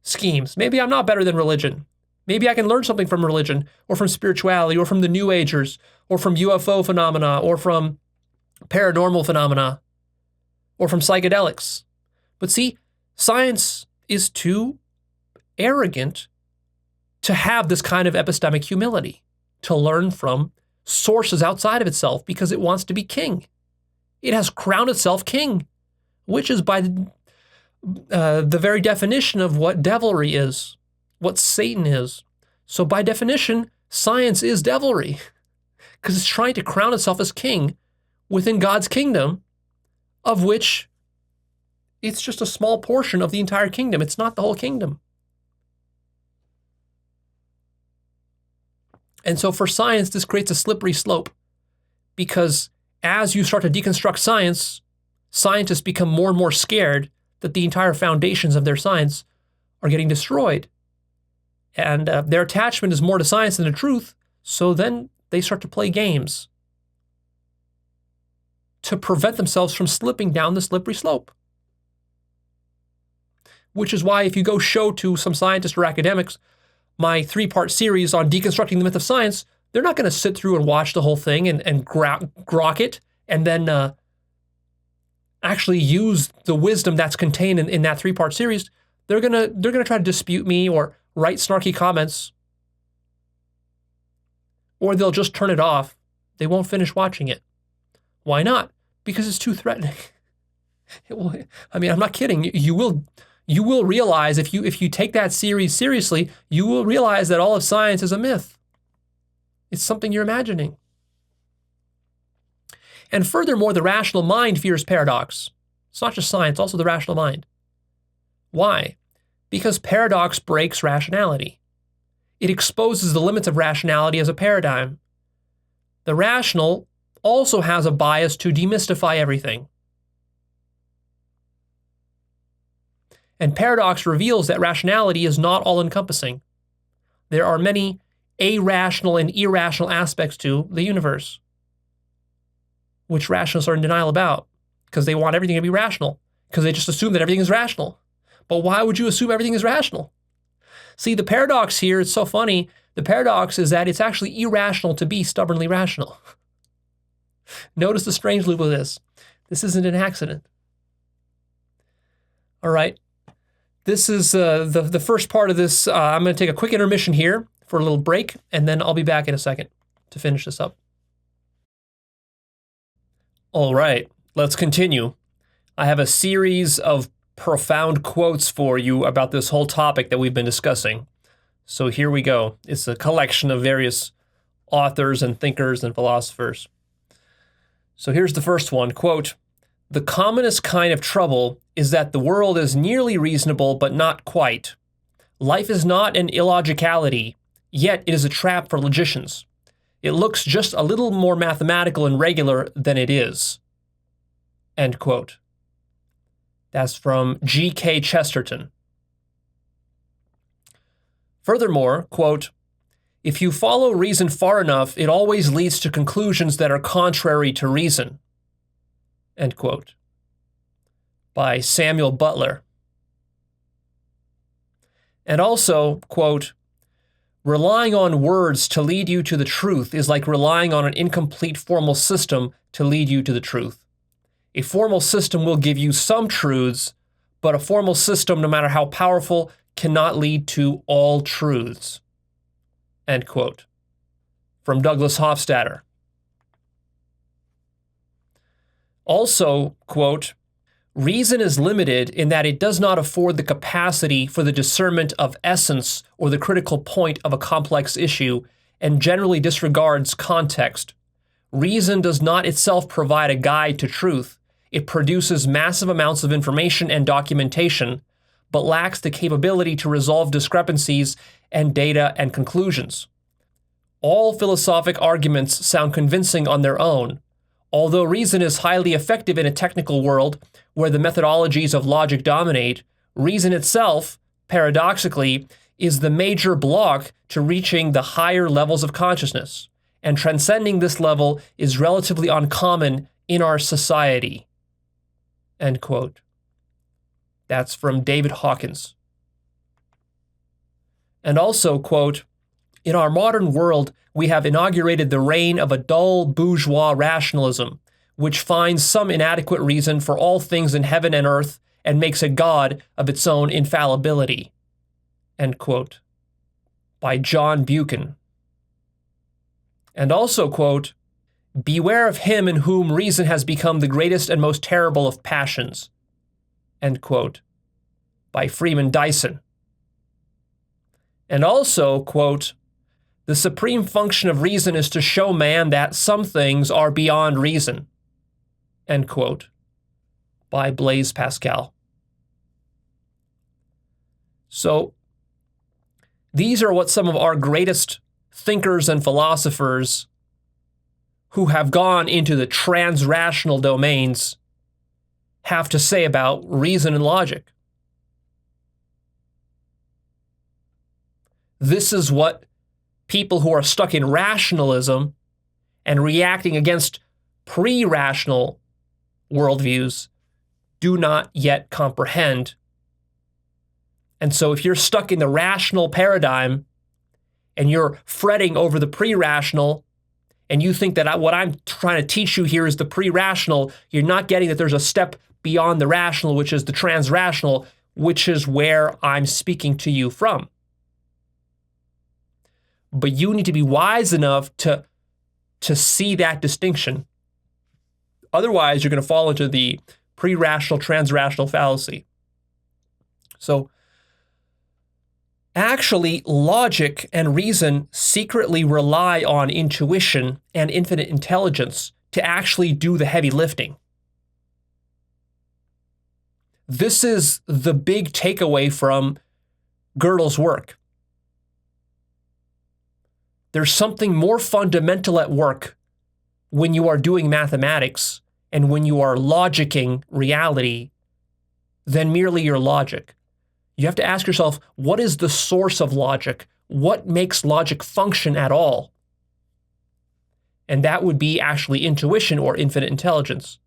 schemes. Maybe I'm not better than religion. Maybe I can learn something from religion or from spirituality or from the New Agers or from UFO phenomena or from paranormal phenomena or from psychedelics. But see, science is too arrogant to have this kind of epistemic humility, to learn from sources outside of itself because it wants to be king. It has crowned itself king, which is by the very definition of what devilry is, what Satan is. So by definition, science is devilry because it's trying to crown itself as king within God's kingdom, of which it's just a small portion of the entire kingdom. It's not the whole kingdom. And so for science, this creates a slippery slope because as you start to deconstruct science, scientists become more and more scared that the entire foundations of their science are getting destroyed. And their attachment is more to science than to truth, so then they start to play games to prevent themselves from slipping down the slippery slope. Which is why if you go show to some scientists or academics my 3-part series on deconstructing the myth of science, they're not going to sit through and watch the whole thing and grok it and then actually use the wisdom that's contained in that 3-part series. They're gonna try to dispute me or write snarky comments, or they'll just turn it off. They won't finish watching it. Why not? Because it's too threatening. I'm not kidding. You will realize if you take that series seriously, you will realize that all of science is a myth. It's something you're imagining. And furthermore, the rational mind fears paradox. It's not just science, also the rational mind. Why? Because paradox breaks rationality. It exposes the limits of rationality as a paradigm. The rational also has a bias to demystify everything. And paradox reveals that rationality is not all-encompassing. There are many irrational and irrational aspects to the universe, which rationalists are in denial about because they want everything to be rational, because they just assume that everything is rational. But why would you assume everything is rational? See, the paradox here, it's so funny. The paradox is that it's actually irrational to be stubbornly rational. Notice the strange loop of this. This isn't an accident. All right. This is the first part of this. I'm going to take a quick intermission here for a little break, and then I'll be back in a second to finish this up. All right, let's continue. I have a series of profound quotes for you about this whole topic that we've been discussing. So here we go. It's a collection of various authors and thinkers and philosophers. So here's the first one, quote, "The commonest kind of trouble is that the world is nearly reasonable, but not quite. Life is not an illogicality, yet it is a trap for logicians. It looks just a little more mathematical and regular than it is." End quote. That's from G.K. Chesterton. Furthermore, quote, "If you follow reason far enough, it always leads to conclusions that are contrary to reason." End quote. By Samuel Butler. And also, quote, "Relying on words to lead you to the truth is like relying on an incomplete formal system to lead you to the truth. A formal system will give you some truths, but a formal system, no matter how powerful, cannot lead to all truths." End quote. From Douglas Hofstadter. Also, quote, "Reason is limited in that it does not afford the capacity for the discernment of essence or the critical point of a complex issue, and generally disregards context. Reason does not itself provide a guide to truth. It produces massive amounts of information and documentation, but lacks the capability to resolve discrepancies and data and conclusions. All philosophic arguments sound convincing on their own. Although reason is highly effective in a technical world where the methodologies of logic dominate, reason itself, paradoxically, is the major block to reaching the higher levels of consciousness, and transcending this level is relatively uncommon in our society." End quote. That's from David Hawkins. And also, quote, in our modern world, we have inaugurated the reign of a dull bourgeois rationalism, which finds some inadequate reason for all things in heaven and earth and makes a god of its own infallibility. End quote. By John Buchan. And also, quote, beware of him in whom reason has become the greatest and most terrible of passions. End quote. By Freeman Dyson. And also, quote, the supreme function of reason is to show man that some things are beyond reason. End quote. By Blaise Pascal. So, these are what some of our greatest thinkers and philosophers who have gone into the trans-rational domains have to say about reason and logic. This is what people who are stuck in rationalism and reacting against pre-rational worldviews do not yet comprehend. And so if you're stuck in the rational paradigm and you're fretting over the pre-rational and you think that what I'm trying to teach you here is the pre-rational, you're not getting that there's a step beyond the rational, which is the trans-rational, which is where I'm speaking to you from. But you need to be wise enough to see that distinction. Otherwise, you're going to fall into the pre-rational, trans-rational fallacy. So, actually, logic and reason secretly rely on intuition and infinite intelligence to actually do the heavy lifting. This is the big takeaway from Gödel's work. There's something more fundamental at work when you are doing mathematics and when you are logicking reality than merely your logic. You have to ask yourself, what is the source of logic? What makes logic function at all? And that would be actually intuition or infinite intelligence.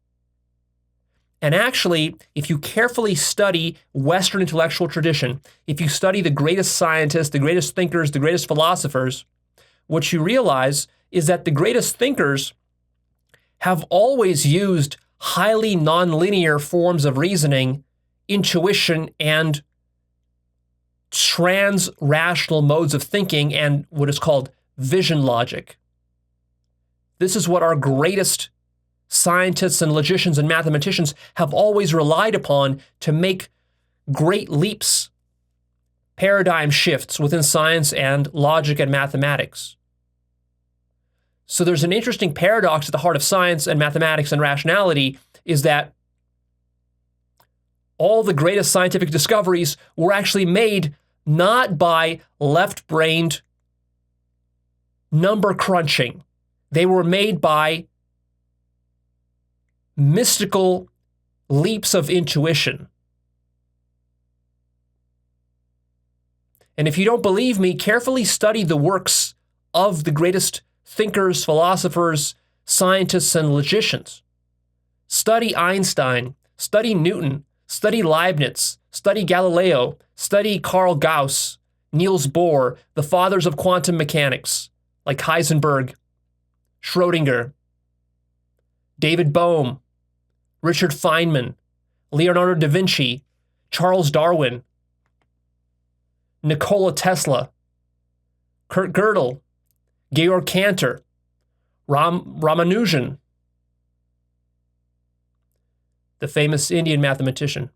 And actually, if you carefully study Western intellectual tradition, if you study the greatest scientists, the greatest thinkers, the greatest philosophers, what you realize is that the greatest thinkers have always used highly nonlinear forms of reasoning, intuition, and trans-rational modes of thinking, and what is called vision logic. This is what our greatest scientists and logicians and mathematicians have always relied upon to make great leaps, paradigm shifts within science and logic and mathematics. So there's an interesting paradox at the heart of science and mathematics and rationality, is that all the greatest scientific discoveries were actually made not by left-brained number crunching. They were made by mystical leaps of intuition. And if you don't believe me, carefully study the works of the greatest thinkers, philosophers, scientists, and logicians. Study Einstein, study Newton, study Leibniz, study Galileo, study Carl Gauss, Niels Bohr, the fathers of quantum mechanics, like Heisenberg, Schrödinger, David Bohm, Richard Feynman, Leonardo da Vinci, Charles Darwin, Nikola Tesla, Kurt Gödel, Georg Cantor, Ramanujan, the famous Indian mathematician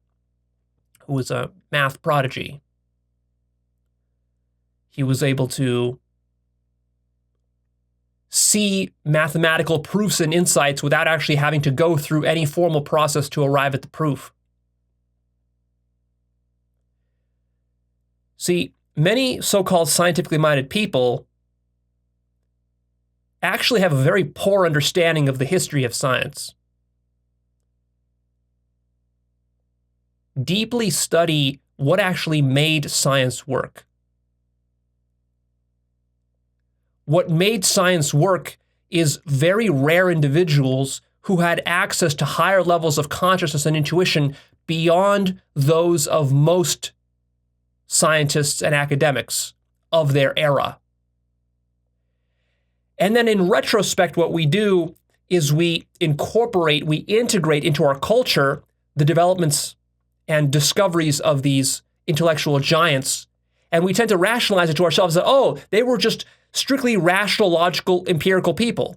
who was a math prodigy. He was able to see mathematical proofs and insights without actually having to go through any formal process to arrive at the proof. See, many so-called scientifically minded people actually have a very poor understanding of the history of science. Deeply study what actually made science work. What made science work is very rare individuals who had access to higher levels of consciousness and intuition beyond those of most scientists and academics of their era. And then in retrospect, what we do is we integrate into our culture the developments and discoveries of these intellectual giants. And we tend to rationalize it to ourselves that, oh, they were just strictly rational, logical, empirical people.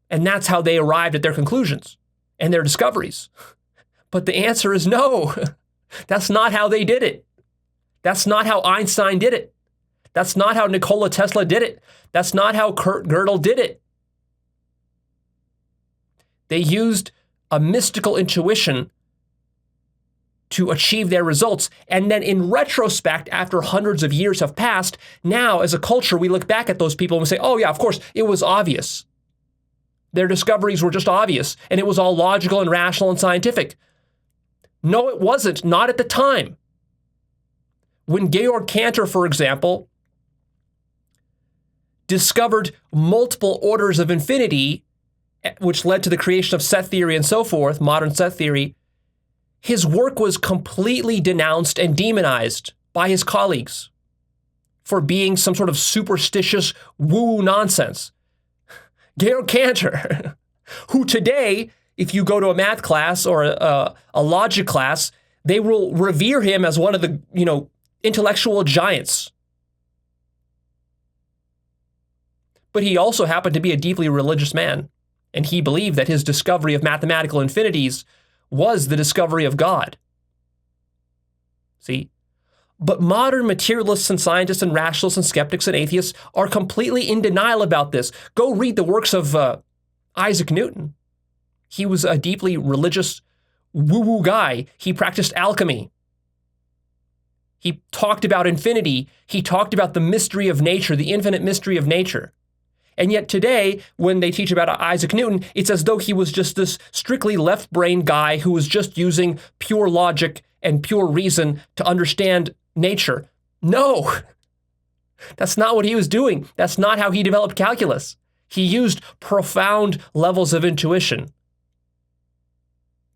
And that's how they arrived at their conclusions and their discoveries. But the answer is no. That's not how they did it. That's not how Einstein did it. That's not how Nikola Tesla did it. That's not how Kurt Gödel did it. They used a mystical intuition to achieve their results. And then in retrospect, after hundreds of years have passed, now as a culture, we look back at those people and we say, oh yeah, of course, it was obvious. Their discoveries were just obvious, and it was all logical and rational and scientific. No, it wasn't, not at the time. When Georg Cantor, for example, discovered multiple orders of infinity, which led to the creation of set theory and so forth, modern set theory, his work was completely denounced and demonized by his colleagues for being some sort of superstitious woo nonsense. Georg Cantor, who today, if you go to a math class or a logic class, they will revere him as one of the, intellectual giants. But he also happened to be a deeply religious man, and he believed that his discovery of mathematical infinities was the discovery of God. See? But modern materialists and scientists and rationalists and skeptics and atheists are completely in denial about this. Go read the works of Isaac Newton. He was a deeply religious woo-woo guy. He practiced alchemy. He talked about infinity. He talked about the mystery of nature, the infinite mystery of nature. And yet today, when they teach about Isaac Newton, it's as though he was just this strictly left-brain guy who was just using pure logic and pure reason to understand nature. No, that's not what he was doing. That's not how he developed calculus. He used profound levels of intuition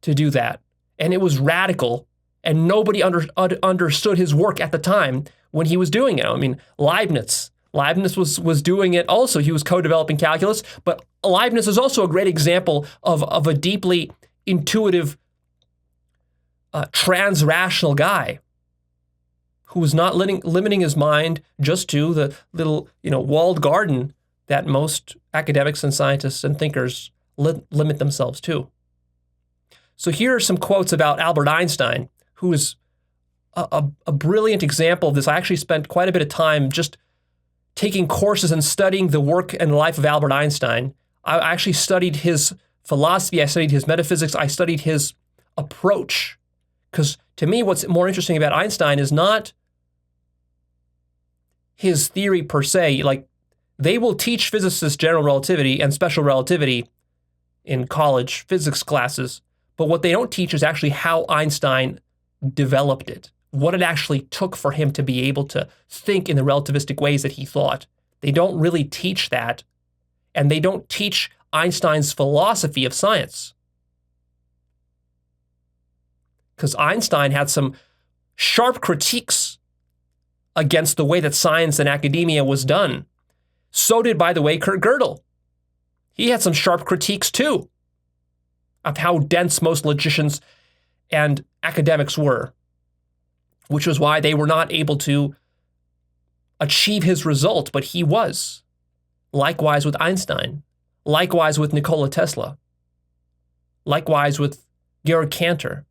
to do that. And it was radical, and nobody understood his work at the time when he was doing it. I mean, Leibniz was doing it also. He was co-developing calculus, but Leibniz is also a great example of a deeply intuitive, trans-rational guy who was not limiting his mind just to the little, walled garden that most academics and scientists and thinkers limit themselves to. So here are some quotes about Albert Einstein, who is a brilliant example of this. I actually spent quite a bit of time just taking courses and studying the work and life of Albert Einstein. I actually studied his philosophy, I studied his metaphysics, I studied his approach. Because to me, what's more interesting about Einstein is not his theory per se. Like, they will teach physicists general relativity and special relativity in college physics classes, but what they don't teach is actually how Einstein developed it, what it actually took for him to be able to think in the relativistic ways that he thought. They don't really teach that, and they don't teach Einstein's philosophy of science. Because Einstein had some sharp critiques against the way that science and academia was done. So did, by the way, Kurt Gödel. He had some sharp critiques too of how dense most logicians and academics were, which was why they were not able to achieve his result, but he was. Likewise with Einstein. Likewise with Nikola Tesla. Likewise with Georg Cantor.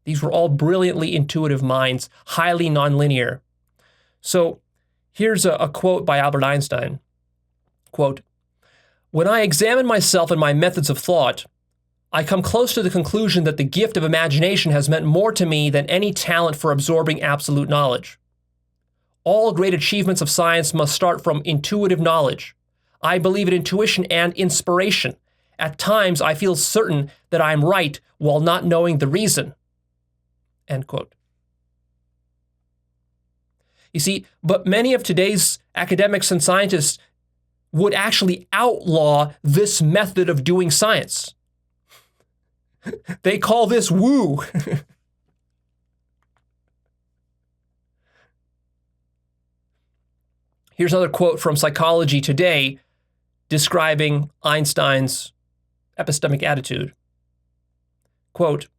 These were all brilliantly intuitive minds, highly nonlinear. So here's a quote by Albert Einstein. Quote, "When I examine myself and my methods of thought, I come close to the conclusion that the gift of imagination has meant more to me than any talent for absorbing absolute knowledge. All great achievements of science must start from intuitive knowledge. I believe in intuition and inspiration. At times, I feel certain that I am right while not knowing the reason." End quote. You see, but many of today's academics and scientists would actually outlaw this method of doing science. They call this woo. Here's another quote from Psychology Today describing Einstein's epistemic attitude. Quote,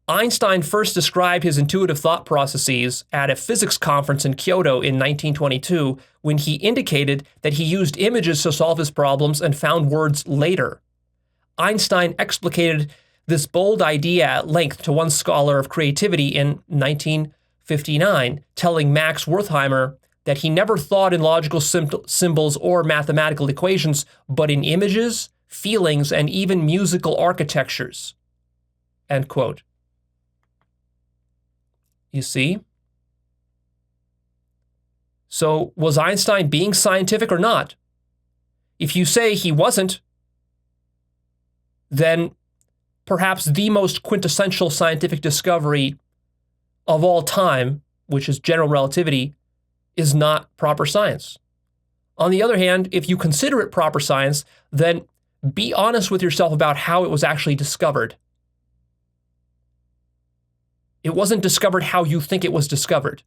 Einstein first described his intuitive thought processes at a physics conference in Kyoto in 1922 when he indicated that he used images to solve his problems and found words later. Einstein explicated this bold idea at length to one scholar of creativity in 1959, telling Max Wertheimer that he never thought in logical symbols or mathematical equations, but in images, feelings, and even musical architectures. End quote. You see? So was Einstein being scientific or not? If you say he wasn't, then perhaps the most quintessential scientific discovery of all time, which is general relativity, is not proper science. On the other hand, if you consider it proper science, then be honest with yourself about how it was actually discovered. It wasn't discovered how you think it was discovered.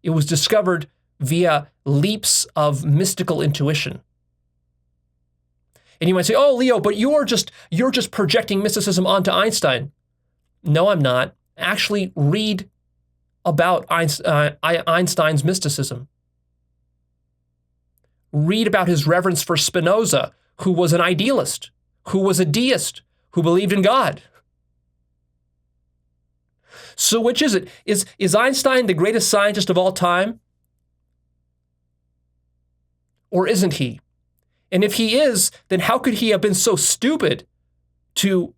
It was discovered via leaps of mystical intuition. And you might say, oh, Leo, but you're just projecting mysticism onto Einstein. No, I'm not. Actually, read about Einstein's mysticism. Read about his reverence for Spinoza, who was an idealist, who was a deist, who believed in God. So which is it? Is Einstein the greatest scientist of all time? Or isn't he? And if he is, then how could he have been so stupid to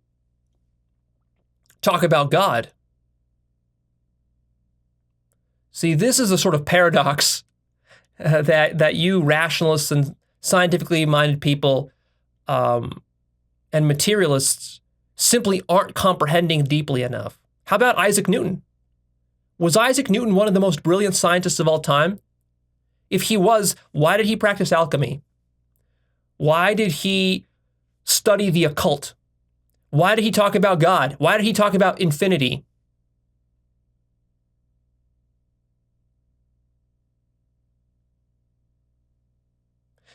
talk about God? See, this is a sort of paradox that you rationalists and scientifically minded people and materialists simply aren't comprehending deeply enough. How about Isaac Newton? Was Isaac Newton one of the most brilliant scientists of all time? If he was, why did he practice alchemy? Why did he study the occult? Why did he talk about God? Why did he talk about infinity?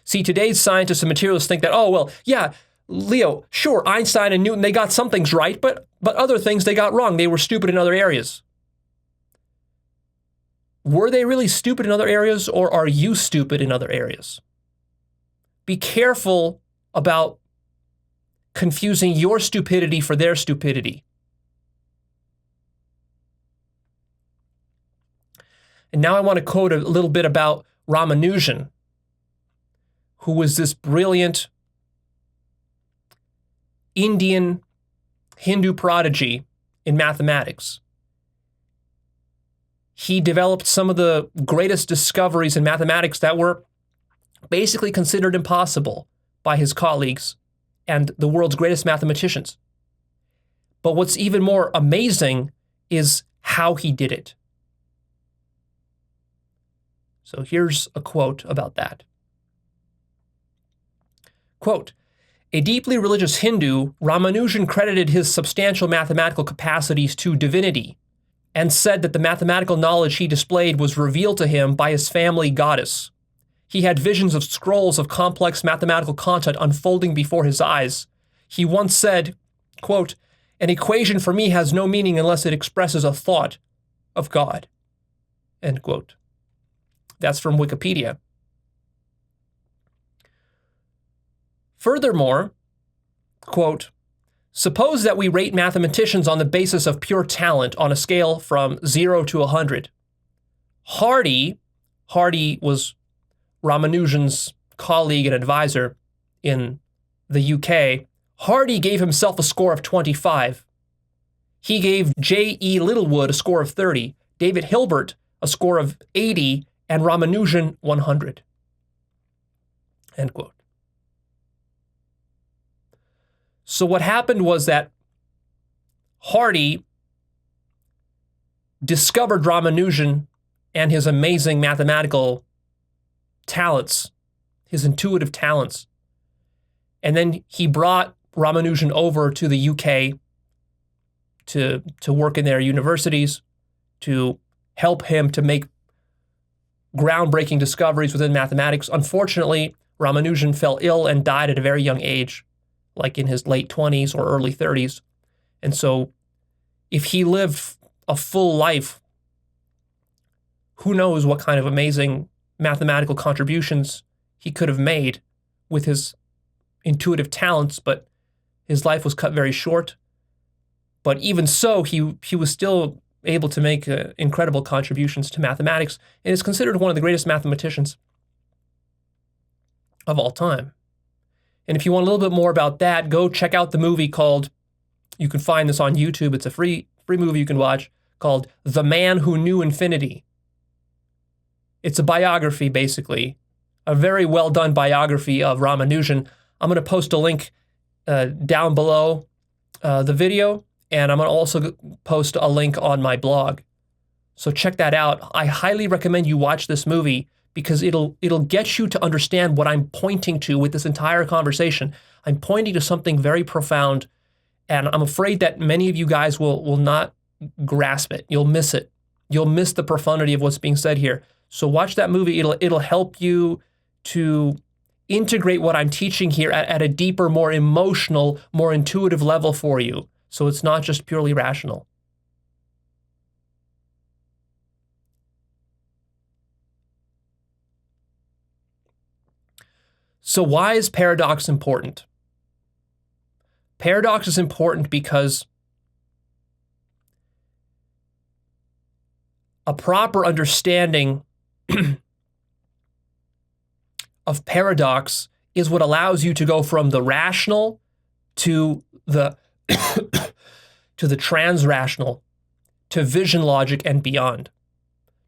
See, today's scientists and materialists think that, oh, well, yeah, Leo, sure, Einstein and Newton, they got some things right, but other things they got wrong. They were stupid in other areas. Were they really stupid in other areas, or are you stupid in other areas? Be careful about confusing your stupidity for their stupidity. And now I want to quote a little bit about Ramanujan, who was this brilliant Indian Hindu prodigy in mathematics. He developed some of the greatest discoveries in mathematics that were basically considered impossible by his colleagues and the world's greatest mathematicians. But what's even more amazing is how he did it. So here's a quote about that. Quote, a deeply religious Hindu, Ramanujan credited his substantial mathematical capacities to divinity and said that the mathematical knowledge he displayed was revealed to him by his family goddess. He had visions of scrolls of complex mathematical content unfolding before his eyes. He once said, quote, an equation for me has no meaning unless it expresses a thought of God, end quote. That's from Wikipedia. Furthermore, quote, suppose that we rate mathematicians on the basis of pure talent on a scale from 0 to 100. Hardy was Ramanujan's colleague and advisor in the UK. Hardy gave himself a score of 25. He gave J.E. Littlewood a score of 30, David Hilbert a score of 80, and Ramanujan 100. End quote. So what happened was that Hardy discovered Ramanujan and his amazing mathematical talents, his intuitive talents. And then he brought Ramanujan over to the UK to work in their universities, to help him to make groundbreaking discoveries within mathematics. Unfortunately, Ramanujan fell ill and died at a very young age, like in his late 20s or early 30s. And so if he lived a full life, who knows what kind of amazing mathematical contributions he could have made with his intuitive talents, but his life was cut very short. But even so, he was still able to make incredible contributions to mathematics and is considered one of the greatest mathematicians of all time. And if you want a little bit more about that, go check out the movie called, you can find this on YouTube, it's a free movie you can watch, called The Man Who Knew Infinity. It's a biography, basically, a very well done biography of Ramanujan. I'm going to post a link down below the video, and I'm going to also post a link on my blog. So check that out. I highly recommend you watch this movie because it'll get you to understand what I'm pointing to with this entire conversation. I'm pointing to something very profound, and I'm afraid that many of you guys will not grasp it. You'll miss it. You'll miss the profundity of what's being said here. So watch that movie. It'll help you to integrate what I'm teaching here at a deeper, more emotional, more intuitive level for you. So it's not just purely rational. So why is paradox important? Paradox is important because a proper understanding of paradox is what allows you to go from the rational to the to the transrational, to vision logic and beyond,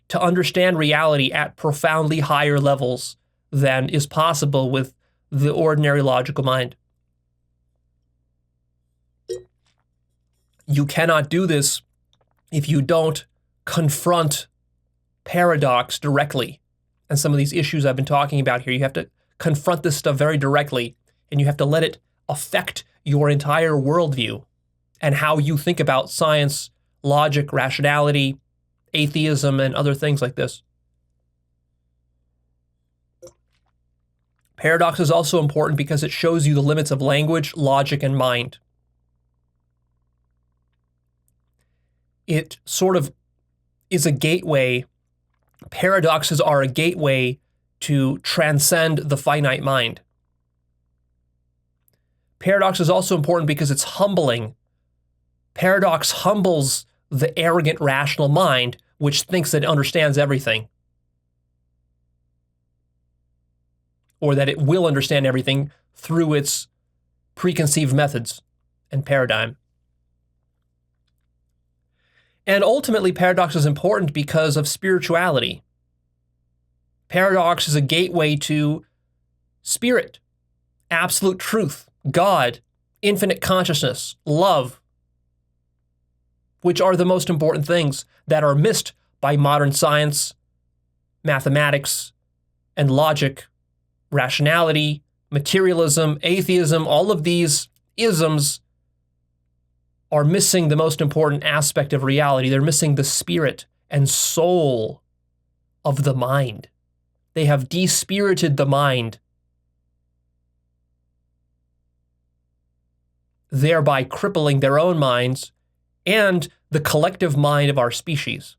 to understand reality at profoundly higher levels than is possible with the ordinary logical mind. You cannot do this if you don't confront paradox directly. And some of these issues I've been talking about here, you have to confront this stuff very directly, and you have to let it affect your entire worldview and how you think about science, logic, rationality, atheism, and other things like this. Paradox is also important because it shows you the limits of language, logic, and mind. It sort of is a gateway. Paradoxes are a gateway to transcend the finite mind. Paradox is also important because it's humbling. Paradox humbles the arrogant rational mind, which thinks that it understands everything, or that it will understand everything through its preconceived methods and paradigm. And ultimately, paradox is important because of spirituality. Paradox is a gateway to spirit, absolute truth, God, infinite consciousness, love, which are the most important things that are missed by modern science, mathematics, and logic, rationality, materialism, atheism. All of these isms are missing the most important aspect of reality. They're missing the spirit and soul of the mind. They have despirited the mind, thereby crippling their own minds and the collective mind of our species.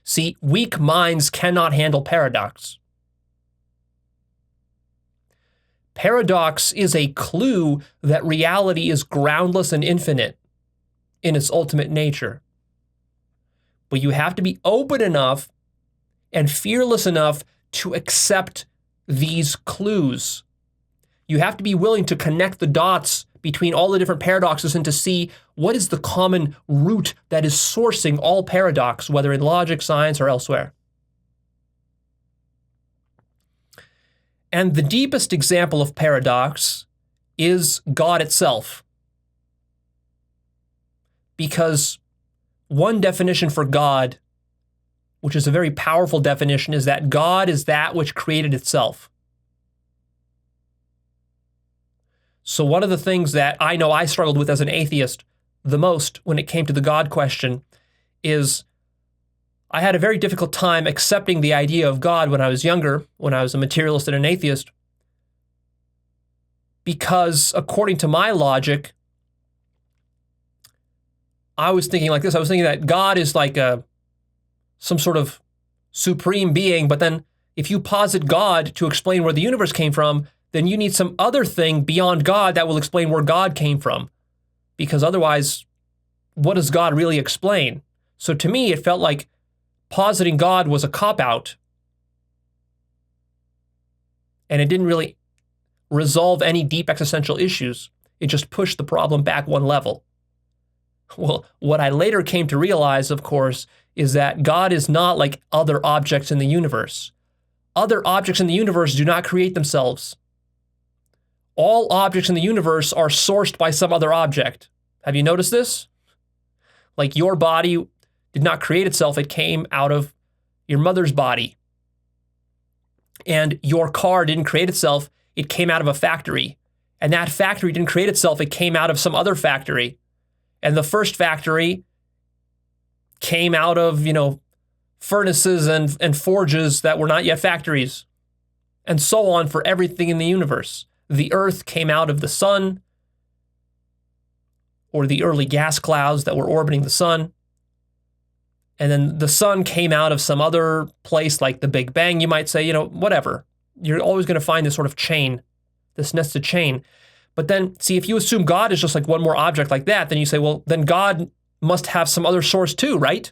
See, weak minds cannot handle paradox. Paradox is a clue that reality is groundless and infinite in its ultimate nature. But you have to be open enough and fearless enough to accept these clues. You have to be willing to connect the dots between all the different paradoxes and to see what is the common root that is sourcing all paradox, whether in logic, science, or elsewhere. And the deepest example of paradox is God itself. Because one definition for God, which is a very powerful definition, is that God is that which created itself. So one of the things that I know I struggled with as an atheist the most when it came to the God question is I had a very difficult time accepting the idea of God when I was younger, when I was a materialist and an atheist, because according to my logic, I was thinking like this. I was thinking that God is like some sort of supreme being, but then if you posit God to explain where the universe came from, then you need some other thing beyond God that will explain where God came from. Because otherwise, what does God really explain? So to me, it felt like positing God was a cop-out, and it didn't really resolve any deep existential issues. It just pushed the problem back one level. Well, what I later came to realize, of course, is that God is not like other objects in the universe. Other objects in the universe do not create themselves. All objects in the universe are sourced by some other object. Have you noticed this? Like your body did not create itself. It came out of your mother's body. And your car didn't create itself. It came out of a factory. And that factory didn't create itself. It came out of some other factory. And the first factory came out of, furnaces and forges that were not yet factories. And so on for everything in the universe. The earth came out of the sun, or the early gas clouds that were orbiting the sun. And then the sun came out of some other place like the Big Bang, you might say, whatever. You're always going to find this sort of chain, this nested chain. But then, see, if you assume God is just like one more object like that, then you say, well, then God must have some other source too, right?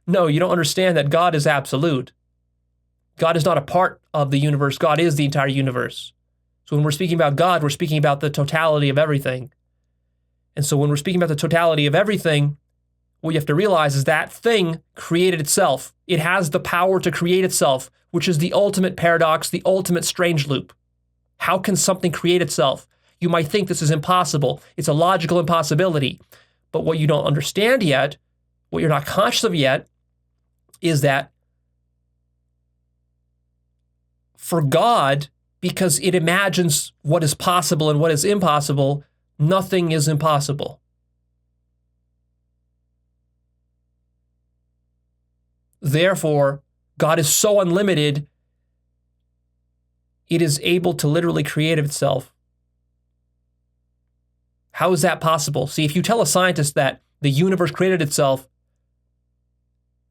No, you don't understand that God is absolute. God is not a part of the universe. God is the entire universe. So when we're speaking about God, we're speaking about the totality of everything. And so when we're speaking about the totality of everything, what you have to realize is that thing created itself. It has the power to create itself, which is the ultimate paradox, the ultimate strange loop. How can something create itself? You might think this is impossible. It's a logical impossibility. But what you don't understand yet, what you're not conscious of yet, is that for God, because it imagines what is possible and what is impossible, nothing is impossible. Therefore, God is so unlimited, it is able to literally create itself. How is that possible? See, if you tell a scientist that the universe created itself,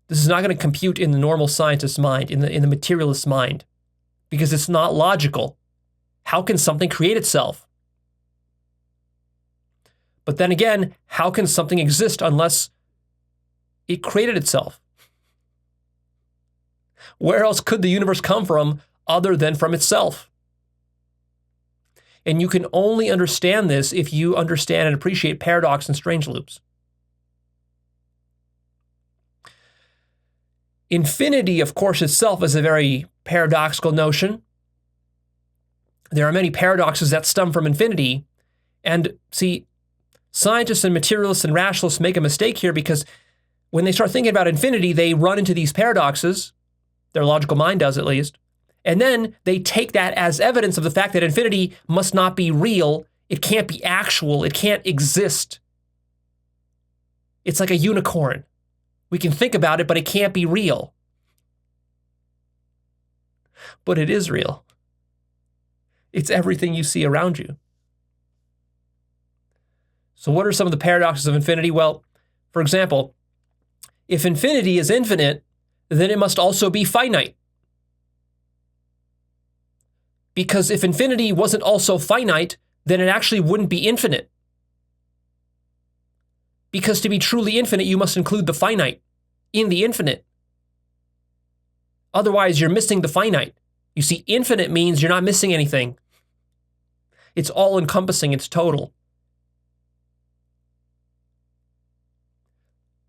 this is not going to compute in the normal scientist's mind, in the materialist's mind, because it's not logical. How can something create itself? But then again, how can something exist unless it created itself? Where else could the universe come from other than from itself? And you can only understand this if you understand and appreciate paradox and strange loops. Infinity, of course, itself is a very paradoxical notion. There are many paradoxes that stem from infinity. And see, scientists and materialists and rationalists make a mistake here because when they start thinking about infinity, they run into these paradoxes. Their logical mind does, at least. And then they take that as evidence of the fact that infinity must not be real. It can't be actual. It can't exist. It's like a unicorn. We can think about it, but it can't be real. But it is real. It's everything you see around you. So what are some of the paradoxes of infinity? Well, for example, if infinity is infinite, then it must also be finite. Because if infinity wasn't also finite, then it actually wouldn't be infinite. Because to be truly infinite, you must include the finite in the infinite. Otherwise, you're missing the finite. You see, infinite means you're not missing anything. It's all-encompassing, it's total.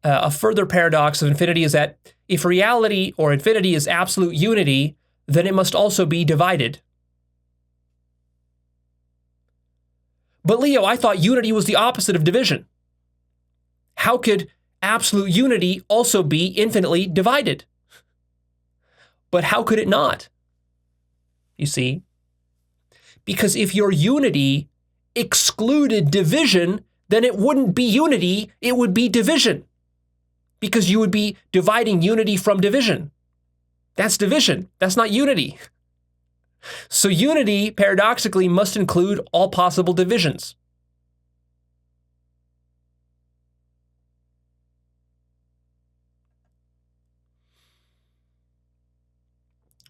A further paradox of infinity is that if reality or infinity is absolute unity, then it must also be divided. But Leo, I thought unity was the opposite of division. How could absolute unity also be infinitely divided? But how could it not? You see? Because if your unity excluded division, then it wouldn't be unity, it would be division. because you would be dividing unity from division. That's division. That's not unity. So unity, paradoxically, must include all possible divisions.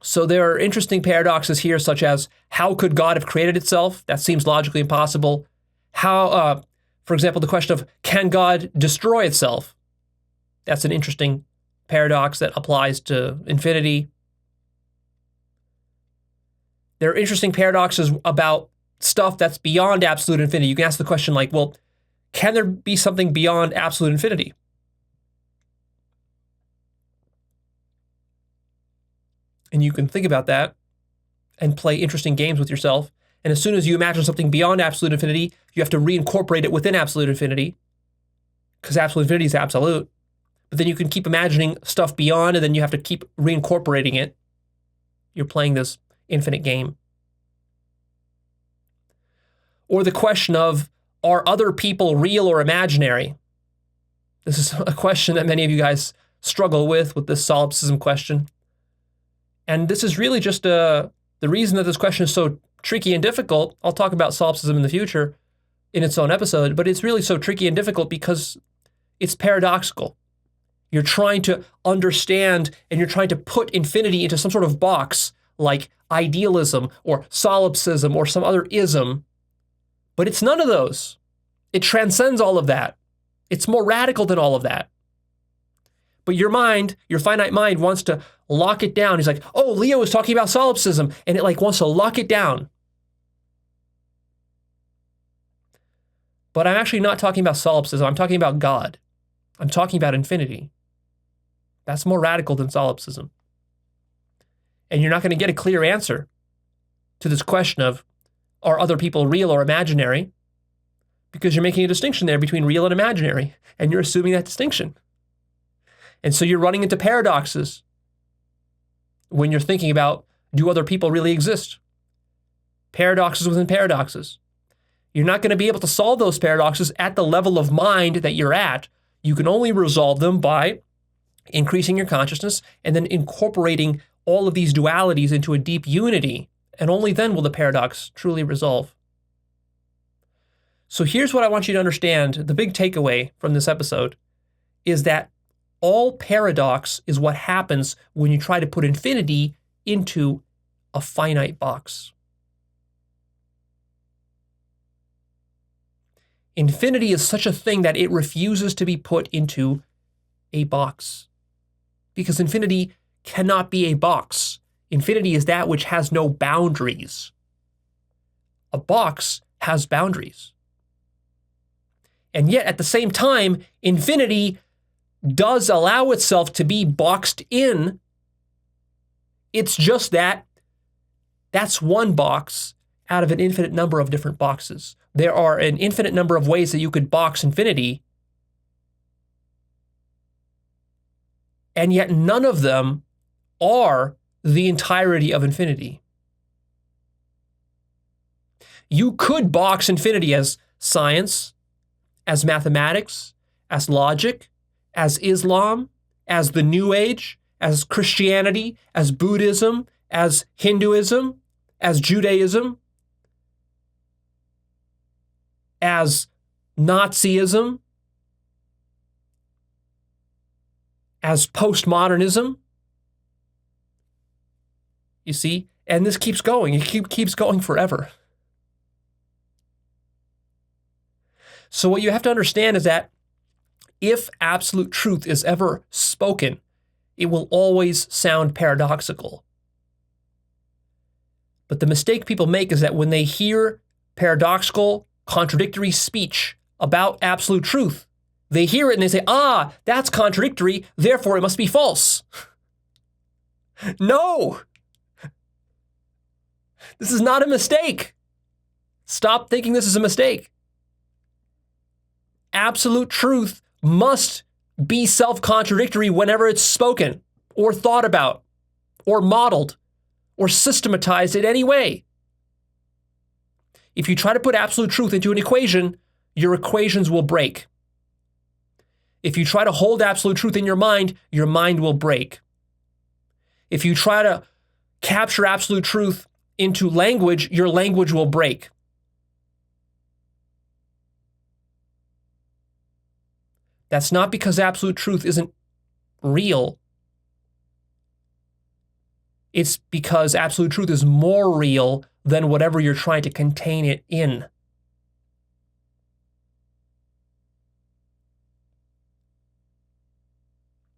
So there are interesting paradoxes here, such as, how could God have created itself? That seems logically impossible. How, for example, the question of, can God destroy itself? That's an interesting paradox that applies to infinity. There are interesting paradoxes about stuff that's beyond absolute infinity. You can ask the question like, well, can there be something beyond absolute infinity? And you can think about that and play interesting games with yourself. And as soon as you imagine something beyond absolute infinity, you have to reincorporate it within absolute infinity, because absolute infinity is absolute. But then you can keep imagining stuff beyond, and then you have to keep reincorporating it. You're playing this infinite game. Or the question of, are other people real or imaginary? This is a question that many of you guys struggle with this solipsism question. And this is really just the reason that this question is so tricky and difficult. I'll talk about solipsism in the future in its own episode, but it's really so tricky and difficult because it's paradoxical. You're trying to understand and you're trying to put infinity into some sort of box like idealism or solipsism or some other ism, but it's none of those. It transcends all of that. It's more radical than all of that. But your mind, your finite mind, wants to lock it down. He's like, oh, Leo is talking about solipsism, and it like wants to lock it down. But I'm actually not talking about solipsism. I'm talking about God. I'm talking about infinity. That's more radical than solipsism. And you're not going to get a clear answer to this question of, are other people real or imaginary? Because you're making a distinction there between real and imaginary, and you're assuming that distinction. And so you're running into paradoxes when you're thinking about, do other people really exist? Paradoxes within paradoxes. You're not going to be able to solve those paradoxes at the level of mind that you're at. You can only resolve them by increasing your consciousness and then incorporating all of these dualities into a deep unity. And only then will the paradox truly resolve. So here's what I want you to understand. The big takeaway from this episode is that all paradox is what happens when you try to put infinity into a finite box. Infinity is such a thing that it refuses to be put into a box, because infinity cannot be a box. Infinity is that which has no boundaries. A box has boundaries. And yet, at the same time, infinity does allow itself to be boxed in. It's just that that's one box out of an infinite number of different boxes. There are an infinite number of ways that you could box infinity, and yet none of them are the entirety of infinity. You could box infinity as science, as mathematics, as logic, as Islam, as the New Age, as Christianity, as Buddhism, as Hinduism, as Judaism, as Nazism, as postmodernism. You see? And this keeps going. It keeps going forever. So what you have to understand is that if absolute truth is ever spoken, it will always sound paradoxical. But the mistake people make is that when they hear paradoxical, contradictory speech about absolute truth, they hear it and they say, ah, that's contradictory, therefore it must be false. No! This is not a mistake. Stop thinking this is a mistake. Absolute truth must be self-contradictory whenever it's spoken, or thought about, or modeled, or systematized in any way. If you try to put absolute truth into an equation, your equations will break. If you try to hold absolute truth in your mind will break. If you try to capture absolute truth into language, your language will break. That's not because absolute truth isn't real. It's because absolute truth is more real than whatever you're trying to contain it in.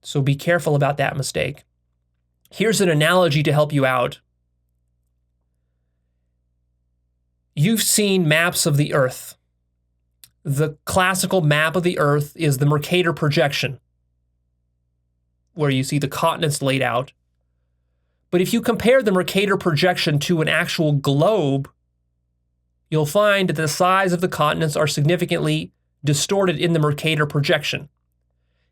So be careful about that mistake. Here's an analogy to help you out. You've seen maps of the Earth. The classical map of the Earth is the Mercator projection, where you see the continents laid out. But if you compare the Mercator projection to an actual globe, you'll find that the size of the continents are significantly distorted in the Mercator projection.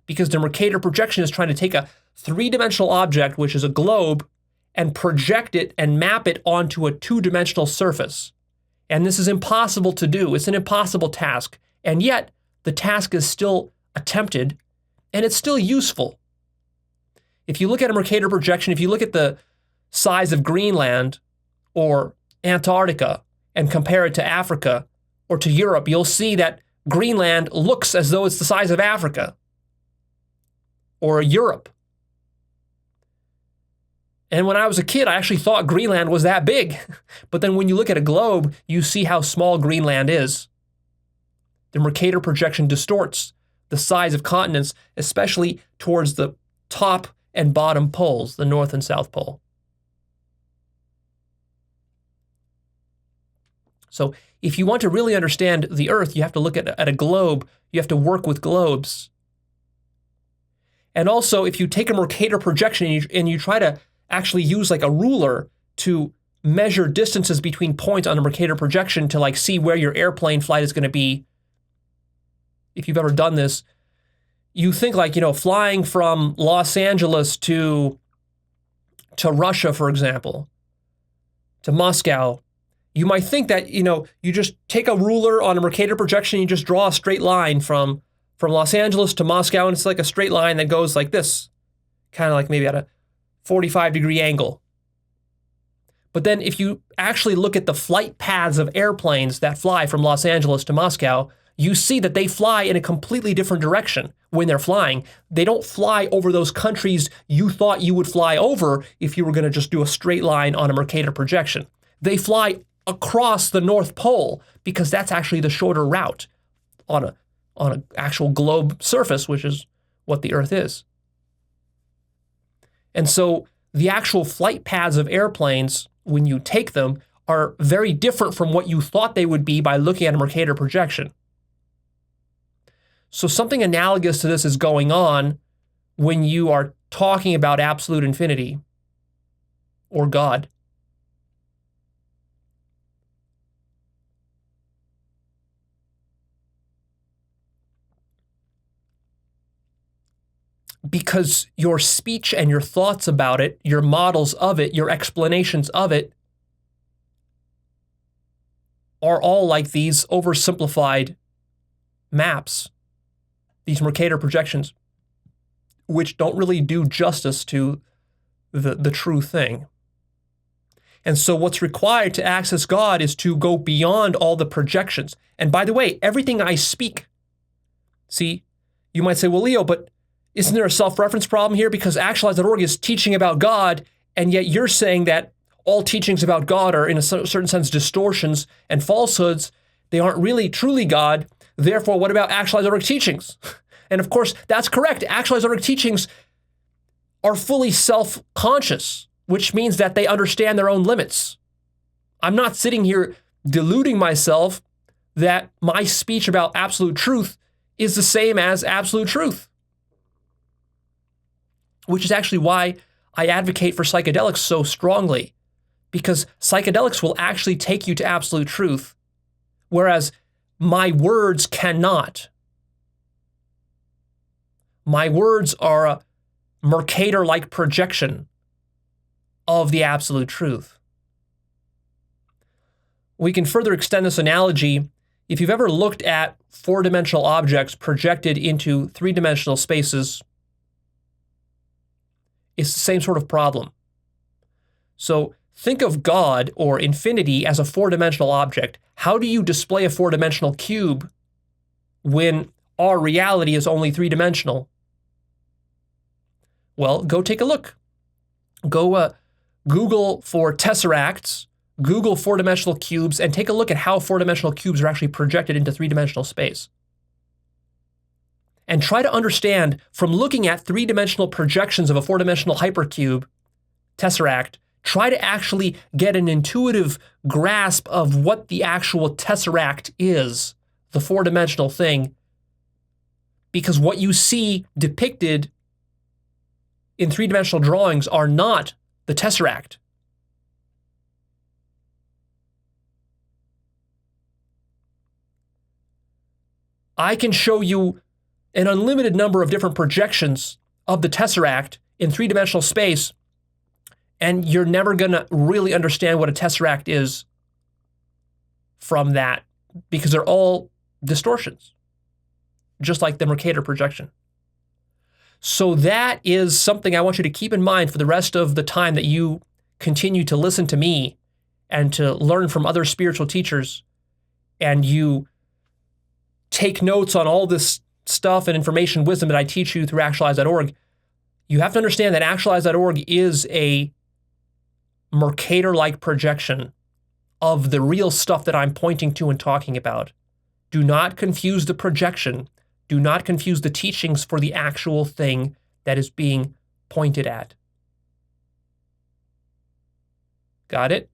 Because the Mercator projection is trying to take a three-dimensional object, which is a globe, and project it and map it onto a two-dimensional surface. And this is impossible to do. It's an impossible task. And yet, the task is still attempted, and it's still useful. If you look at a Mercator projection, if you look at the size of Greenland or Antarctica and compare it to Africa or to Europe, you'll see that Greenland looks as though it's the size of Africa or Europe. And when I was a kid, I actually thought Greenland was that big. But then when you look at a globe, you see how small Greenland is. The Mercator projection distorts the size of continents, especially towards the top and bottom poles, the North and South Pole. So if you want to really understand the Earth, you have to look at a globe. You have to work with globes. And also, if you take a Mercator projection and you try to actually use like a ruler to measure distances between points on a Mercator projection to like see where your airplane flight is going to be, if you've ever done this, you think like, flying from Los Angeles to Russia, for example, to Moscow, you might think that, you just take a ruler on a Mercator projection, you just draw a straight line from Los Angeles to Moscow, and it's like a straight line that goes like this, kind of like maybe at a 45-degree angle. But then if you actually look at the flight paths of airplanes that fly from Los Angeles to Moscow, you see that they fly in a completely different direction when they're flying. They don't fly over those countries you thought you would fly over if you were going to just do a straight line on a Mercator projection. They fly across the North Pole because that's actually the shorter route on an actual globe surface, which is what the Earth is. And so the actual flight paths of airplanes, when you take them, are very different from what you thought they would be by looking at a Mercator projection. So something analogous to this is going on when you are talking about absolute infinity or God. Because your speech and your thoughts about it, your models of it, your explanations of it are all like these oversimplified maps, these Mercator projections, which don't really do justice to the true thing. And so what's required to access God is to go beyond all the projections. And by the way, everything I speak, see, you might say, well, Leo, but isn't there a self-reference problem here? Because Actualized.org is teaching about God, and yet you're saying that all teachings about God are, in a certain sense, distortions and falsehoods. They aren't really truly God. Therefore, what about Actualized.org teachings? And of course, that's correct. Actualized.org teachings are fully self-conscious, which means that they understand their own limits. I'm not sitting here deluding myself that my speech about absolute truth is the same as absolute truth. Which is actually why I advocate for psychedelics so strongly, because psychedelics will actually take you to absolute truth, whereas my words cannot. My words are a Mercator-like projection of the absolute truth. We can further extend this analogy If you've ever looked at four-dimensional objects projected into three-dimensional spaces, it's the same sort of problem. So think of God or infinity as a four-dimensional object. How do you display a four-dimensional cube when our reality is only three-dimensional? Well, go take a look. Go Google for tesseracts, Google four-dimensional cubes, and take a look at how four-dimensional cubes are actually projected into three-dimensional space. And try to understand, from looking at three-dimensional projections of a four-dimensional hypercube, tesseract, try to actually get an intuitive grasp of what the actual tesseract is, the four-dimensional thing, because what you see depicted in three-dimensional drawings are not the tesseract. I can show you an unlimited number of different projections of the tesseract in three-dimensional space, and you're never going to really understand what a tesseract is from that, because they're all distortions, just like the Mercator projection. So that is something I want you to keep in mind for the rest of the time that you continue to listen to me and to learn from other spiritual teachers, and you take notes on all this stuff and information, wisdom that I teach you through Actualized.org. You have to understand that Actualized.org is a Mercator-like projection of the real stuff that I'm pointing to and talking about. Do not confuse the projection. Do not confuse the teachings for the actual thing that is being pointed at. Got it?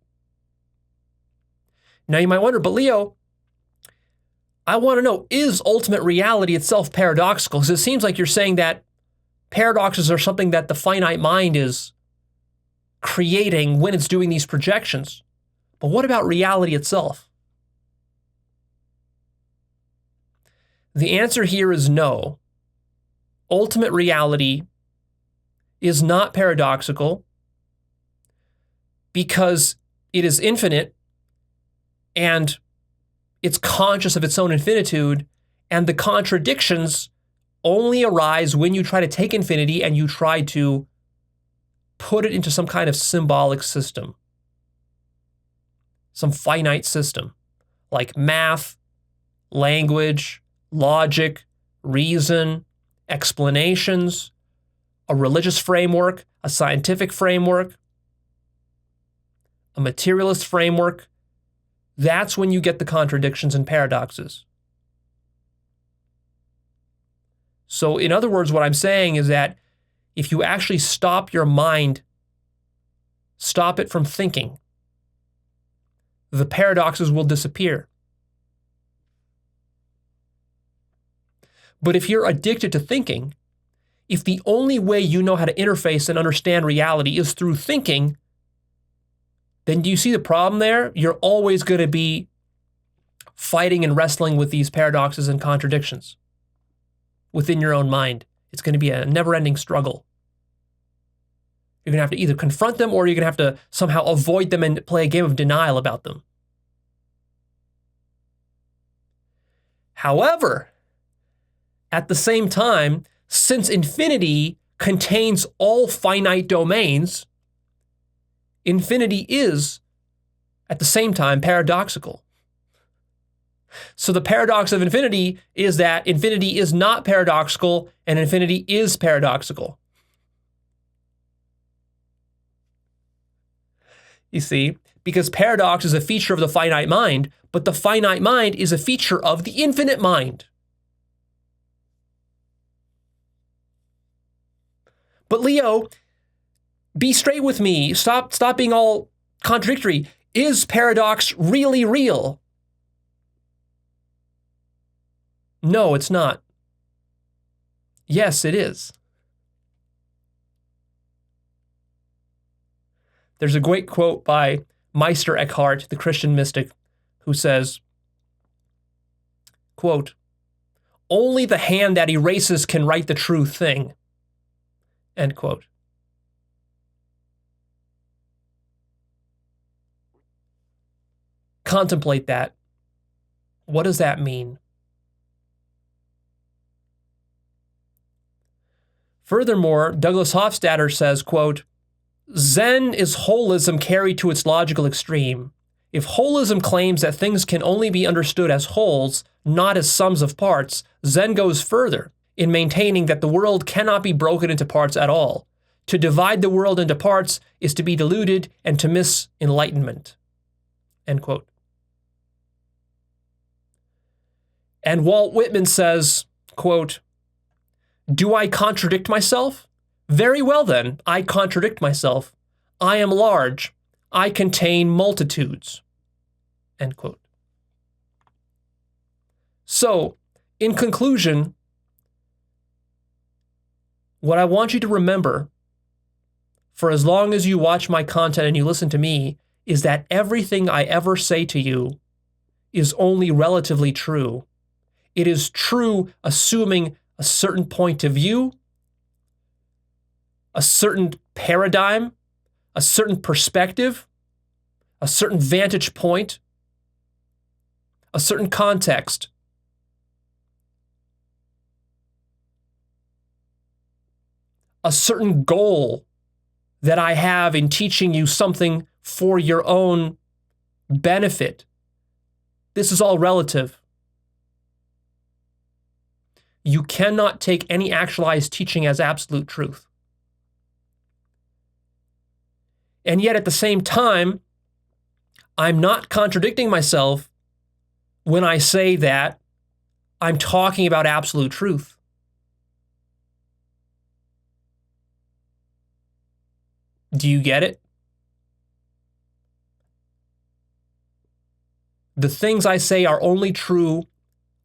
Now you might wonder, but Leo, I want to know, is ultimate reality itself paradoxical? Because it seems like you're saying that paradoxes are something that the finite mind is creating when it's doing these projections. But what about reality itself? The answer here is no. Ultimate reality is not paradoxical because it is infinite and it's conscious of its own infinitude, and the contradictions only arise when you try to take infinity and you try to put it into some kind of symbolic system, some finite system, like math, language, logic, reason, explanations, a religious framework, a scientific framework, a materialist framework. That's when you get the contradictions and paradoxes. So in other words, what I'm saying is that if you actually stop your mind, stop it from thinking, the paradoxes will disappear. But if you're addicted to thinking, if the only way you know how to interface and understand reality is through thinking, then do you see the problem there? You're always going to be fighting and wrestling with these paradoxes and contradictions within your own mind. It's going to be a never-ending struggle. You're going to have to either confront them or you're going to have to somehow avoid them and play a game of denial about them. However, at the same time, since infinity contains all finite domains, infinity is, at the same time, paradoxical. So the paradox of infinity is that infinity is not paradoxical and infinity is paradoxical. You see, because paradox is a feature of the finite mind, but the finite mind is a feature of the infinite mind. But Leo, be straight with me. Stop being all contradictory. Is paradox really real? No, it's not. Yes, it is. There's a great quote by Meister Eckhart, the Christian mystic, who says, quote, "Only the hand that erases can write the true thing." End quote. Contemplate that. What does that mean? Furthermore, Douglas Hofstadter says, quote, Zen is holism carried to its logical extreme. If holism claims that things can only be understood as wholes, not as sums of parts, Zen goes further in maintaining that the world cannot be broken into parts at all. To divide the world into parts is to be deluded and to miss enlightenment. End quote. And Walt Whitman says, quote, do I contradict myself? Very well then, I contradict myself. I am large. I contain multitudes. End quote. So, in conclusion, what I want you to remember for as long as you watch my content and you listen to me is that everything I ever say to you is only relatively true. It is true assuming a certain point of view, a certain paradigm, a certain perspective, a certain vantage point, a certain context. A certain goal that I have in teaching you something for your own benefit. This is all relative. You cannot take any actualized teaching as absolute truth. And yet at the same time, I'm not contradicting myself when I say that I'm talking about absolute truth. Do you get it? The things I say are only true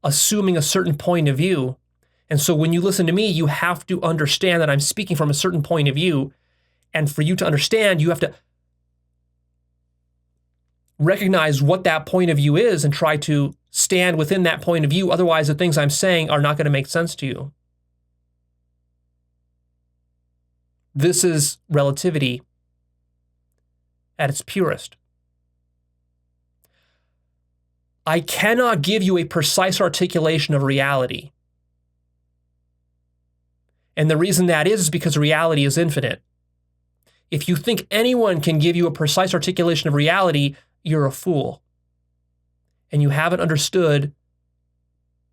assuming a certain point of view. And so when you listen to me, you have to understand that I'm speaking from a certain point of view. And for you to understand, you have to recognize what that point of view is and try to stand within that point of view. Otherwise, the things I'm saying are not going to make sense to you. This is relativity at its purest. I cannot give you a precise articulation of reality. And the reason that is because reality is infinite. If you think anyone can give you a precise articulation of reality, you're a fool. And you haven't understood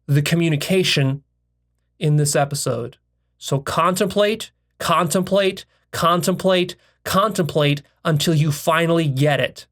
the communication in this episode. So contemplate, contemplate, contemplate, contemplate until you finally get it.